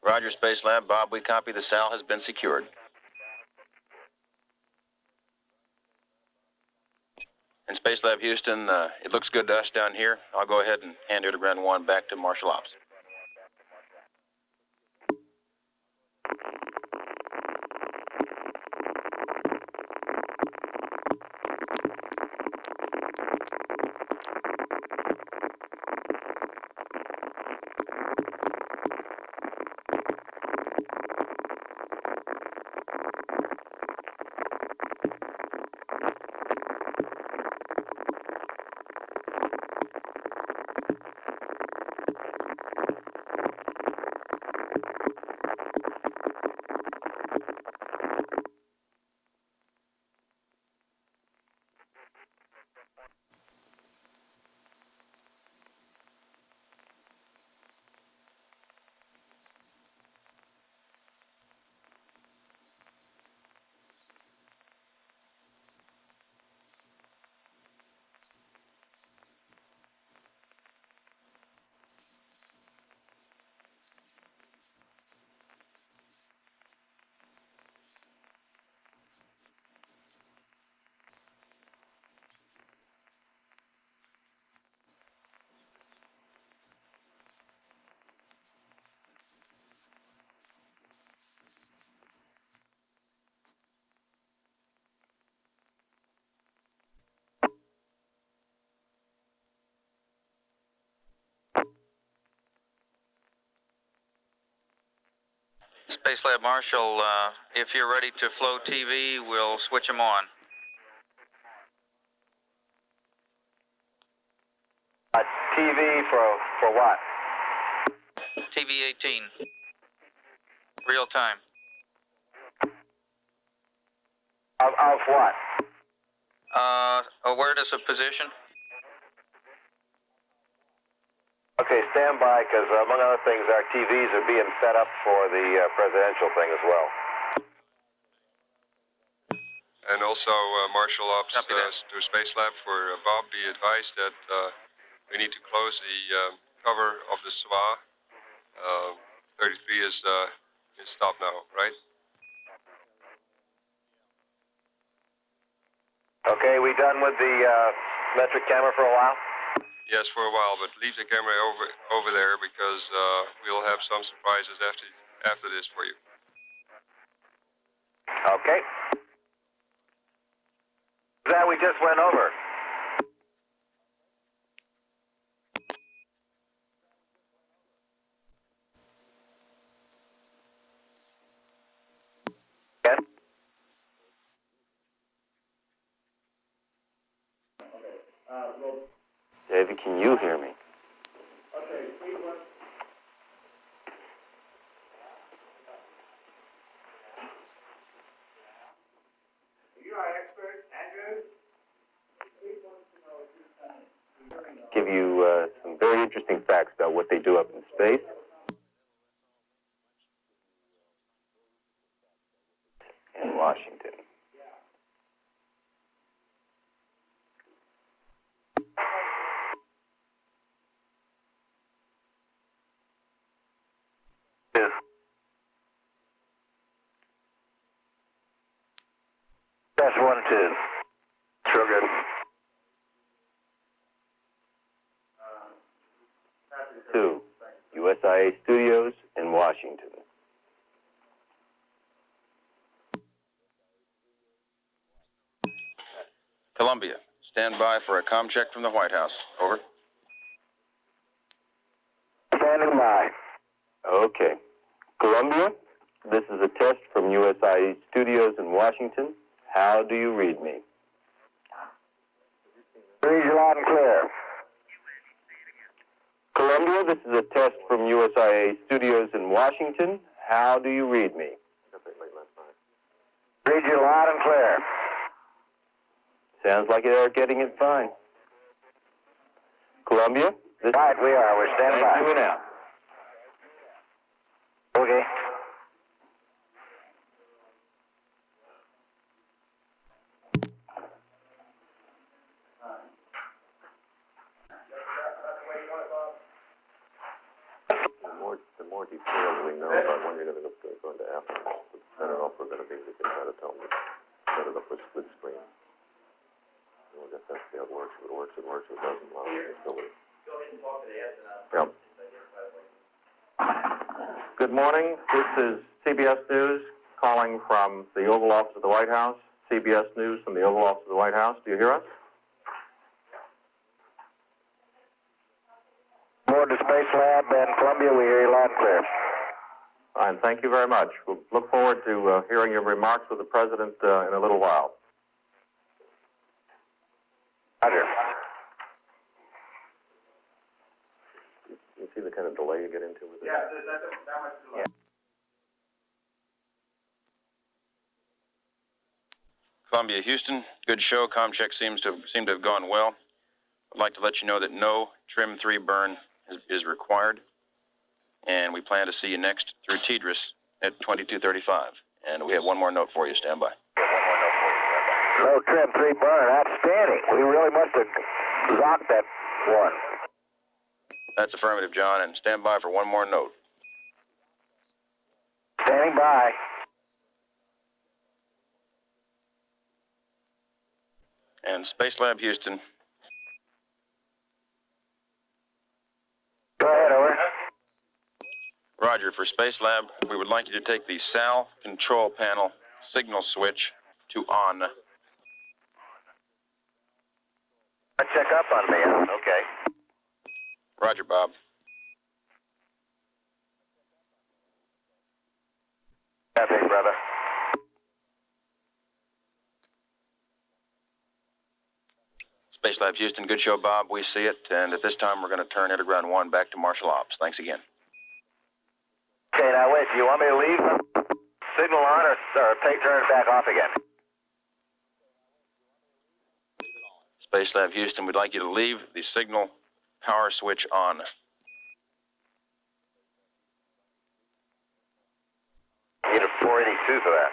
Roger, Space Lab. Bob, we copy. The SAL has been secured. And Space Lab Houston, it looks good to us down here. I'll go ahead and hand Air to Ground 1 back to Marshal Ops. Space Lab Marshal, if you're ready to flow TV, we'll switch them on. TV for what? TV 18. Real time. Of what? Awareness of position. Okay, stand by, because among other things, our TVs are being set up for the presidential thing as well. And also, Marshal Ops to Space Lab for Bob, be advised that we need to close the cover of the SWA. 33 is stopped now, right? Okay, we done with the metric camera for a while? Yes, for a while, but leave the camera over there because we'll have some surprises after this for you. Okay. That we just went over. Yes? David, can you hear me? Give you some very interesting facts about what they do up in space. In Washington. That's 1, 2. Sure good. USIA Studios in Washington. Columbia, stand by for a comm check from the White House. Over. Standing by. Okay. Columbia, this is a test from USIA Studios in Washington. How do you read me? Read you loud and clear. Columbia, this is a test from USIA Studios in Washington. How do you read me? Read you loud and clear. Sounds like you're getting it fine. Columbia? Right, we are. We're standing by. Thank you now. Okay. The more details we know about when you're going to happen, the better off we're going to be. We can try to tell them to set it up with split screen. And we'll just have to see how it works. If it works, it works. If it doesn't, well, it's still works. Yep. Good morning. This is CBS News calling from the Oval Office of the White House. CBS News from the Oval Office of the White House. Do you hear us? Board to Space Lab and Columbia, we hear you loud and clear. Fine, thank you very much. We'll look forward to hearing your remarks with the President in a little while. Roger. You see the kind of delay you get into with it? Yeah, that's that much delay. Yeah. Columbia, Houston, good show. Comm check seem to have gone well. I'd like to let you know that no trim 3 burn is required, and we plan to see you next through TDRS at 2235. And we have one more note for you. Stand by. No trim 3 burn. Outstanding. We really must have rocked that one. That's affirmative, John, and stand by for one more note. Standing by. And Space Lab Houston. Go ahead, over. Roger, for Space Lab, we would like you to take the SAL control panel signal switch to on. Check up on me, huh? Okay. Roger, Bob. Copy, brother. Space Lab Houston, good show, Bob. We see it, and at this time we're going to turn Interground 1 back to Marshal Ops. Thanks again. Okay, now wait, do you want me to leave? Signal on or turn it back off again? Space Lab Houston, we'd like you to leave the signal power switch on. Need a 482 for that.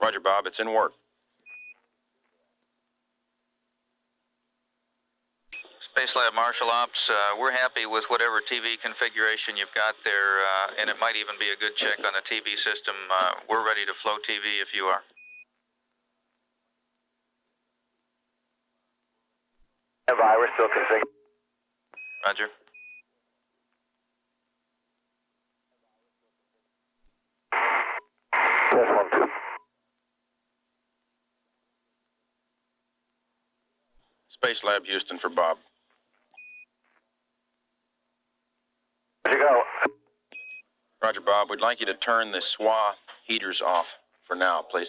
Roger, Bob, it's in work. Space Lab Marshal Ops, we're happy with whatever TV configuration you've got there, and it might even be a good check on the TV system. We're ready to flow TV if you are. We're still configured. Roger. Yes, 1, 2. Space Lab Houston for Bob. Where'd you go? Roger, Bob. We'd like you to turn the SWA heaters off for now, please.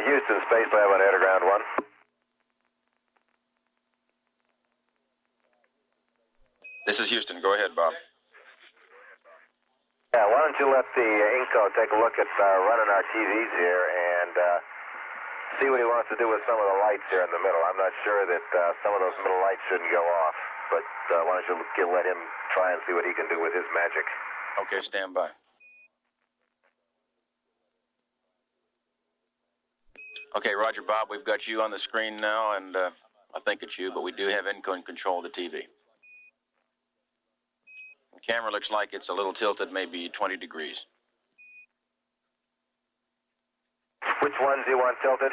Houston, Space Lab on Underground 1. This is Houston. Go ahead, Bob. Yeah, why don't you let the Inco take a look at running our TVs here and see what he wants to do with some of the lights here in the middle. I'm not sure that some of those middle lights shouldn't go off, but why don't you let him try and see what he can do with his magic. Okay, stand by. Okay, Roger, Bob, we've got you on the screen now, and I think it's you, but we do have Inco in control of the TV. The camera looks like it's a little tilted, maybe 20 degrees. Which ones do you want tilted?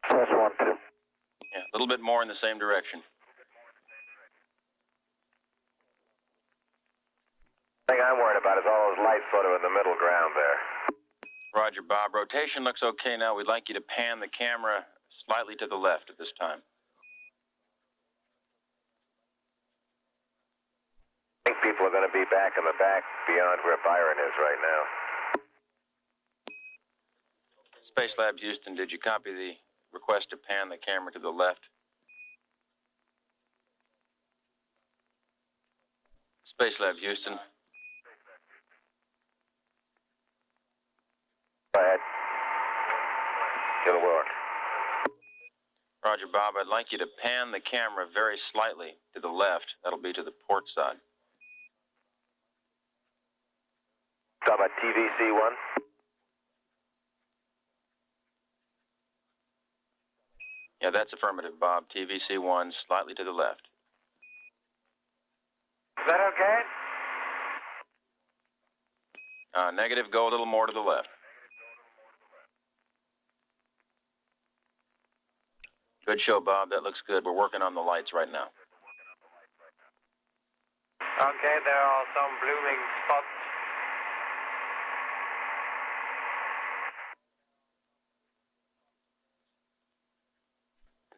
Plus 1, 2. Yeah, a little bit more in the same direction. The thing I'm worried about is all those lights sort of in the middle ground there. Roger, Bob. Rotation looks okay now. We'd like you to pan the camera slightly to the left at this time. I think people are going to be back in the back beyond where Byron is right now. Space Lab Houston, did you copy the request to pan the camera to the left? Space Lab Houston. Go ahead. Give it work. Roger, Bob. I'd like you to pan the camera very slightly to the left. That'll be to the port side. Talk about TVC1. Yeah, that's affirmative, Bob. TVC1 slightly to the left. Is that okay? Negative. Go a little more to the left. Good show, Bob. That looks good. We're working on the lights right now. Okay, there are some blooming spots.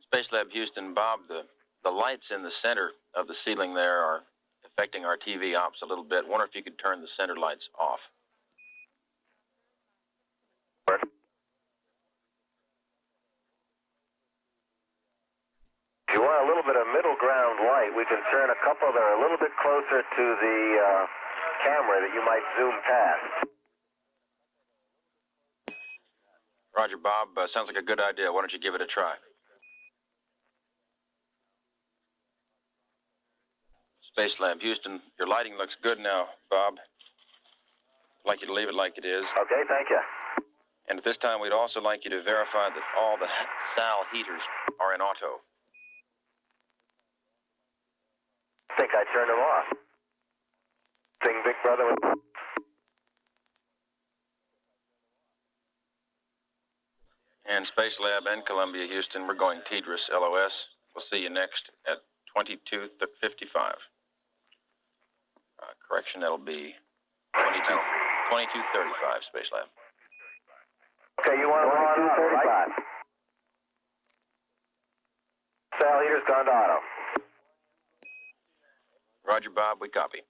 Space Lab Houston, Bob, the lights in the center of the ceiling there are affecting our TV ops a little bit. Wonder if you could turn the center lights off. little bit of middle ground light. We can turn a couple that are a little bit closer to the camera that you might zoom past. Roger, Bob. Sounds like a good idea. Why don't you give it a try? Space Lab, Houston, your lighting looks good now, Bob. I'd like you to leave it like it is. Okay, thank you. And at this time, we'd also like you to verify that all the SAL heaters are in auto. I think I turned them off. Thing Big Brother was... And Space Lab and Columbia, Houston, we're going TDRS LOS. We'll see you next at 22:55. Correction, that'll be 22:35, Space Lab. Okay, you want 22:35. SAL heater's gone to auto. Roger, Bob, we copy.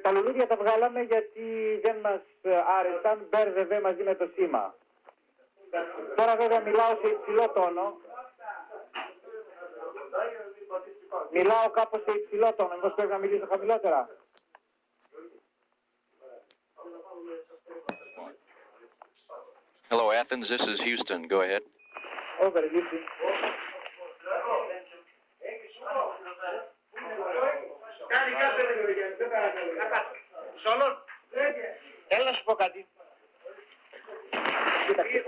Τα λουλούδια τα βγάλαμε γιατί δεν μας άρεσαν, μπέρδευε μαζί με το σήμα. Τώρα βέβαια μιλάω σε υψηλό τόνο. Μιλάω κάπως σε υψηλό τόνο, μήπως πρέπει να μιλήσω χαμηλότερα. Hello, Athens. This is Houston. Go ahead. Over, Houston. Έλα να σου πω κάτι. Κοίταξε,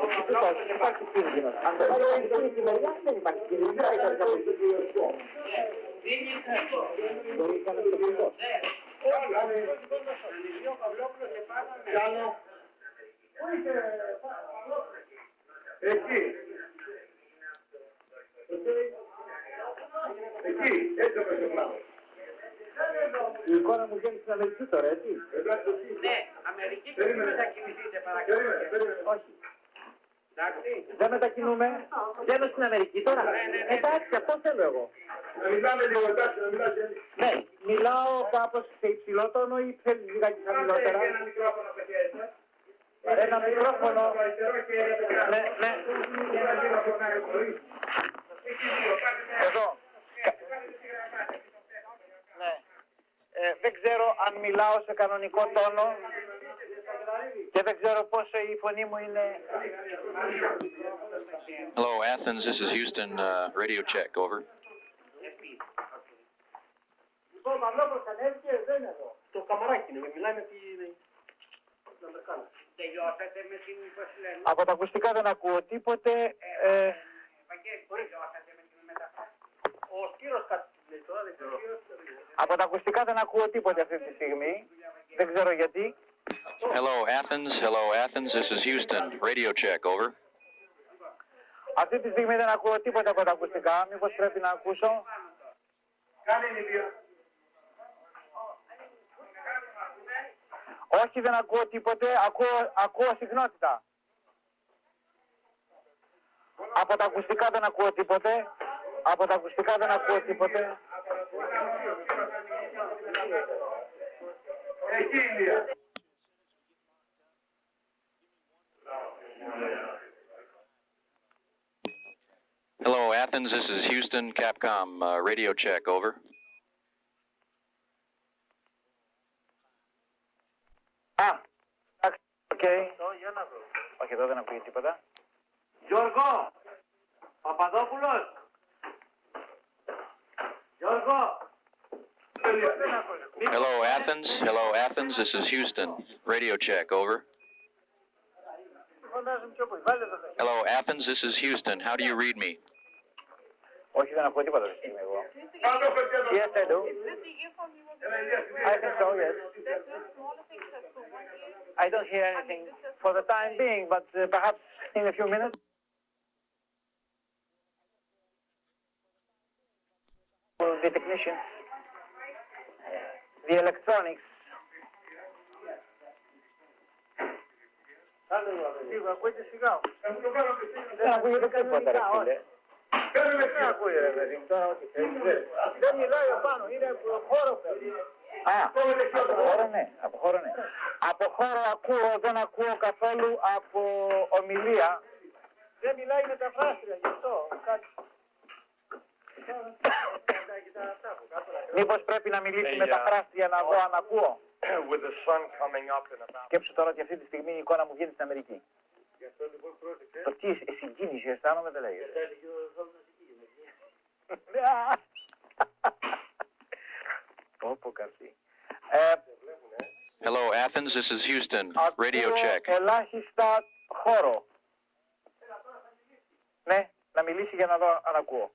υπάρχει κίνδυνος. Αν το πάρει ο ίδιος τη μεριά, δεν υπάρχει κίνδυνος. Δεν υπάρχει κίνδυνος. Μπορεί να είναι κίνδυνος. Εκεί. Εκεί, έτσι όπως το πράγμα. Η εικόνα μου βγαίνει στην Αμερική τώρα, έτσι. Ναι, Αμερική και μην μετακινηθείτε παρακαλώ. Όχι. Δεν μετακινούμε. Βγαίνω στην Αμερική τώρα. Εντάξει, αυτό θέλω εγώ. Να μιλάμε λίγο, εντάξει, να μιλάτε. Ναι, μιλάω κάπως σε υψηλό τόνο ή θέλεις λιγάκι χαμηλότερα. Ένα μικρόφωνο πετυχαίνετε. Ένα μικρόφωνο. Ναι, ναι. Εδώ. Ναι. Δεν ξέρω αν μιλάω σε κανονικό τόνο και δεν ξέρω πόσο η φωνή μου είναι. Hello, Athens. This is Houston. Radio check. Over. Λοιπόν, Μανώπος ανέβηκε, δεν είναι εδώ. Το καμαράκι είναι, μιλάει με την Αμερικάνα. Τελειώσατε με την, πώς λένε. Από τα ακουστικά δεν ακούω τίποτε. Τελειώσατε με την μεταφορά. Ο Σκύρος κάτι λέει τώρα, δεν ξέρω. Από τα ακουστικά δεν ακούω τίποτε αυτή τη στιγμή. Δεν ξέρω γιατί. Hello, Athens. Hello, Athens. This is Houston. Radio check. Over. Αυτή τη στιγμή δεν ακούω τίποτα από τα ακουστικά. Μήπως πρέπει να ακούσω. Κάνε νηπία. Όχι, δεν ακούω τίποτε. Ακούω συχνότητα. Από τα ακουστικά δεν ακούω τίποτε. Από τα ακουστικά δεν ακούω τίποτε. Εκεί είναι. Hello, Athens. This is Houston. Capcom. Radio check. Over. Οκ. Όχι, εδώ δεν ακούει τίποτα. Γιώργο, Παπαδόπουλος. Γιώργο. Hello, Athens. Hello, Athens. This is Houston. Radio check. Over. Hello, Athens. This is Houston. How do you read me? Όχι, δεν ακούω τίποτα αυτή τη στιγμή εγώ. Yes, I do. I think so, yes. I don't hear anything for the time being, but perhaps in a few minutes. The technician, the electronics. Δεν ακούγεται τίποτα, ρε φίλε. Δεν ακούγεται, ρε φίλε. Δεν μιλάει απάνω, είναι χώρο. Από χώρο ναι. Από χώρο ακούω, δεν ακούω καθόλου από ομιλία. Δεν μιλάει μεταφράστρια, γι' αυτό. Μήπως πρέπει να μιλήσει μεταφράστρια να δω αν ακούω. Σκέψου τώρα ότι αυτή τη στιγμή η εικόνα μου βγαίνει στην Αμερική. Το τι συγκίνηση αισθάνομαι δεν λέγεται. Πω καρδί. Hello, Athens. This is Houston. Radio check. Ελάχιστα χώρο. Ναι, να μιλήσει για να δω αν ακούω.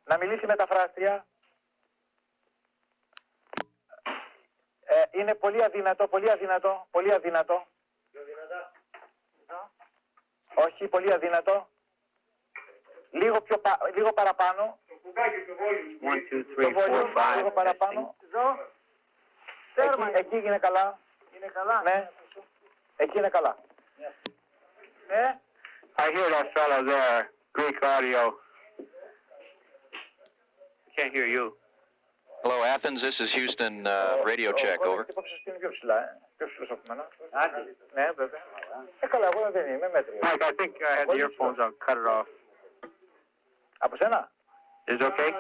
Να μιλήσει μεταφράστρια. Είναι πολύ αδύνατο, πολύ αδύνατο, πολύ αδύνατο. Όχι, πολύ αδύνατο. Λίγο παραπάνω. Λίγο παραπάνω. Εκεί είναι καλά. Είναι καλά. Ναι. Εκεί είναι καλά. Ναι. I hear that fellow there. Greek audio. can't hear you. Hello, Athens. This is Houston. Radio check. Over. Mike, I think I had the earphones on. Cut it off. Is it okay?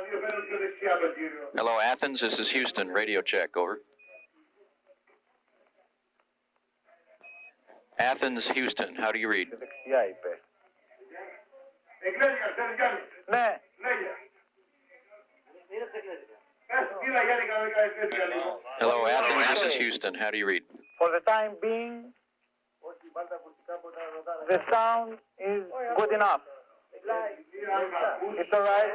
Hello, Athens. This is Houston. Radio check. Over. Athens, Houston. How do you read? Ναι. Hello, Athens. This is Houston. How do you read? For the time being, the sound is good enough. It's all right.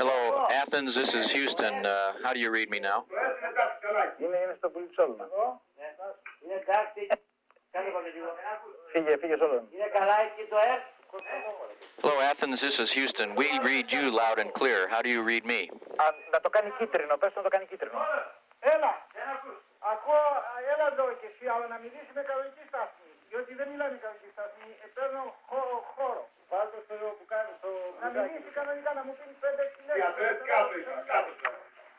Hello, Athens. This is Houston. How do you read me now? Είναι στο πουλτσόλμα. Φύγε όλων. Hello, Athens. This is Houston. We read you loud and clear. How do you read me? Να το κάνει κίτρινο, πες να το κάνει κίτρινο. Έλα, ακούω, έλα εδώ και εσύ, αλλά να μιλήσει με κανονική στάθμη. Διότι δεν μιλάει με κανονική στάθμη, παίρνω χώρο. Βάλτε στο που κάνω το... Να μιλήσει κανονικά, να μου πίνει 5-6 λέξεις.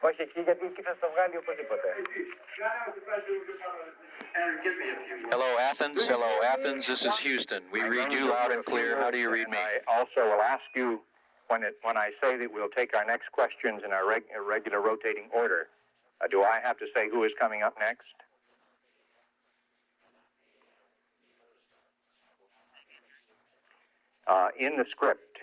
Όχι εκεί, γιατί εκεί θα στο βγάλει οπωσδήποτε. Hello, Athens. Hello, Athens. This is Houston. We read you loud and clear. How do you read me? I also will ask you, when I say that we'll take our next questions in our regular rotating order, do I have to say who is coming up next? In the script,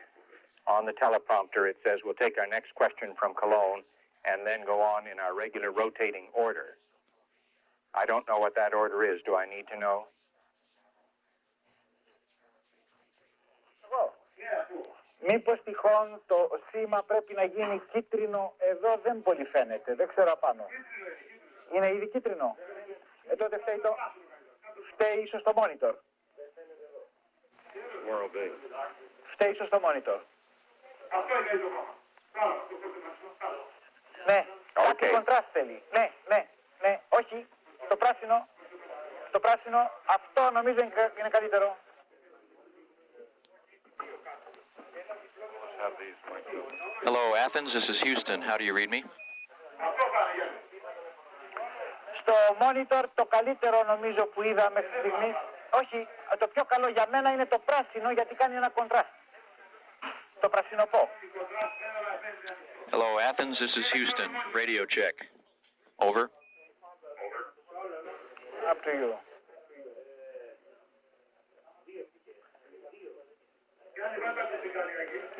on the teleprompter, it says we'll take our next question from Cologne and then go on in our regular rotating order. I don't know what that order is. Do I need to know? Μήπως τυχόν το σήμα πρέπει να γίνει κίτρινο, εδώ δεν πολύ φαίνεται, δεν ξέρω απάνω. Είναι ήδη κίτρινο. Τότε φταίει ίσως το monitor. Φταίει ίσως το monitor. Ναι, κάτι κοντράστ θέλει. Ναι, όχι, το πράσινο, αυτό νομίζω είναι καλύτερο. Hello, Athens. This is Houston. How do you read me? Στο monitor το καλύτερο νομίζω που είδα μέχρι στιγμής, όχι, το πιο καλό για μένα είναι το πράσινο γιατί κάνει ένα κοντράστ. Το πρασινοπό. Hello, Athens. This is Houston. Radio check. Over. Up to you.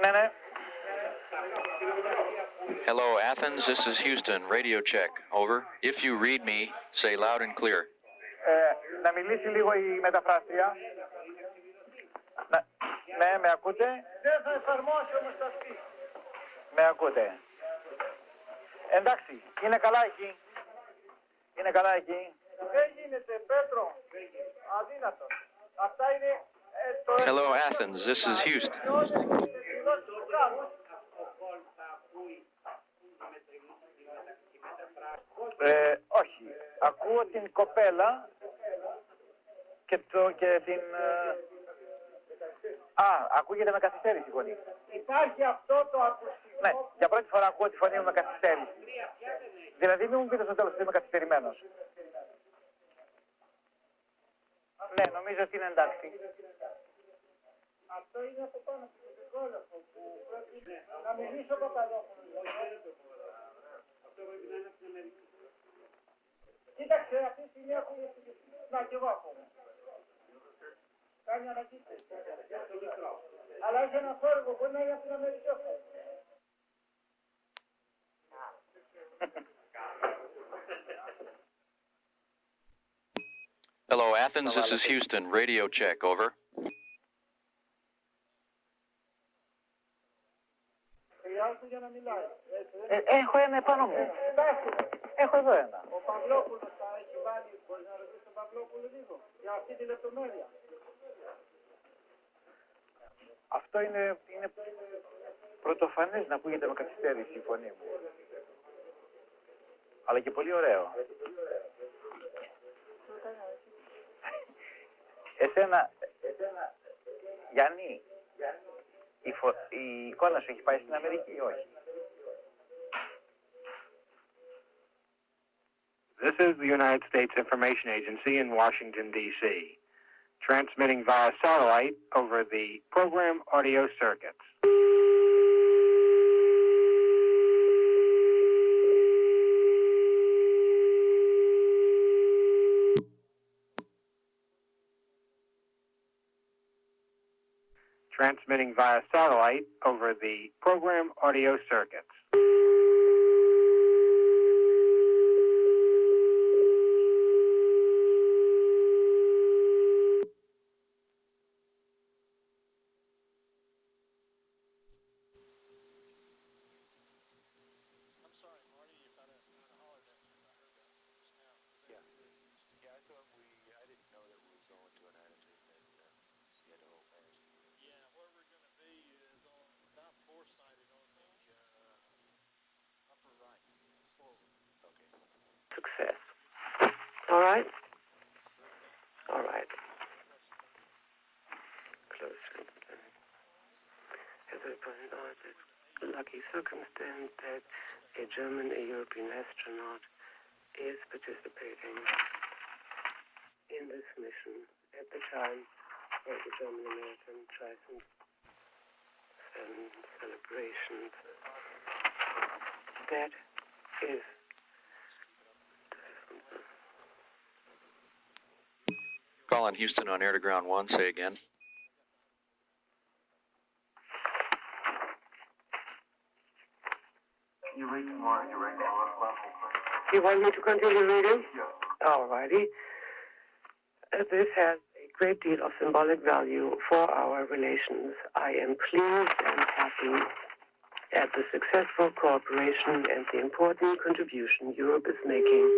Ναι. Hello, Athens. This is Houston. Radio check. Over. If you read me, say loud and clear. Να μιλήσει λίγο η μεταφράστρια. Ναι, με ακούτε? Δεν θα εφαρμόσει όμως το αυτή. Με ακούτε? Εντάξει, είναι καλά εκεί. Δεν γίνεται, Πέτρο. Αδύνατο. Αυτά είναι... Hello, Athens. This is Houston. Όχι. Ακούω την κοπέλα και την... ακούγεται με καθυστέρηση η φωνή. Υπάρχει αυτό το ακουστικό... Ναι, για πρώτη φορά ακούω τη φωνή μου με καθυστέρηση. Δηλαδή μην μου πείτε στο τέλος ότι είμαι καθυστερημένος. Ναι, νομίζω ότι είναι εντάξει. Αυτό είναι από πάνω στο δεκόλεπτο που πρέπει να μιλήσω από Παπαδόπουλο. Αυτό πρέπει να είναι από την Αμερική. Κοίταξε, αυτή τη στιγμή ακούγε... Να, κι εγώ ακούω. Κάνει ανακοίτηση. Αλλά έχει ένα θόρυβο, μπορεί να είναι από την Αμερική αυτό. Hello, Athens. This is Houston. Radio check. Over. Έχω ένα επάνω μου. Έχω εδώ ένα. Ο Παυλόπουλος θα έχει βάλει, μπορεί να ρωτήσει τον Παυλόπουλο λίγο, για αυτή τη λεπτομέρεια. Αυτό είναι πρωτοφανές να ακούγεται με καθυστέρηση η φωνή μου. Αλλά και πολύ ωραίο. Εσένα Γιάννη, η εικόνα σου έχει πάει στην Αμερική ή όχι? This is the United States Information Agency in Washington, D.C., transmitting via satellite over the program audio circuits. Transmitting via satellite over the program audio circuits. Success. All right? All right. Close. As it pointed out, it's a lucky circumstance that a German, a European astronaut is participating in this mission at the time of the German-American Triumph celebrations. That is Colin Houston on air to ground 1, say again. You read more, you read more. You want me to continue reading? Yeah. All righty. This has a great deal of symbolic value for our relations. I am pleased and happy at the successful cooperation and the important contribution Europe is making.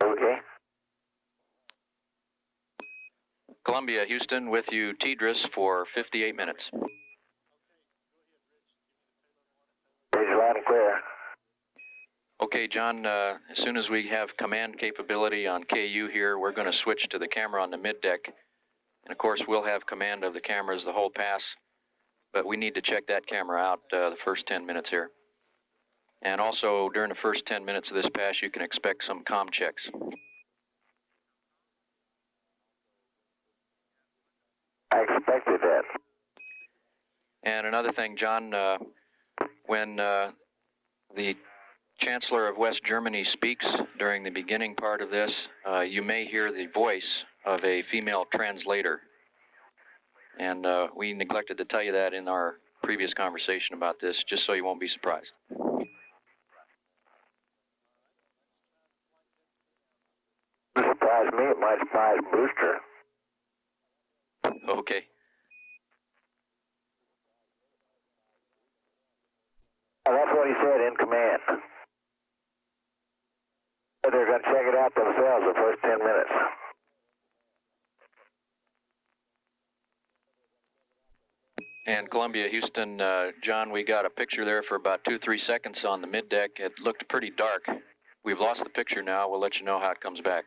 Okay. Columbia, Houston, with you, Tidris, for 58 minutes. It's loud and clear. Okay, John, as soon as we have command capability on KU here, we're going to switch to the camera on the middeck. And of course, we'll have command of the cameras the whole pass, but we need to check that camera out the first 10 minutes here. And also, during the first 10 minutes of this pass, you can expect some comm checks. I expected that. And another thing, John, when the Chancellor of West Germany speaks during the beginning part of this, you may hear the voice of a female translator. And we neglected to tell you that in our previous conversation about this, just so you won't be surprised. It surprised me, it might surprise Brewster. Okay. That's what he said in command. They're going to check it out themselves the first 10 minutes. And Columbia, Houston, John, we got a picture there for about 2-3 seconds on the middeck. It looked pretty dark. We've lost the picture now. We'll let you know how it comes back.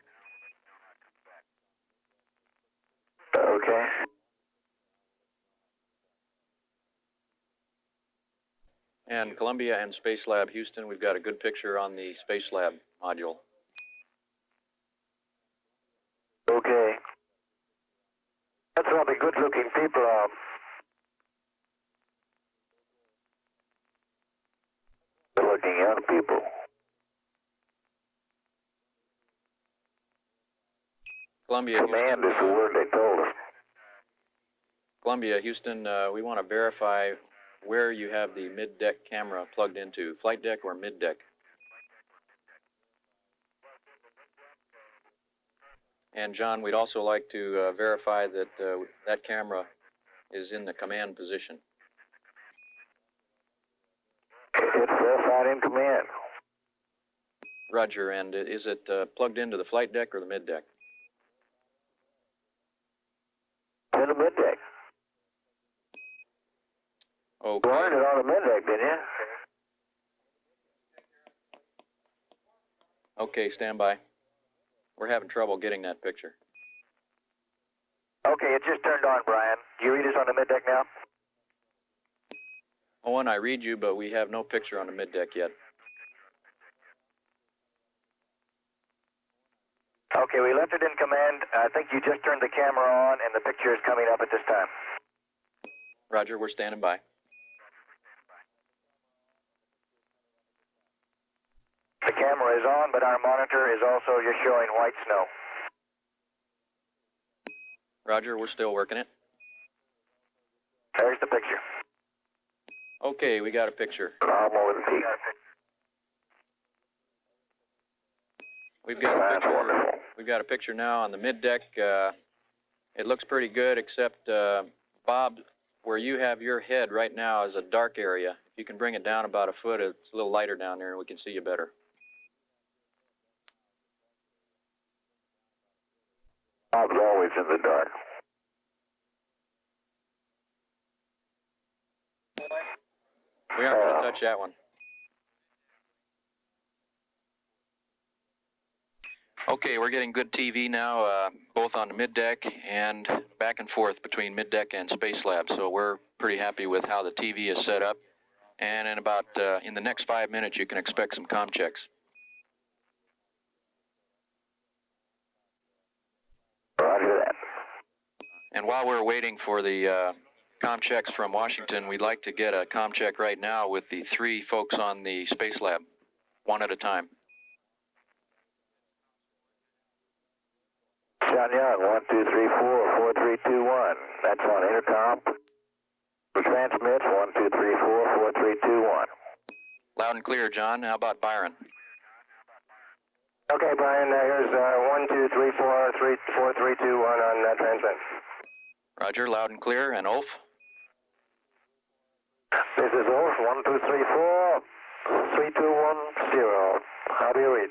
Okay. And Columbia and Space Lab Houston, we've got a good picture on the Space Lab module. Okay. That's all the good-looking people are. Good-looking young people. Columbia, Command Houston, is the word they told us. Columbia, Houston, we want to verify where you have the mid-deck camera plugged into, flight deck or mid-deck. And John, we'd also like to verify that that camera is in the command position. It's verified in command. Roger, and is it plugged into the flight deck or the mid-deck? In the mid-deck. Okay. You learned it on the mid-deck, didn't you? Okay, stand by. We're having trouble getting that picture. Okay, it just turned on, Brian. Do you read us on the mid-deck now? Owen, I read you, but we have no picture on the mid-deck yet. Okay, we left it in command. I think you just turned the camera on, and the picture is coming up at this time. Roger, we're standing by. The camera is on, but our monitor is also just showing white snow. Roger, we're still working it. There's the picture. Okay, we got a picture. I'm over the peak. We've got a picture now on the mid-deck. It looks pretty good, except, Bob, where you have your head right now is a dark area. If you can bring it down about a foot, it's a little lighter down there, and we can see you better. Bob's always in the dark. We aren't going to touch that one. Okay, we're getting good TV now, both on the mid-deck and back and forth between mid-deck and Space Lab. So we're pretty happy with how the TV is set up. And in about, in the next 5 minutes, you can expect some comm checks. Roger that. And while we're waiting for the comm checks from Washington, we'd like to get a comm check right now with the 3 folks on the Space Lab, one at a time. Pyongyang, 1, 2, 3, 4, 4, 3, 2, 1. That's on intercom. Transmits, 1, 2, 3, 4, 4, 3, 2, 1. Loud and clear, John. How about Byron? Okay, Brian, here's 1, 2, 3, 4, 3, 4, 3, 2, 1 on transmit. Roger, loud and clear. And Ulf? This is Ulf, 1, 2, 3, 4, 3, 2, 1, 0. How do you read?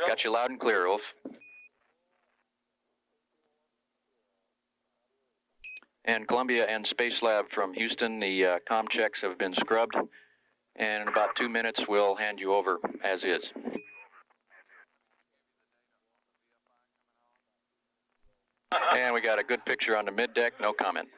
Got you loud and clear, Ulf. And Columbia and Space Lab from Houston, the comm checks have been scrubbed. And in about 2 minutes, we'll hand you over as is. And we got a good picture on the mid-deck, no comment.